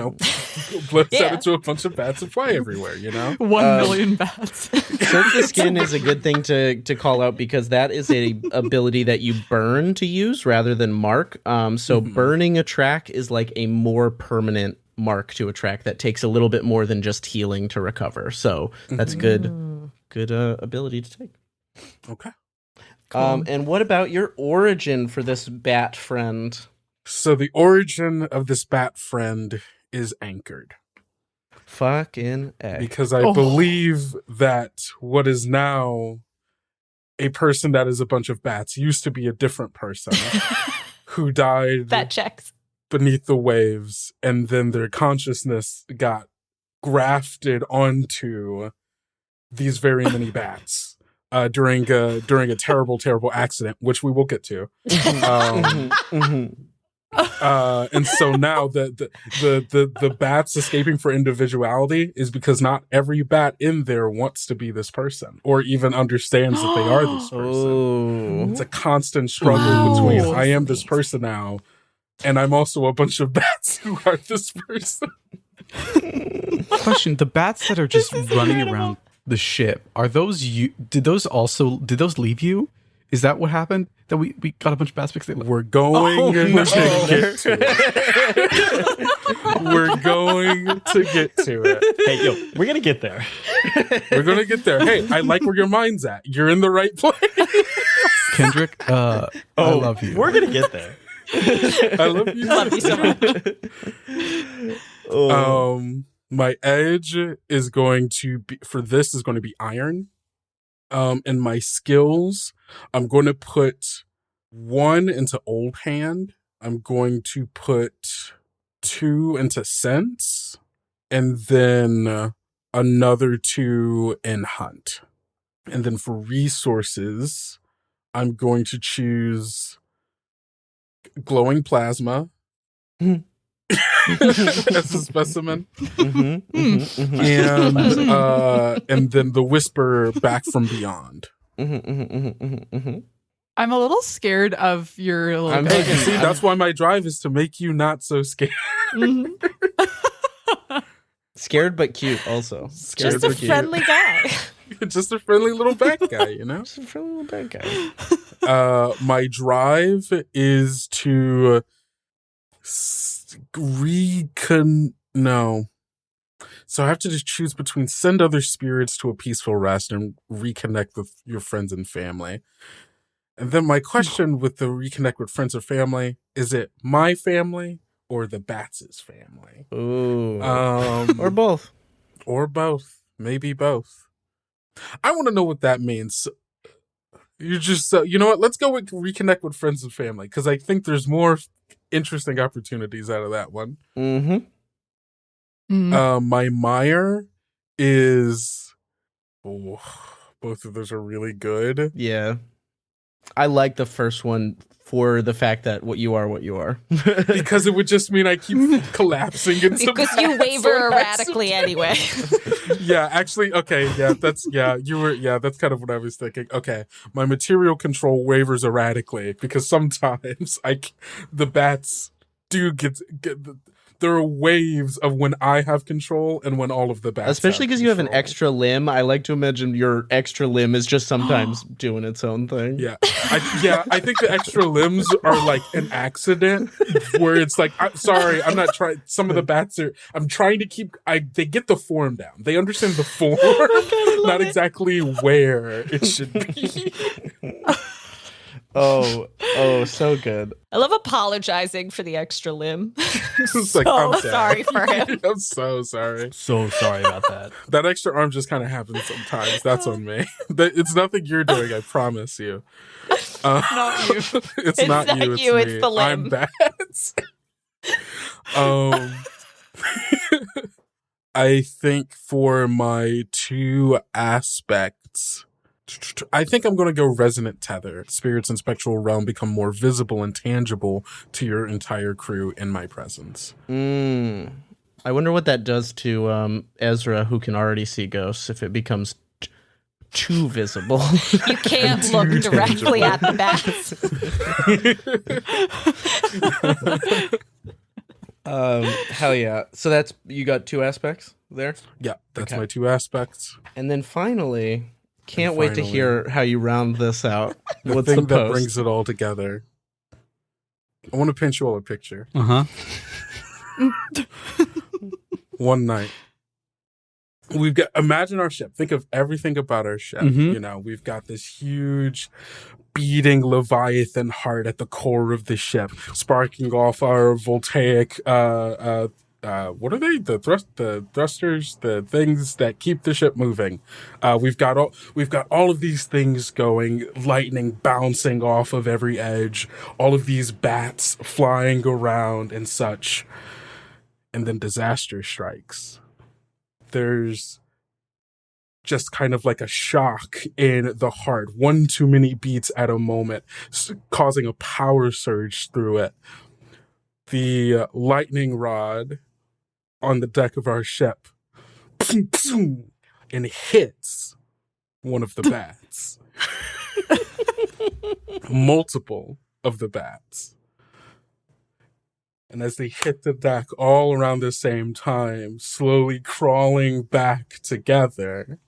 out into a bunch of bats and fly everywhere. 1 million bats. Soak the skin is a good thing to call out because that is a ability that you burn to use rather than mark. So burning a track is like a more permanent mark to a track that takes a little bit more than just healing to recover. So that's good ability to take. Okay. And what about your origin for this bat friend? So the origin of this bat friend is anchored. Fucking A. Because I believe that what is now a person that is a bunch of bats used to be a different person who died That checks. beneath the waves, and then their consciousness got grafted onto these very many bats during a terrible accident, which we will get to. And so now the bats escaping for individuality is because not every bat in there wants to be this person or even understands that they are this person. Oh. It's a constant struggle between I am this person now, and I'm also a bunch of bats who are this person. Question: the bats that are just running around the ship, are those you? Did those leave you? Is that what happened? That we got a bunch of bats because they left? We're going to get to it. We're going to get to it. Hey, yo, we're gonna get there. We're going to get there. Hey, I like where your mind's at. You're in the right place. Kendrick, I love you. We're gonna get there. I love you. Love you so much. My edge is going to be iron. In my skills, I'm going to put 1 into Old Hand. I'm going to put 2 into Sense, and then another 2 in Hunt. And then for resources, I'm going to choose Glowing Plasma as a specimen. And then the Whisper Back from Beyond. I'm a little scared of your little guy. Hey, see, that's why my drive is to make you not so scared. Scared but cute also. Scared Just a but cute. friendly guy. Just a friendly little bad guy, you know? Just a friendly little bad guy. My drive is to no. So I have to just choose between send other spirits to a peaceful rest and reconnect with your friends and family. And then my question with the reconnect with friends or family, is it my family or the Bats' family? Ooh. Or both. Or both. Maybe both. I want to know what that means. You just, you know what? Let's go with reconnect with friends and family, because I think there's more interesting opportunities out of that one. My Mire is... Oh, both of those are really good. Yeah. I like the first one for the fact that what you are. Because it would just mean I keep collapsing into Because you waver erratically anyway. Yeah, actually, okay, that's kind of what I was thinking. Okay, my material control wavers erratically because sometimes the bats do get there are waves of when I have control and when all of the bats especially because you have an control. extra limb. I like to imagine your extra limb is just sometimes doing its own thing. Yeah. I think the extra limbs are like an accident where it's like, sorry, I'm not trying. Some of the bats I'm trying to keep, they get the form down. They understand the form, not exactly where it should be. Oh, so good. I love apologizing for the extra limb. It's so like, I'm sorry for him. I'm so sorry. So sorry about that. That extra arm just kind of happens sometimes. That's on me. It's nothing you're doing, I promise you. Not you. It's not you, it's me. It's the limb. I'm bad. I think for my 2 aspects, I think I'm going to go Resonant Tether. Spirits in spectral realm become more visible and tangible to your entire crew in my presence. I wonder what that does to Ezra, who can already see ghosts, if it becomes too visible. You can't look directly at the bats. Hell yeah. So you got 2 aspects there? Yeah, that's Okay. my 2 aspects. And then finally, can't wait to hear how you round this out. What's the thing that post? brings it all together. I want to pinch you all a picture. One night, imagine our ship. Think of everything about our ship. Mhm. You know, we've got this huge beating Leviathan heart at the core of the ship, sparking off our voltaic, what are they? The thrusters, the things that keep the ship moving. We've got all of these things going, lightning bouncing off of every edge, all of these bats flying around and such. And then disaster strikes. There's just kind of like a shock in the heart, one too many beats at a moment, causing a power surge through it. The lightning rod on the deck of our ship and hits one of the bats. Multiple of the bats. And as they hit the deck all around the same time, slowly crawling back together,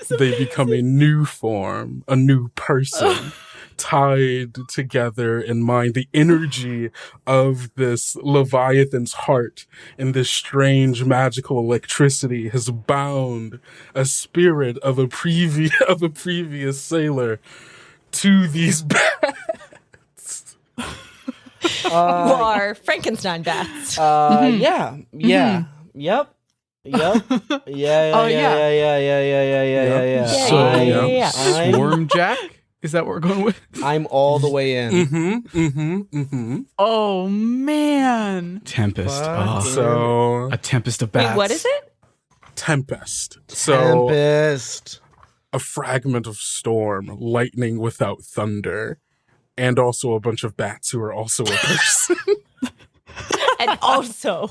they become a new form, a new person, tied together in mind. The energy of this Leviathan's heart and this strange magical electricity has bound a spirit of a previous sailor to these bats. Who are Frankenstein bats. Yeah. Yep. Yep. Yeah. Oh, yeah. Yeah. Yeah. Swarm Jack? Is that what we're going with? I'm all the way in. Oh, man. Tempest. Fuck. So A tempest of bats. Wait, what is it? Tempest. So Tempest. a fragment of storm, lightning without thunder, and also a bunch of bats who are also a person. And also,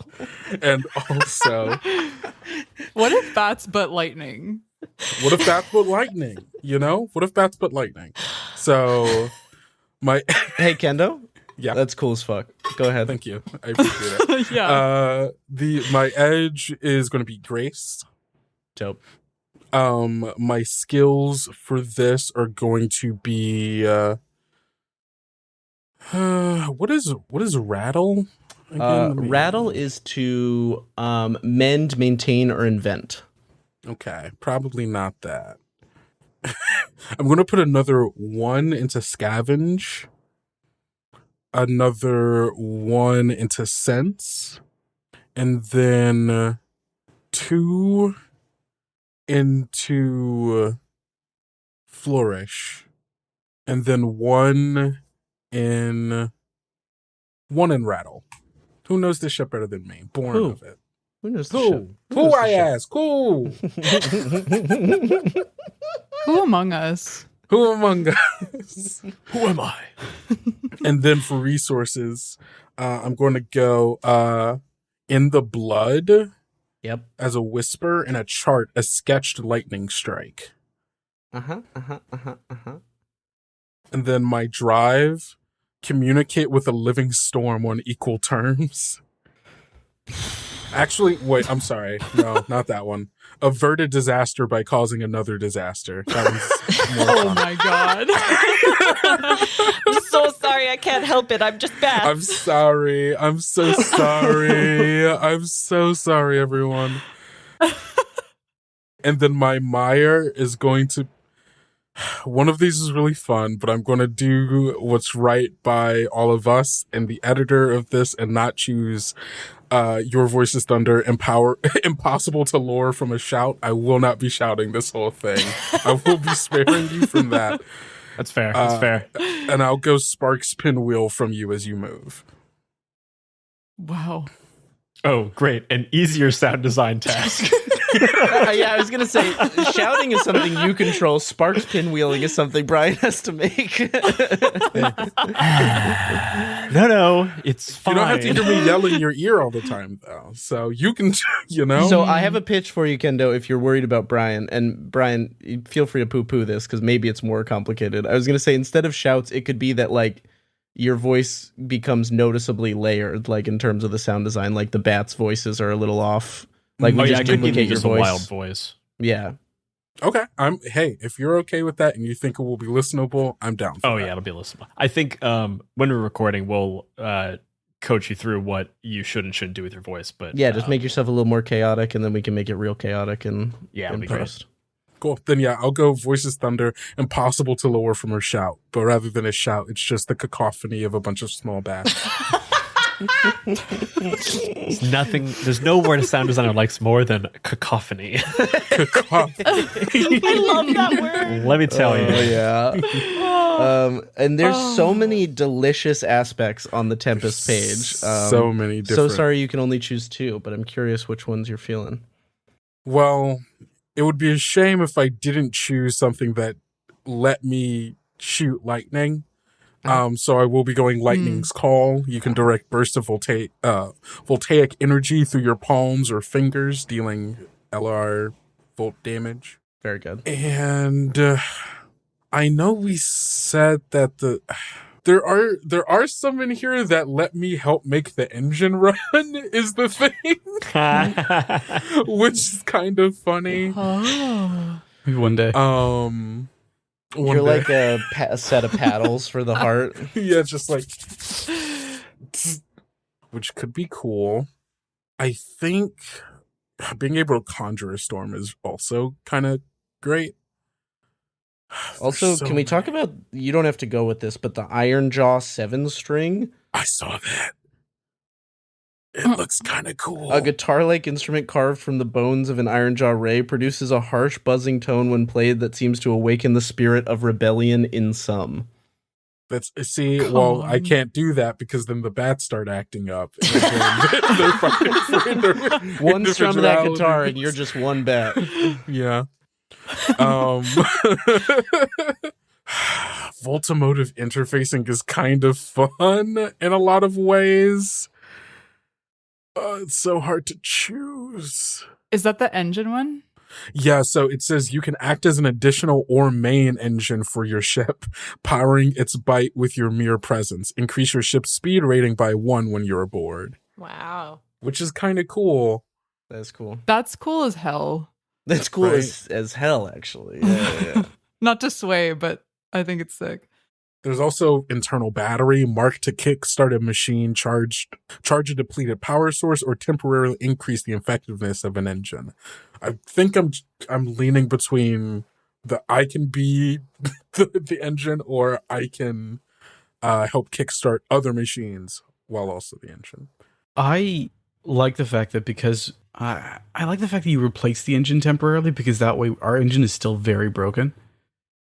What if bats but lightning? What if bats but lightning? You know? What if bats but lightning? So my Hey, Kendo. yeah. That's cool as fuck. Go ahead. Thank you. I appreciate it. Yeah. My edge is going to be grace. Dope. My skills for this are going to be what is rattle? Again, Rattle is to mend, maintain, or invent. Okay, probably not that. I'm going to put another 1 into scavenge, another 1 into sense, and then 2 into flourish, and then 1 in rattle. Who knows this shit better than me? Born Who? of it. Who knows the shit? Who I ask? Who? Who among us? Who among us? Who am I? And then for resources, I'm going to go in the blood. Yep. As a whisper, and a chart, a sketched lightning strike. And then my drive, communicate with a living storm on equal terms. Actually, wait, I'm sorry. No, not that one. Avert a disaster by causing another disaster. That one's more Oh fun. my god. I'm so sorry. I can't help it. I'm just bad. I'm sorry. I'm so sorry. I'm so sorry, everyone. And then my mire is going to... One of these is really fun, but I'm going to do what's right by all of us and the editor of this and not choose Your Voice is Thunder, impossible to lure from a shout. I will not be shouting this whole thing. I will be sparing you from that. That's fair. That's fair. And I'll go Sparks Pinwheel from you as you move. Wow. Oh, great. An easier sound design task. Yeah, I was going to say, shouting is something you control. Sparks pinwheeling is something Brian has to make. No, it's fine. You don't have to hear me yell in your ear all the time, though. So you can, you know. So I have a pitch for you, Kendo, if you're worried about Brian. And Brian, feel free to poo-poo this, because maybe it's more complicated. I was going to say, instead of shouts, it could be that, like, your voice becomes noticeably layered, like, in terms of the sound design. Like, the bats' voices are a little off. Like, we I just could give you duplicate your just a voice. wild voice. Yeah. Okay. Hey, if you're okay with that and you think it will be listenable, I'm down for that. Yeah, it'll be listenable. I think when we're recording, we'll coach you through what you should and shouldn't do with your voice. But Yeah, just make yourself a little more chaotic, and then we can make it real chaotic in it'll be great. post. Cool. Then yeah, I'll go Voices Thunder, impossible to lower from her shout. But rather than a shout, it's just the cacophony of a bunch of small bats. It's nothing. There's no word a sound designer likes more than cacophony. Cacophony. I love that word. Let me tell you. Yeah. And there's so many delicious aspects on the Tempest page. So many different. So sorry you can only choose 2, but I'm curious which ones you're feeling. Well, it would be a shame if I didn't choose something that let me shoot lightning. So I will be going Lightning's Call. You can direct bursts of voltaic energy through your palms or fingers, dealing LR volt damage. Very good. And I know we said that there are some in here that let me help make the engine run is the thing, which is kind of funny. Maybe one day. You're like a set of paddles for the heart. Yeah, just like, which could be cool. I think being able to conjure a storm is also kind of great. Also, can we talk about, you don't have to go with this, but the Iron Jaw 7 string? I saw that. It looks kind of cool. A guitar-like instrument carved from the bones of an Ironjaw ray produces a harsh, buzzing tone when played that seems to awaken the spirit of rebellion in some. That's see. Come Well, I on. can't do that because then the bats start acting up. And then they're fighting for One strum of that individuality. guitar and you're just one bat. Yeah. Voltamotive interfacing is kind of fun in a lot of ways. It's so hard to choose. Is that the engine one? Yeah, so it says you can act as an additional or main engine for your ship, powering its bite with your mere presence. Increase your ship's speed rating by 1 when you're aboard, Wow. which is kind of cool. That's cool. That's cool as hell. That's cool Right. as hell, actually. Yeah. Not to sway, but I think it's sick. There's also internal battery marked to kickstart a machine, charge a depleted power source, or temporarily increase the effectiveness of an engine. I think I'm leaning between I can be the engine, or I can help kickstart other machines while also the engine. I like the fact that because I like the fact that you replace the engine temporarily, because that way our engine is still very broken.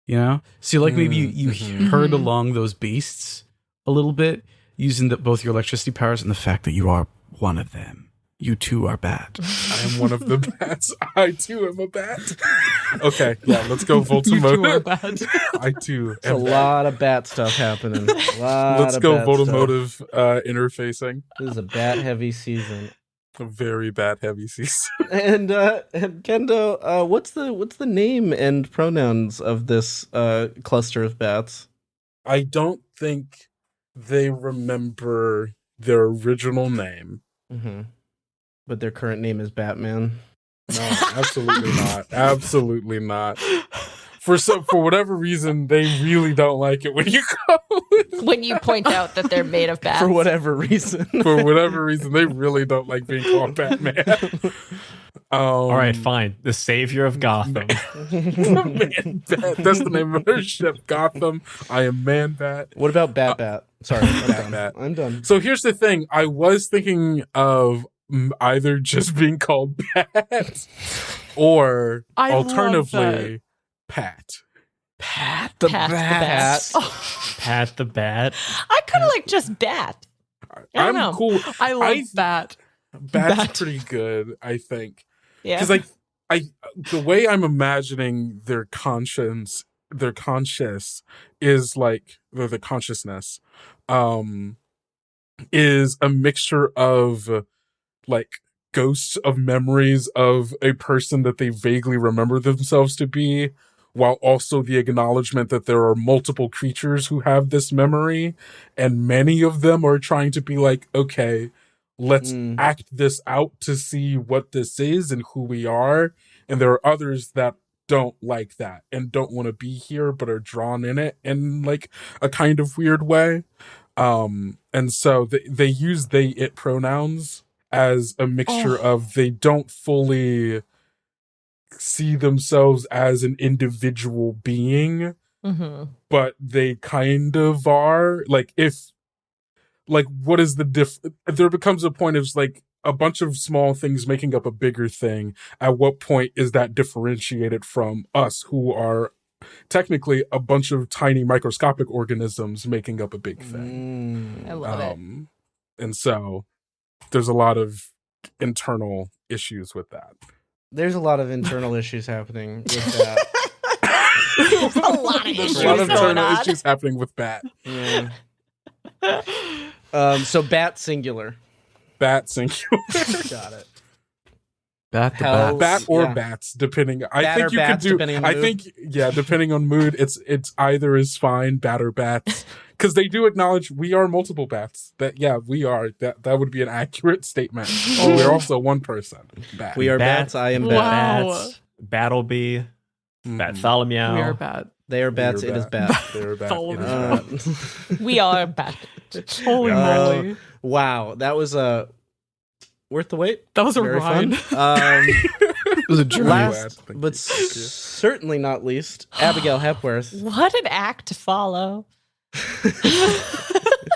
You know? So like maybe you herd along those beasts a little bit using both your electricity powers and the fact that you are one of them. You too are bat. I am one of the bats. I too am a bat. Okay, yeah, let's go You two are Voltamotive. bad. I too It's a am bat. lot of bat stuff happening. Let's go Voltamotive interfacing. This is a bat-heavy season. A very bat heavy season. And Kendo, what's the name and pronouns of this cluster of bats? I don't think they remember their original name. Mm-hmm. But their current name is Batman. No, absolutely not. Absolutely not. For whatever reason, they really don't like it when you go. When you point out that they're made of bats. For whatever reason. For whatever reason, they really don't like being called Batman. All right, fine. The savior of Gotham. Man Bat. That's the name of her ship, Gotham. I am Man Bat. What about Bat? Sorry, I'm done. Bat. I'm done. So here's the thing. I was thinking of either just being called Bat or I love alternatively Pat. Pat the Pat the Bat. Bat. Pat the Bat. I kind of like just bat. I don't know. Cool. I love that. Bat's Bat. pretty good, I think. Yeah. Because the way I'm imagining their conscience is like the consciousness, is a mixture of like ghosts of memories of a person that they vaguely remember themselves to be, while also the acknowledgement that there are multiple creatures who have this memory, and many of them are trying to be like, okay, let's act this out to see what this is and who we are. And there are others that don't like that and don't want to be here, but are drawn in it in like a kind of weird way. And so they use they, it pronouns as a mixture of they don't fully see themselves as an individual being, but they kind of are. Like what is the there becomes a point of like a bunch of small things making up a bigger thing. At what point is that differentiated from us, who are technically a bunch of tiny microscopic organisms making up a big thing? I love it. And so there's a lot of internal issues with that. There's a lot of internal issues happening with that. A lot of There's issues a lot of going internal on. issues happening with Bat. Yeah. So Bat singular. Bat singular. Got it. Bat the Hell- bat. Bat or Yeah. bats, depending. I Bat think or you bats, could do. depending on I mood? think depending on mood, it's either is fine. Bat or bats, because they do acknowledge we are multiple bats. That we are. That would be an accurate statement. We're also one person. Bat. We are Bat. bats. I am Wow. bat. Bats. Battleby. Mhm. Bartholomew. We are bad. They are bats. We are It is bat. bat. They're bat. Follow It me. is bat. We are bat. Holy moly. Wow, that was worth the wait. That was a Very rhyme. fun. It was a journey. Last Thank but you. Thank you. certainly not least, Abigail Hepworth. What an act to follow.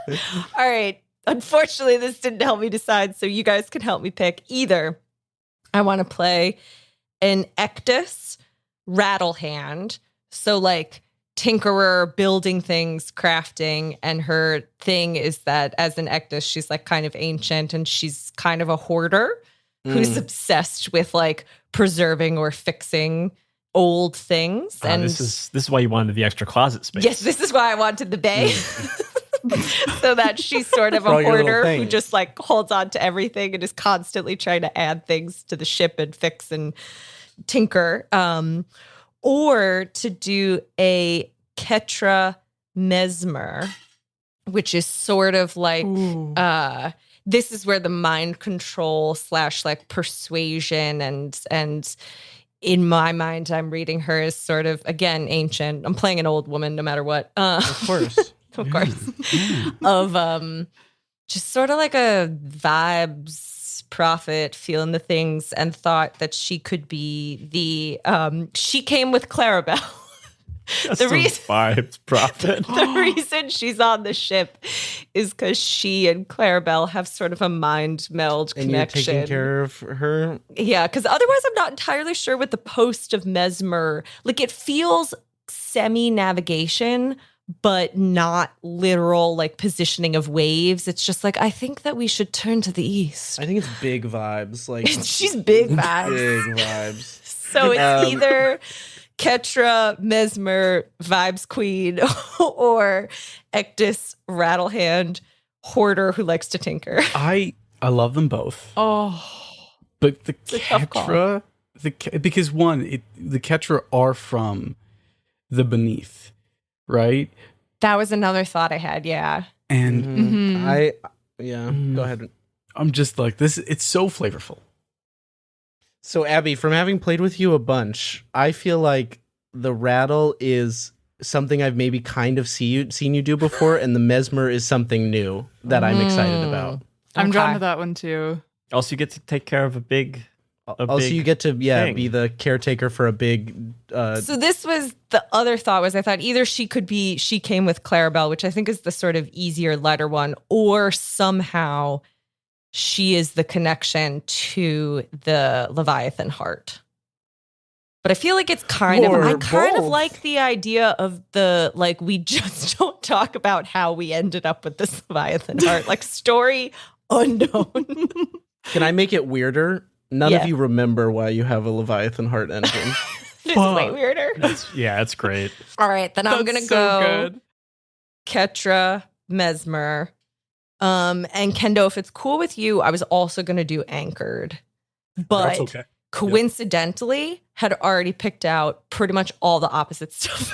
All right. unfortunately, this didn't help me decide, so you guys can help me pick. Either I want to play an Ectus rattle hand, so like tinkerer, building things, crafting, and her thing is that as an Ectus, she's like kind of ancient and she's kind of a hoarder who's obsessed with like preserving or fixing old things. And this is why you wanted the extra closet space. Yes, this is why I wanted the bay. So that she's sort of a hoarder who just like holds on to everything and is constantly trying to add things to the ship and fix and tinker. Or to do a Ketra Mesmer, which is sort of like this is where the mind control / like persuasion and in my mind, I'm reading her as sort of, again, ancient. I'm playing an old woman no matter what. Of course. Of course. Of just sort of like a vibes prophet, feeling the things, and thought that she could be the she came with Clarabelle. The reason vibes prophet. The reason she's on the ship is because she and Clarabelle have sort of a mind meld And connection. you're taking care of her? Yeah, because otherwise I'm not entirely sure what the post of Mesmer, like it feels semi-navigation, but not literal like positioning of waves. It's just like, I think that we should turn to the east. I think it's big vibes. Like She's big vibes. Big vibes. So it's either Ketra, Mesmer, Vibes Queen, or Ectus, Rattlehand, Hoarder who likes to tinker. I love them both. Oh, But the a tough call. Ketra, because one, the Ketra are from the Beneath, right? That was another thought I had, yeah. And Go ahead. I'm just like, this, it's so flavorful. So, Abby, from having played with you a bunch, I feel like the rattle is something I've maybe kind of seen you do before, and the mesmer is something new that I'm excited about. I'm Okay. drawn to that one too. Also, you get to take care of a big. Also, you get to thing. be the caretaker for a big. So this was the other thought was I thought either she came with Clarabelle, which I think is the sort of easier, lighter one, or somehow she is the connection to the Leviathan heart. But I feel like it's I kind of both. like the idea of the, like, we just don't talk about how we ended up with this Leviathan heart. Like, story unknown. Can I make it weirder? None Yeah. of you remember why you have a Leviathan heart engine. It's way weirder. It's great. All right, then I'm going to That's go so good. Ketra, Mesmer. And Kendo, if it's cool with you, I was also going to do Anchored. But That's okay. coincidentally, had already picked out pretty much all the opposite stuff.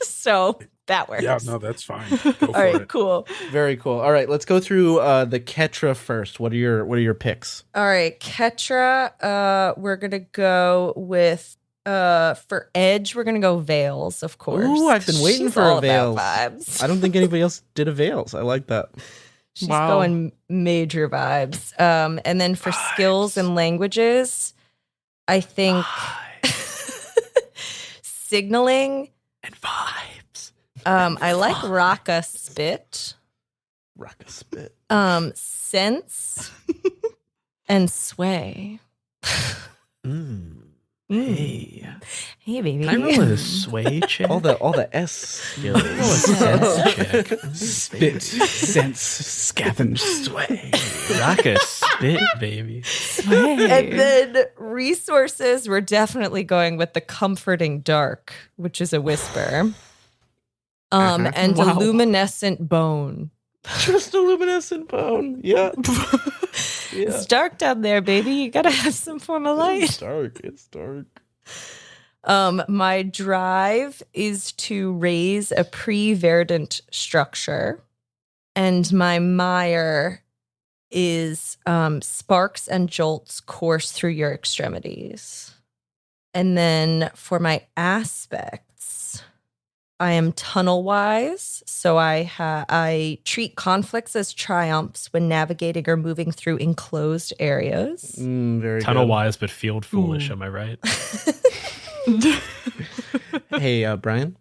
So that works. Yeah, no, that's fine. Go for All right, it. cool. Very cool. All right, let's go through the Ketra first. What are your picks? All right, Ketra, we're going to go with for Edge, we're going to go Veils, of course. Ooh, I've been waiting She's for all a about Veils. vibes. I don't think anybody else did a Veils. I like that. She's Wow. going major vibes. And then for skills and languages, I think signaling And vibes. I like Raka Spit, Rock a spit. Sense, and Sway. Hey, Hey, baby. can I roll a sway check? All the S skills. sense check. Spit, sense, scavenge, sway. Rock a spit, baby. And then resources, we're definitely going with the comforting dark, which is a whisper. And Wow. a luminescent bone. Just a luminescent bone. Yeah. It's dark down there, baby. You gotta have some form of light. It's dark. It's dark. My drive is to raise a pre-verdant structure. And my mire is sparks and jolts course through your extremities. And then for my aspects, I am tunnel wise, so I treat conflicts as triumphs when navigating or moving through enclosed areas. Very Tunnel good. wise, but field foolish. Am I right? Hey, Brian.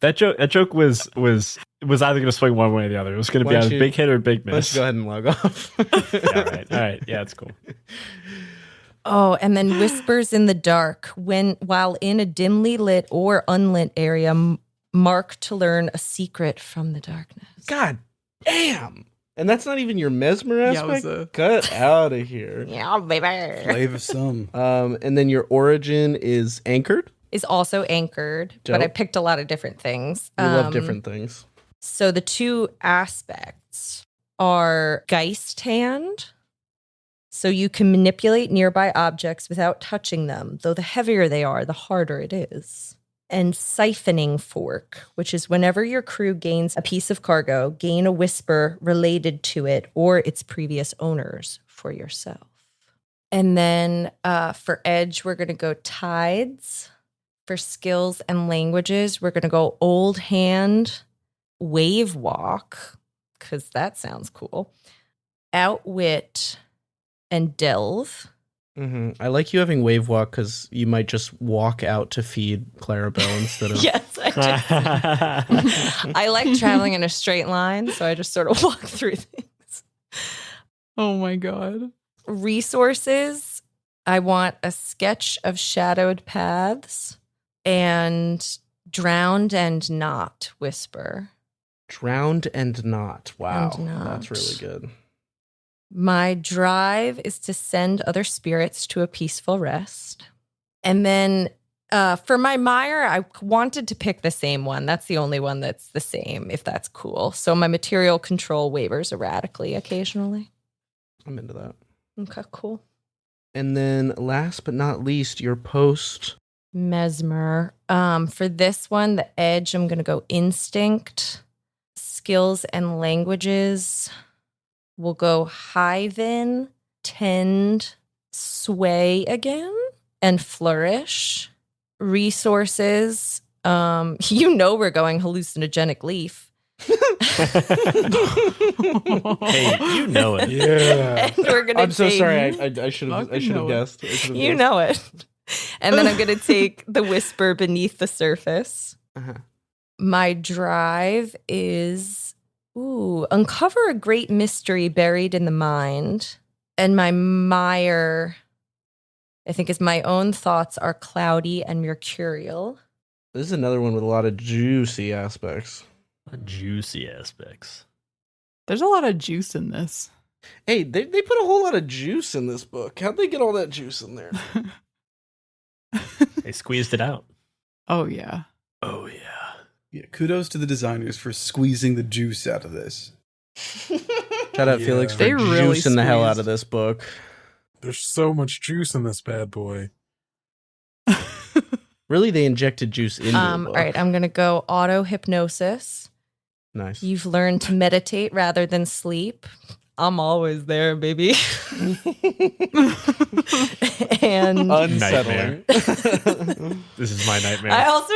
That joke was either going to swing one way or the other. It was going to be either big hit or big miss. Let's go ahead and log off. Yeah, all right. Yeah, it's cool. Oh, and then whispers in the dark while in a dimly lit or unlit area, mark to learn a secret from the darkness. God damn. And that's not even your mesmer aspect? Cut out of here. Yeah, baby. Flavor some. And then your origin is anchored? Is also anchored, Dope. but I picked a lot of different things. We love different things. So the two aspects are Geist Hand. So you can manipulate nearby objects without touching them, though the heavier they are, the harder it is. And Siphoning Fork, which is whenever your crew gains a piece of cargo, gain a whisper related to it or its previous owners for yourself. And then for Edge, we're going to go Tides. For skills and languages, we're going to go Old Hand, Wave Walk, because that sounds cool, Outwit, and Delve. Mm-hmm. I like you having wave walk because you might just walk out to feed Clarabelle instead of... Yes, I like traveling in a straight line, so I just sort of walk through things. Oh my God. Resources, I want a sketch of shadowed paths and Drowned and Not Whisper. Drowned and Not. Wow. And not. That's really good. My drive is to send other spirits to a peaceful rest. And then for my mire, I wanted to pick the same one. That's the only one that's the same, if that's cool. So my material control wavers erratically occasionally. I'm into that. Okay, cool. And then last but not least, your post. Mesmer. For this one, the Edge, I'm going to go Instinct. Skills and languages. We'll go Hiven, Tend, Sway again, and Flourish. Resources. We're going Hallucinogenic Leaf. Hey, you know it. Yeah. And we're gonna I'm so take- sorry. I should have know it. guessed. You know it. And then I'm going to take the Whisper Beneath the Surface. Uh-huh. My drive is, uncover a great mystery buried in the mind. And my mire, I think, is my own thoughts are cloudy and mercurial. This is another one with a lot of juicy aspects. Juicy aspects. There's a lot of juice in this. Hey, they put a whole lot of juice in this book. How'd they get all that juice in there? They squeezed it out. Oh, yeah. Oh, yeah. Yeah, kudos to the designers for squeezing the juice out of this. Shout out Felix for They really juicing the hell out squeezed. of this book. There's so much juice in this bad boy. Really, they injected juice into the All book. right, I'm going to go auto hypnosis. Nice. You've learned to meditate rather than sleep. I'm always there, baby. And Unsettling. This is my nightmare. I also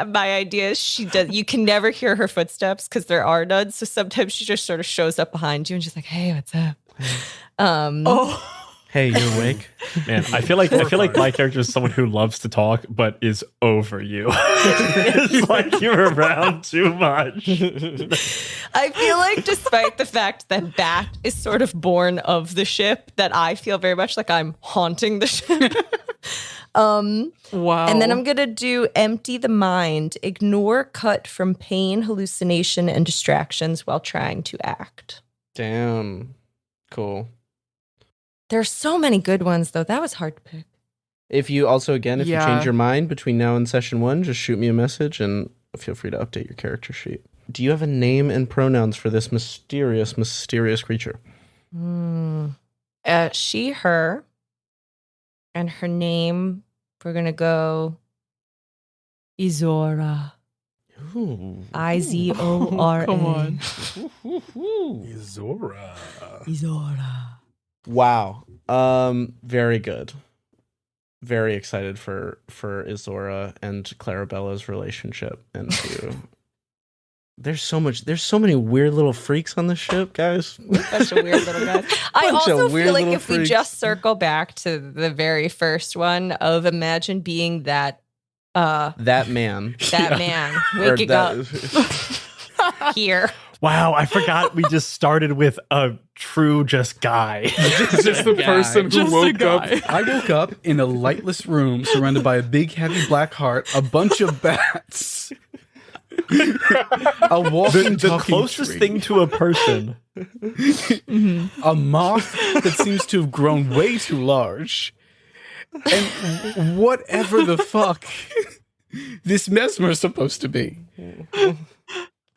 my idea is you can never hear her footsteps because there are none. So sometimes she just sort of shows up behind you and she's like, "Hey, what's up?" Hey, you awake? Man, I feel like my character is someone who loves to talk but is over you. It's like you're around too much. I feel like despite the fact that Bat is sort of born of the ship, that I feel very much like I'm haunting the ship. Wow. And then I'm going to do empty the mind, ignore cut from pain, hallucination, and distractions while trying to act. Damn. Cool. There's so many good ones, though. That was hard to pick. If you Yeah. change your mind between now and session 1, just shoot me a message and feel free to update your character sheet. Do you have a name and pronouns for this mysterious creature? She, her, and her name, we're going to go Izora. Ooh. Izora. Come on. Izora. Izora. Wow. Very good. Very excited for Izora and Clarabella's relationship. And there's so many weird little freaks on the ship, guys. Bunch of weird little guys. I Bunch of also weird feel like little if we freaks. just circle back to the very first one of imagine being that That man. That man Or waking up here. Wow, I forgot we just started with a true just guy. Just the person who Just a woke up. guy. I woke up in a lightless room surrounded by a big, heavy black heart, a bunch of bats, a walking, The talking closest tree, thing to a person. a moth that seems to have grown way too large, and whatever the fuck this Mesmer is supposed to be.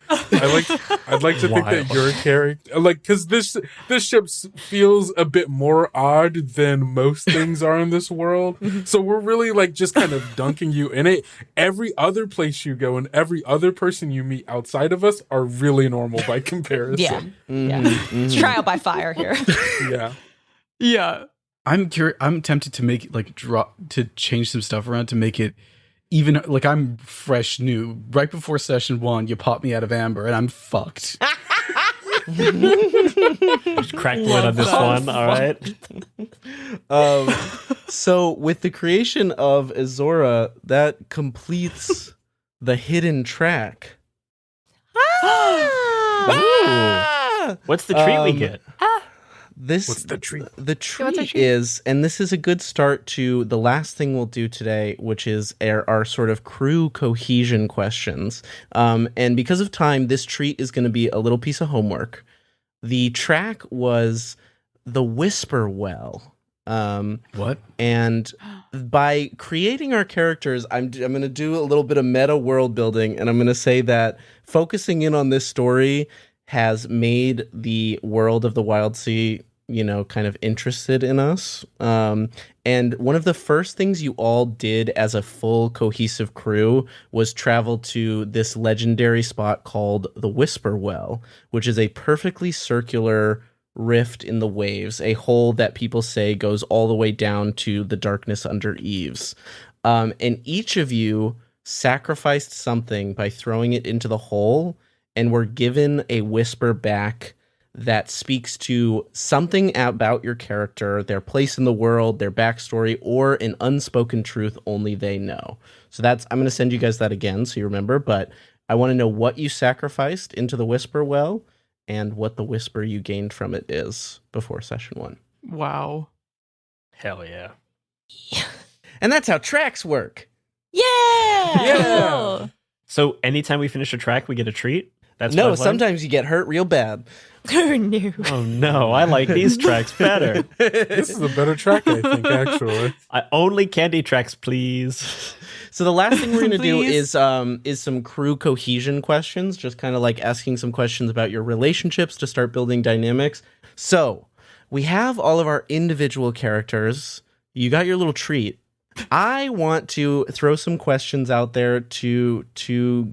I'd like to think that your character, because this ship feels a bit more odd than most things are in this world. So we're really just kind of dunking you in it. Every other place you go and every other person you meet outside of us are really normal by comparison. Yeah. It's trial by fire here. Yeah. Yeah. I'm tempted to make it to change some stuff around to make it even I'm fresh new. Right before session 1, you pop me out of amber and I'm fucked. Just crack the lid on this one, all right? So with the creation of Azora, that completes the hidden track. What's the treat we get? What's the treat? The treat is, and this is a good start to the last thing we'll do today, which is our sort of crew cohesion questions. And because of time, this treat is going to be a little piece of homework. The track was the Whisper Well. What? And by creating our characters, I'm going to do a little bit of meta world building, and I'm going to say that focusing in on this story has made the world of the Wildsea, kind of interested in us. And one of the first things you all did as a full cohesive crew was travel to this legendary spot called the Whisper Well, which is a perfectly circular rift in the waves, a hole that people say goes all the way down to the darkness under eaves. And each of you sacrificed something by throwing it into the hole, and were given a whisper back that speaks to something about your character, their place in the world, their backstory, or an unspoken truth only they know. So I'm going to send you guys that again so you remember, but I want to know what you sacrificed into the Whisper Well and what the whisper you gained from it is before session 1. Wow. Hell yeah. And that's how tracks work. Yeah. So anytime we finish a track, we get a treat? That's No, what I've learned? sometimes you get hurt real bad. Oh, no. Oh no, I like these tracks better. This is a better track, I think, actually. Only candy tracks, please. So the last thing we're going to do Please. is some crew cohesion questions, just kind of like asking some questions about your relationships to start building dynamics. So we have all of our individual characters. You got your little treat. I want to throw some questions out there to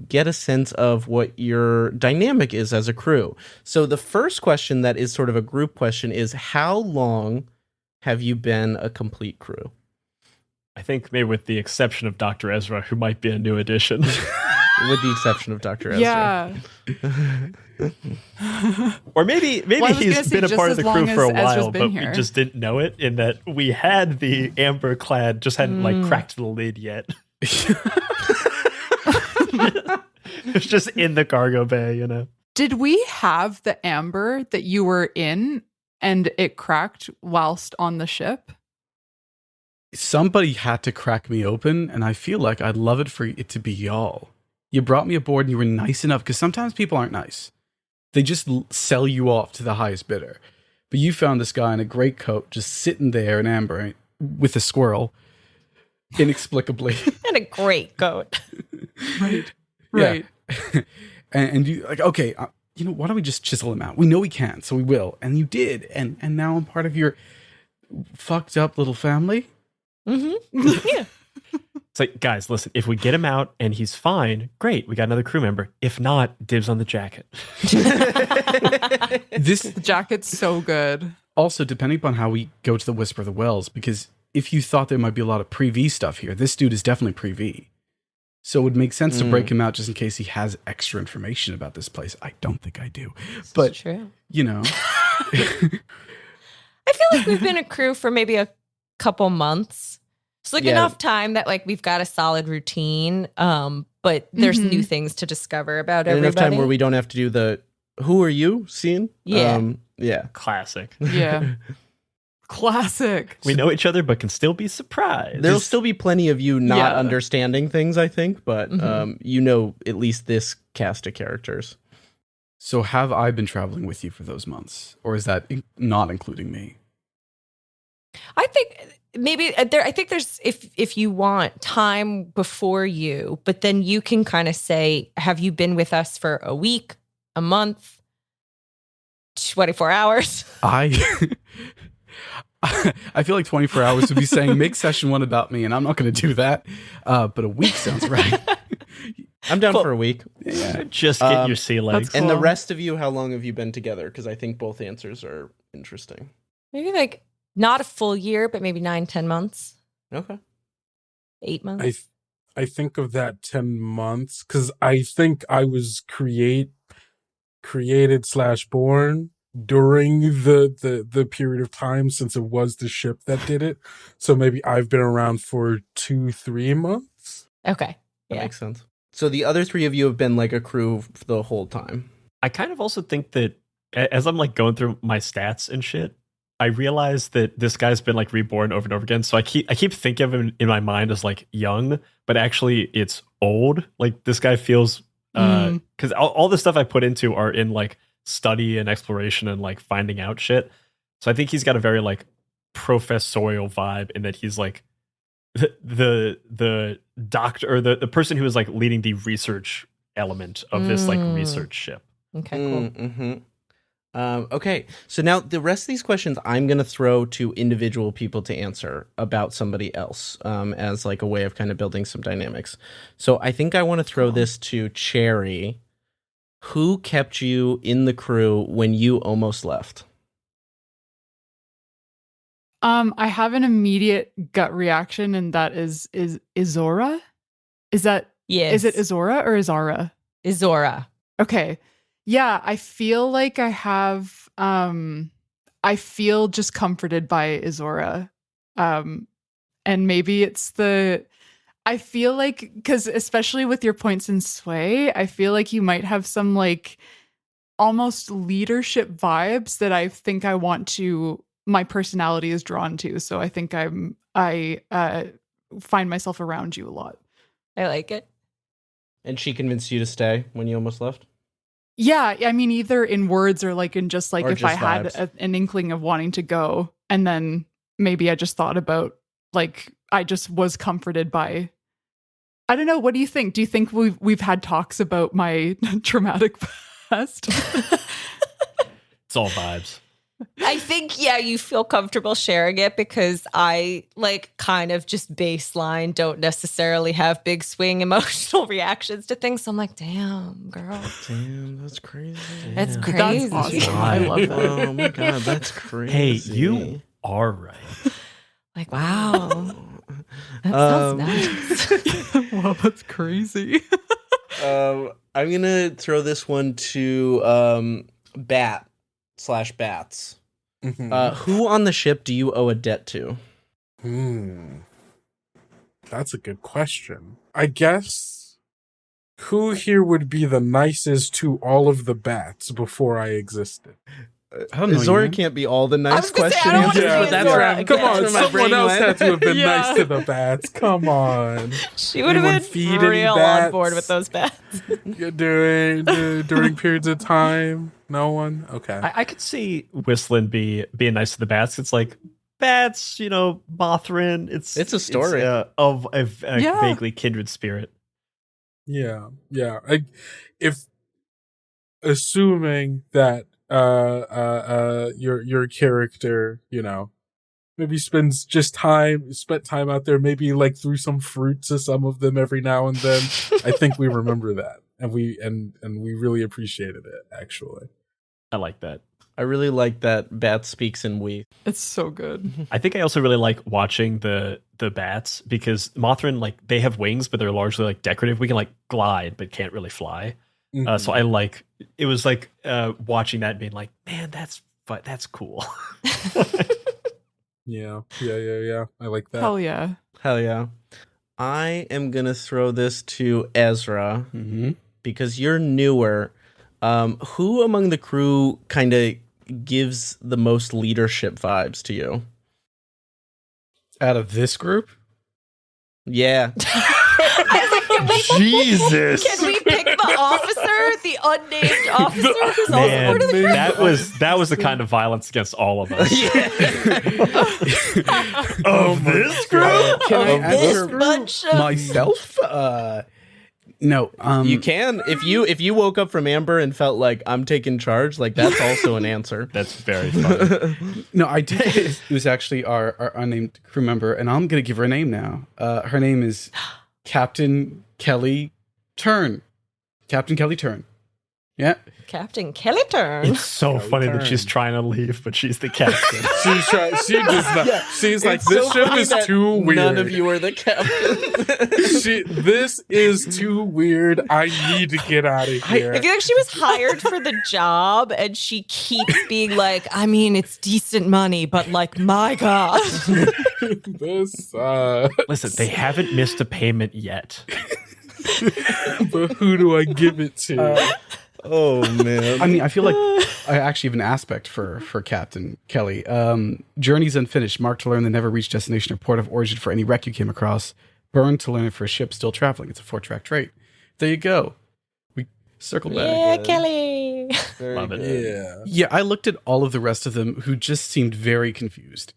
get a sense of what your dynamic is as a crew. So the first question that is sort of a group question is, how long have you been a complete crew? I think maybe with the exception of Dr. Ezra, who might be a new addition. With the exception of Dr. Ezra. Yeah. Or maybe Well, I was he's gonna say been a just part of as the crew long for a as Ezra's while, been but here. we just didn't know it, in that we had the amber clad, just hadn't cracked the lid yet. It's just in the cargo bay, Did we have the amber that you were in and it cracked whilst on the ship? Somebody had to crack me open, and I feel like I'd love it for it to be y'all. You brought me aboard and you were nice enough, because sometimes people aren't nice. They just sell you off to the highest bidder. But you found this guy in a great coat just sitting there in amber with a squirrel, inexplicably. And a great goat. Right. Yeah. Right. and you okay, why don't we just chisel him out? We know we can, so we will. And you did. And now I'm part of your fucked up little family. Mm-hmm. Yeah. It's like, guys, listen, if we get him out and he's fine, great, we got another crew member. If not, dibs on the jacket. The jacket's so good. Also, depending upon how we go to the Whisper of the Wells, because if you thought there might be a lot of pre-V stuff here, this dude is definitely pre-V. So it would make sense to break him out just in case he has extra information about this place. I don't think I do. But, True. I I feel like we've been a crew for maybe a couple months. So like enough time that like we've got a solid routine, but there's new things to discover about and everybody. enough time where we don't have to do the "Who are you?" scene. Yeah. Yeah. Classic. Yeah. Classic. We know each other, but can still be surprised. There'll still be plenty of you not Yeah. understanding things, I think, but you know at least this cast of characters. So have I been traveling with you for those months? Or is that not including me? I think maybe I think there's if you want time before you, but then you can kind of say, have you been with us for a week, a month, 24 hours? I feel like 24 hours would be saying, make session 1 about me, and I'm not going to do that. But a week sounds right. I'm down for a week. Yeah. Just get your sea legs. that's And the Cool. rest of you, how long have you been together? Because I think both answers are interesting. Maybe like not a full year, but maybe 9-10 months, Okay. 8 months. I think of that 10 months because I think I was created / born during the period of time since it was the ship that did it. So maybe I've been around for 2-3 months. Okay. That Yeah. makes sense. So the other 3 of you have been like a crew for the whole time. I kind of also think that as I'm like going through my stats and shit, I realize that this guy's been like reborn over and over again. So I keep thinking of him in my mind as like young, but actually it's old. Like this guy feels because all the stuff I put into are in like study and exploration and like finding out shit. So I think he's got a very like professorial vibe in that he's like the doctor or the person who is like leading the research element of this like research ship. Okay, cool. Mm-hmm. Okay, so now the rest of these questions I'm going to throw to individual people to answer about somebody else as like a way of kind of building some dynamics. So I think I want to throw this to Cherry. Who kept you in the crew when you almost left? I have an immediate gut reaction, and that is Izora. Is Yes. it Izora or Izara? Izora. Okay. Yeah, I feel like I have I feel just comforted by Izora. And maybe it's I feel like, because especially with your points in Sway, I feel like you might have some like almost leadership vibes that I think I want to, my personality is drawn to. So I think I find myself around you a lot. I like it. And she convinced you to stay when you almost left? Yeah, I mean, either in words or like in just like Or if just I had vibes. an inkling of wanting to go, and then maybe I just thought about like I just was comforted by. I don't know. What do you think? Do you think we've had talks about my traumatic past? It's all vibes. I think, yeah, you feel comfortable sharing it because I like kind of just baseline don't necessarily have big swing emotional reactions to things. So I'm like, damn, girl. Damn, that's crazy. That's Damn. crazy. That's awesome. I love that. Oh my god, that's crazy. Hey, you are right. Like, wow. That sounds nice. Wow, that's crazy. I'm gonna throw this one to Bat/Bats. Who on the ship do you owe a debt to? That's a good question. I guess who here would be the nicest to all of the bats before I existed? I don't know. Zora you. can't be all the nice was gonna say, question I don't wanna answers, be but that's Zora where again. Come on, that's where my someone brain else went. had to have been Yeah. nice to the bats. Come on. She would have Anyone been feed any real on bats? board with those bats. during periods of time. No one. Okay. I could see Whistling being nice to the bats. It's like bats, Mothrin. It's a story. of a Yeah. vaguely kindred spirit. Yeah. If assuming that your character, maybe spent time out there, maybe like threw some fruit to some of them every now and then. I think we remember that, and we really appreciated it. Actually, I like that. I really like that Bat speaks in we. It's so good. I think I also really like watching the bats because Mothrin, like, they have wings, but they're largely like decorative. We can like glide, but can't really fly. So I like it was like watching that and being like, man, that's cool. Yeah. I like that. Hell yeah. Hell yeah. I am going to throw this to Ezra because you're newer. Who among the crew kind of gives the most leadership vibes to you? Out of this group? Yeah. Jesus. Can we pick the officer, the unnamed officer who's also Man, part of the crew? that was the kind of violence against all of us. Of this group? Can I This answer bunch of myself? No. You can. If you woke up from Amber and felt like I'm taking charge, like that's also an answer. That's very funny. No, I did. It was actually our unnamed crew member, and I'm going to give her a name now. Her name is Captain Kelly Turn. Captain Kelly Turn. Yeah. Captain Kelly Turn. It's so funny that she's trying to leave, but she's the captain. She's like, this ship is too weird. None of you are the captain. This is too weird. I need to get out of here. I feel like she was hired for the job and she keeps being like, I mean, it's decent money, but like, my God. This Listen, they haven't missed a payment yet. but who do I give it to? Oh man. I mean, I feel like I actually have an aspect for Captain Kelly. Journeys unfinished, marked to learn the never reached destination or port of origin for any wreck you came across. Burned to learn it for a ship still traveling. It's a 4-track trait. There you go. We circle back. Yeah, good. Kelly. Very Love it. good. Yeah. Yeah, I looked at all of the rest of them who just seemed very confused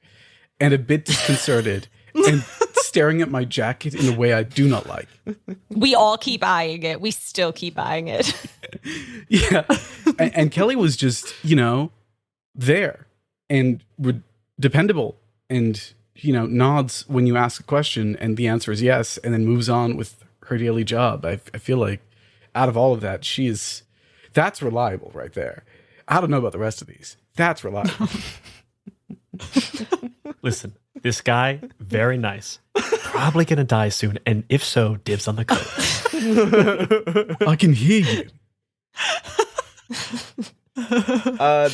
and a bit disconcerted and staring at my jacket in a way I do not like. We all keep eyeing it. We still keep eyeing it. Yeah. And Kelly was just, there and dependable and, nods when you ask a question and the answer is yes, and then moves on with her daily job. I feel like out of all of that, that's reliable right there. I don't know about the rest of these. That's reliable. Listen, this guy, very nice. Probably gonna die soon, and if so, dibs on the coat. I can hear you.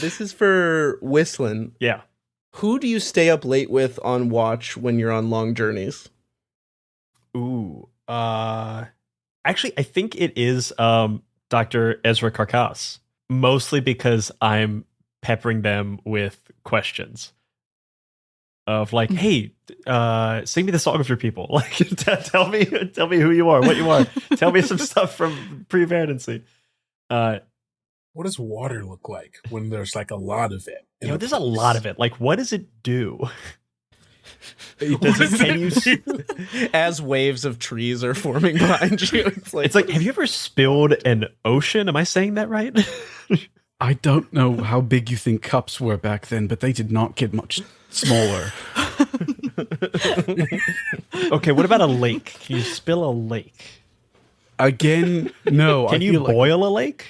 This is for Whistling. Yeah. Who do you stay up late with on watch when you're on long journeys? Ooh. Actually, I think it is Dr. Ezra Karkas. Mostly because I'm peppering them with questions. Of like, hey, sing me the song of your people. Like, tell me who you are, what you are. Tell me some stuff from pre-Verdancy. What does water look like when there's like a lot of it? There's a lot of it. Like, what does it do? As waves of trees are forming behind you. It's like, have you ever spilled an ocean? Am I saying that right? I don't know how big you think cups were back then, but they did not get much smaller. Okay, what about a lake? Can you spill a lake? Again, no. Can you boil a lake?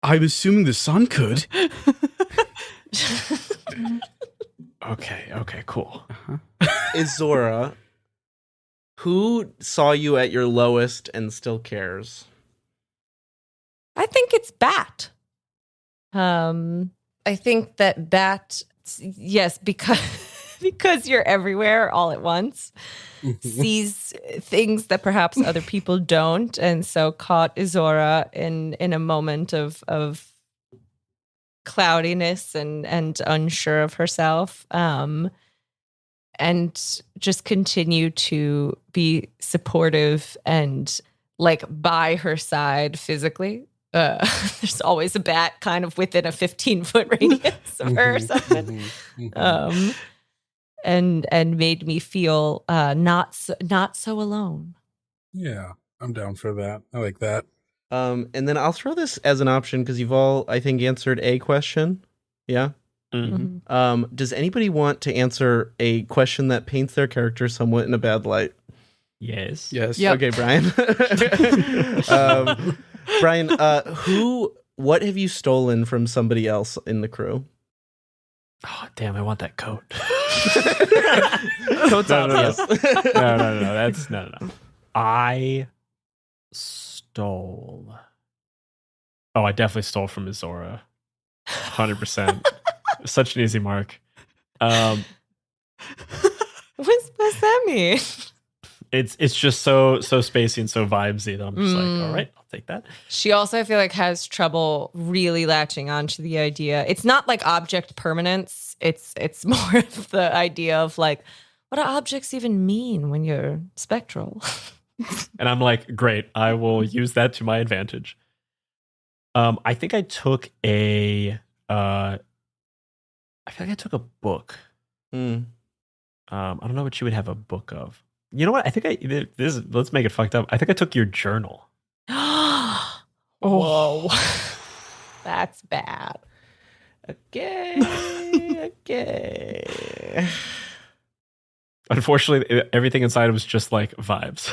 I'm assuming the sun could. Okay, cool. Izora, who saw you at your lowest and still cares? I think it's Bat. I think that Bat, yes, because you're everywhere all at once, sees things that perhaps other people don't, and so caught Izora in a moment of cloudiness and unsure of herself, and just continue to be supportive and like by her side physically. There's always a bat kind of within a 15-foot radius of her or something. And made me feel not so alone. Yeah, I'm down for that. I like that. And then I'll throw this as an option because you've all, I think, answered a question. Yeah. Mm-hmm. Does anybody want to answer a question that paints their character somewhat in a bad light? Yes. Yes. Yep. Okay, Brian. Brian, what have you stolen from somebody else in the crew? Oh, damn, I want that coat. Coat's obvious. No. That's no. I stole. Oh, I definitely stole from Izora. 100%. Such an easy mark. What's that mean? It's just so spacey and so vibesy that I'm just like, all right, I'll take that. She also, I feel like, has trouble really latching on to the idea. It's not like object permanence. It's more of the idea of like, what do objects even mean when you're spectral? And I'm like, great, I will use that to my advantage. I think I took I feel like I took a book. I don't know what you would have a book of. You know what? I think let's make it fucked up. I think I took your journal. Whoa. That's bad. Okay. Unfortunately, everything inside was just like vibes.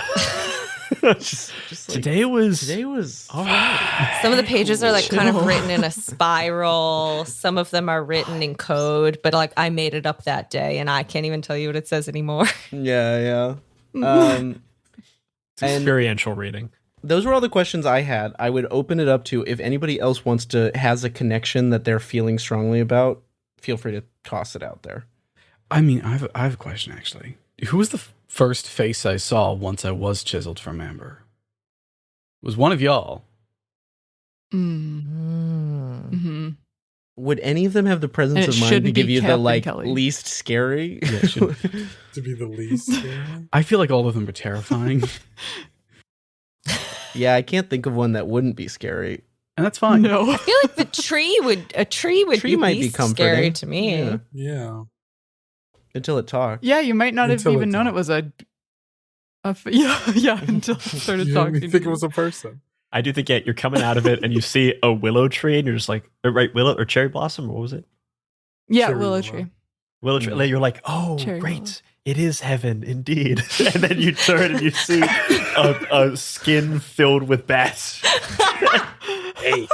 just like, today was all right. Some of the pages are like kind of written in a spiral. Some of them are written in code, but like I made it up that day and I can't even tell you what it says anymore. Yeah. It's experiential reading. Those were all the questions I had. I would open it up to if anybody else has a connection that they're feeling strongly about, feel free to toss it out there. I mean, I have a question, actually. Who was the first face I saw once I was chiseled from amber? It was one of y'all. Mm-hmm. Would any of them have the presence of mind to give you the Kelly. least scary? Yeah, To be the least scary? I feel like all of them are terrifying. Yeah, I can't think of one that wouldn't be scary. And that's fine. No. I feel like a tree would Tree might be least comforting. scary to me. Yeah. Yeah. Until it talked. Yeah, you might not have Until even it's known on. it was until it started You talking. didn't think it was a person. I do think you're coming out of it and you see a willow tree and you're just like, right, willow or cherry blossom, or what was it? Yeah, Cherry willow willow. tree. Willow tree. You're like, oh, Cherry great. willow. It is heaven indeed. And then you turn and you see a skin filled with bats. Hey.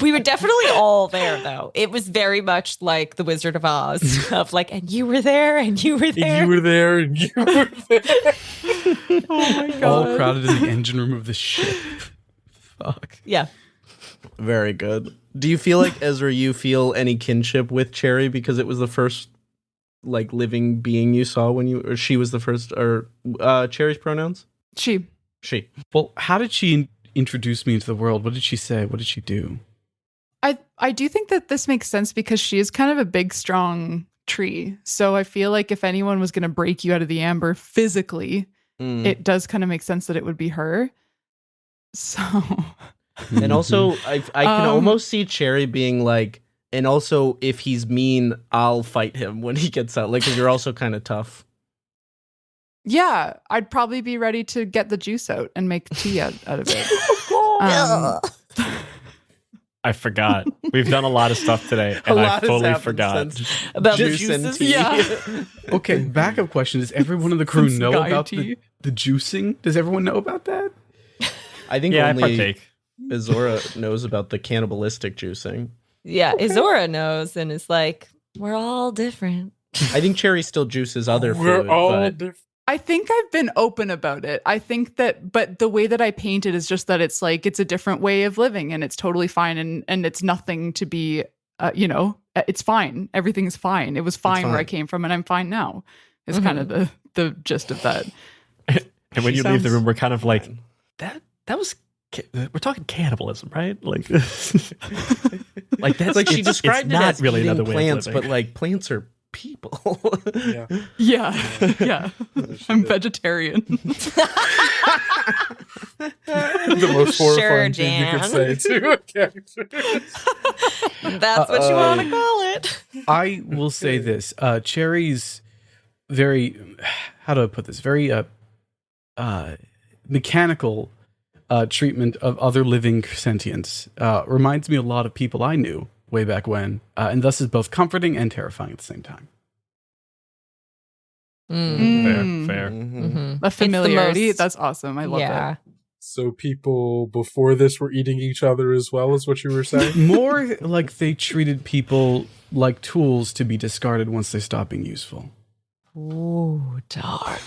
We were definitely all there, though. It was very much like the Wizard of Oz, of like, and you were there, and you were there. And you were there, and you were there. Oh my god. All crowded in the engine room of the ship. Fuck. Yeah. Very good. Do you feel like, Ezra, you feel any kinship with Cherry because it was the first like living being you saw or she was the first, or Cherry's pronouns? She. Well, how did she introduce me into the world? What did she say? What did she do? I do think that this makes sense because she is kind of a big, strong tree. So I feel like if anyone was going to break you out of the amber physically, it does kind of make sense that it would be her. So, And also, I can almost see Cherry being like, and also if he's mean, I'll fight him when he gets out. Like, 'cause you're also kind of tough. yeah, I'd probably be ready to get the juice out and make tea out of it. I forgot. We've done a lot of stuff today, and I totally forgot. About the Juice and juices? tea. Yeah. Okay, backup question. Does everyone in the crew Some know Sky about tea. the juicing? Does everyone know about that? I think Yeah, I only partake. Azora knows about the cannibalistic juicing. Yeah, Izora knows and is like, we're all different. I think Cherry still juices other We're food. all but different. I think I've been open about it. I think that, but the way that I paint it is just that it's like, it's a different way of living and it's totally fine. And it's nothing to be, it's fine. Everything's fine. It was fine where I fine. came from and I'm fine now. It's kind of the gist of that. And when She you leave the sounds room, we're kind of like, fine. that was, we're talking cannibalism, right? Like, like that's Like she it's described it not as really eating another way plants, of but living. like plants are people. Yeah. Yeah. I'm vegetarian. The most horrifying Sure, thing you could Jan. say to a character. That's what you want to call it. I will say this. Cherry's very, how do I put this? Very mechanical treatment of other living sentients reminds me a lot of people I knew way back when, and thus is both comforting and terrifying at the same time. Fair. Mhm. A familiarity. most- That's awesome. I love Yeah. So people before this were eating each other as well, is what you were saying? More like they treated people like tools to be discarded once they stop being useful. Ooh, dark.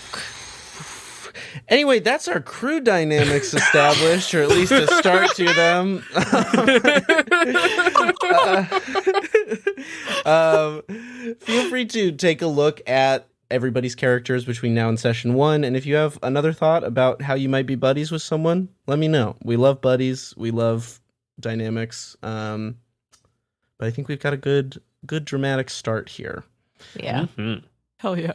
Anyway, that's our crew dynamics established, or at least a start to them. Feel free to take a look at everybody's characters between now and session 1, and if you have another thought about how you might be buddies with someone, let me know. We love buddies. We love dynamics. But I think we've got a good dramatic start here. Yeah. Mm-hmm. Hell yeah.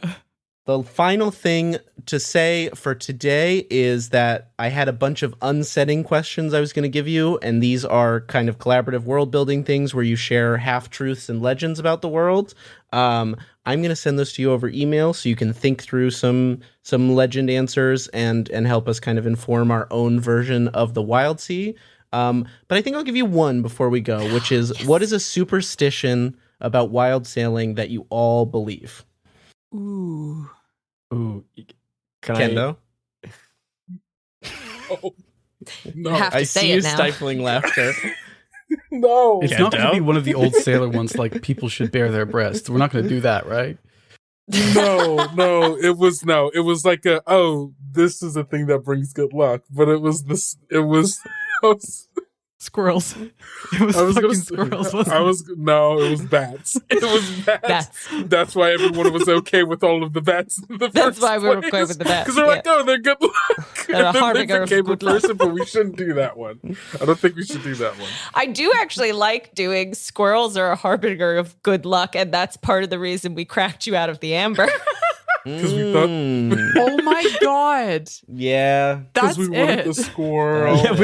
The final thing to say for today is that I had a bunch of unsetting questions I was going to give you, and these are kind of collaborative world building things where you share half-truths and legends about the world. I'm going to send those to you over email so you can think through some legend answers and help us kind of inform our own version of the Wildsea. But I think I'll give you one before we go, which is, what is a superstition about wild sailing that you all believe? Ooh. Can Kendo? Oh, no. Have to I say see it you now. stifling laughter. No. It's not going to be one of the old sailor ones like people should bare their breasts. We're not going to do that, right? No, it was like this is a thing that brings good luck, but it was Squirrels. It was fucking squirrels. Wasn't it was bats. It was bats. That's why everyone was okay with all of the bats in the That's first why we were place. okay with the bats. Because we're like, oh, they're good luck. They're a And then harbinger they of became a good luck. person, but we shouldn't do that one. I don't think we should do that one. I do actually like doing squirrels are a harbinger of good luck, and that's part of the reason we cracked you out of the amber. Because we thought- Oh my god. Yeah. That's we wanted it. the squirrel. Yeah,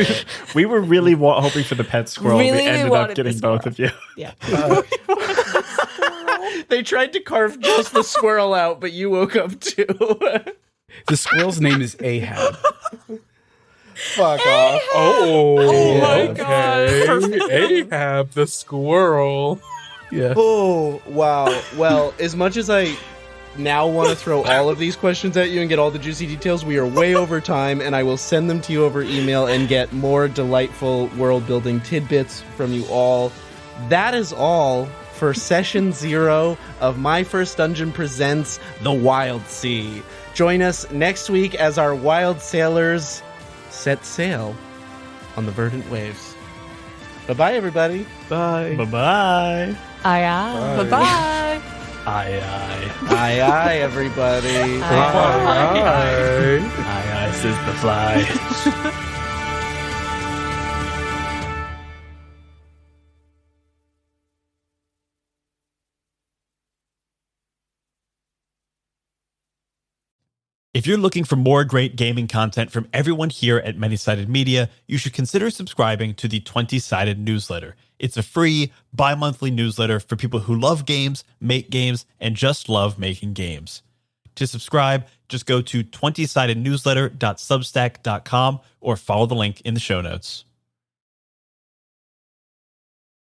we were really hoping for the pet squirrel. Really, we we ended wanted up the getting both of you. Yeah. They tried to carve just the squirrel out, but you woke up too. The squirrel's name is Ahab. Fuck off. Oh my okay. Ahab the squirrel. Yeah. Oh, wow. Well, as much as I now want to throw all of these questions at you and get all the juicy details, we are way over time, and I will send them to you over email and get more delightful world-building tidbits from you all. That is all for Session 0 of My First Dungeon Presents The Wildsea. Join us next week as our wild sailors set sail on the verdant waves. Bye-bye, everybody. Bye. Bye-bye. Aye. Bye-bye. Aye, aye. Aye, aye, everybody. Aye, aye, says the fly. If you're looking for more great gaming content from everyone here at Many-Sided Media, you should consider subscribing to the 20-Sided newsletter. It's a free, bi-monthly newsletter for people who love games, make games, and just love making games. To subscribe, just go to 20sidednewsletter.substack.com or follow the link in the show notes.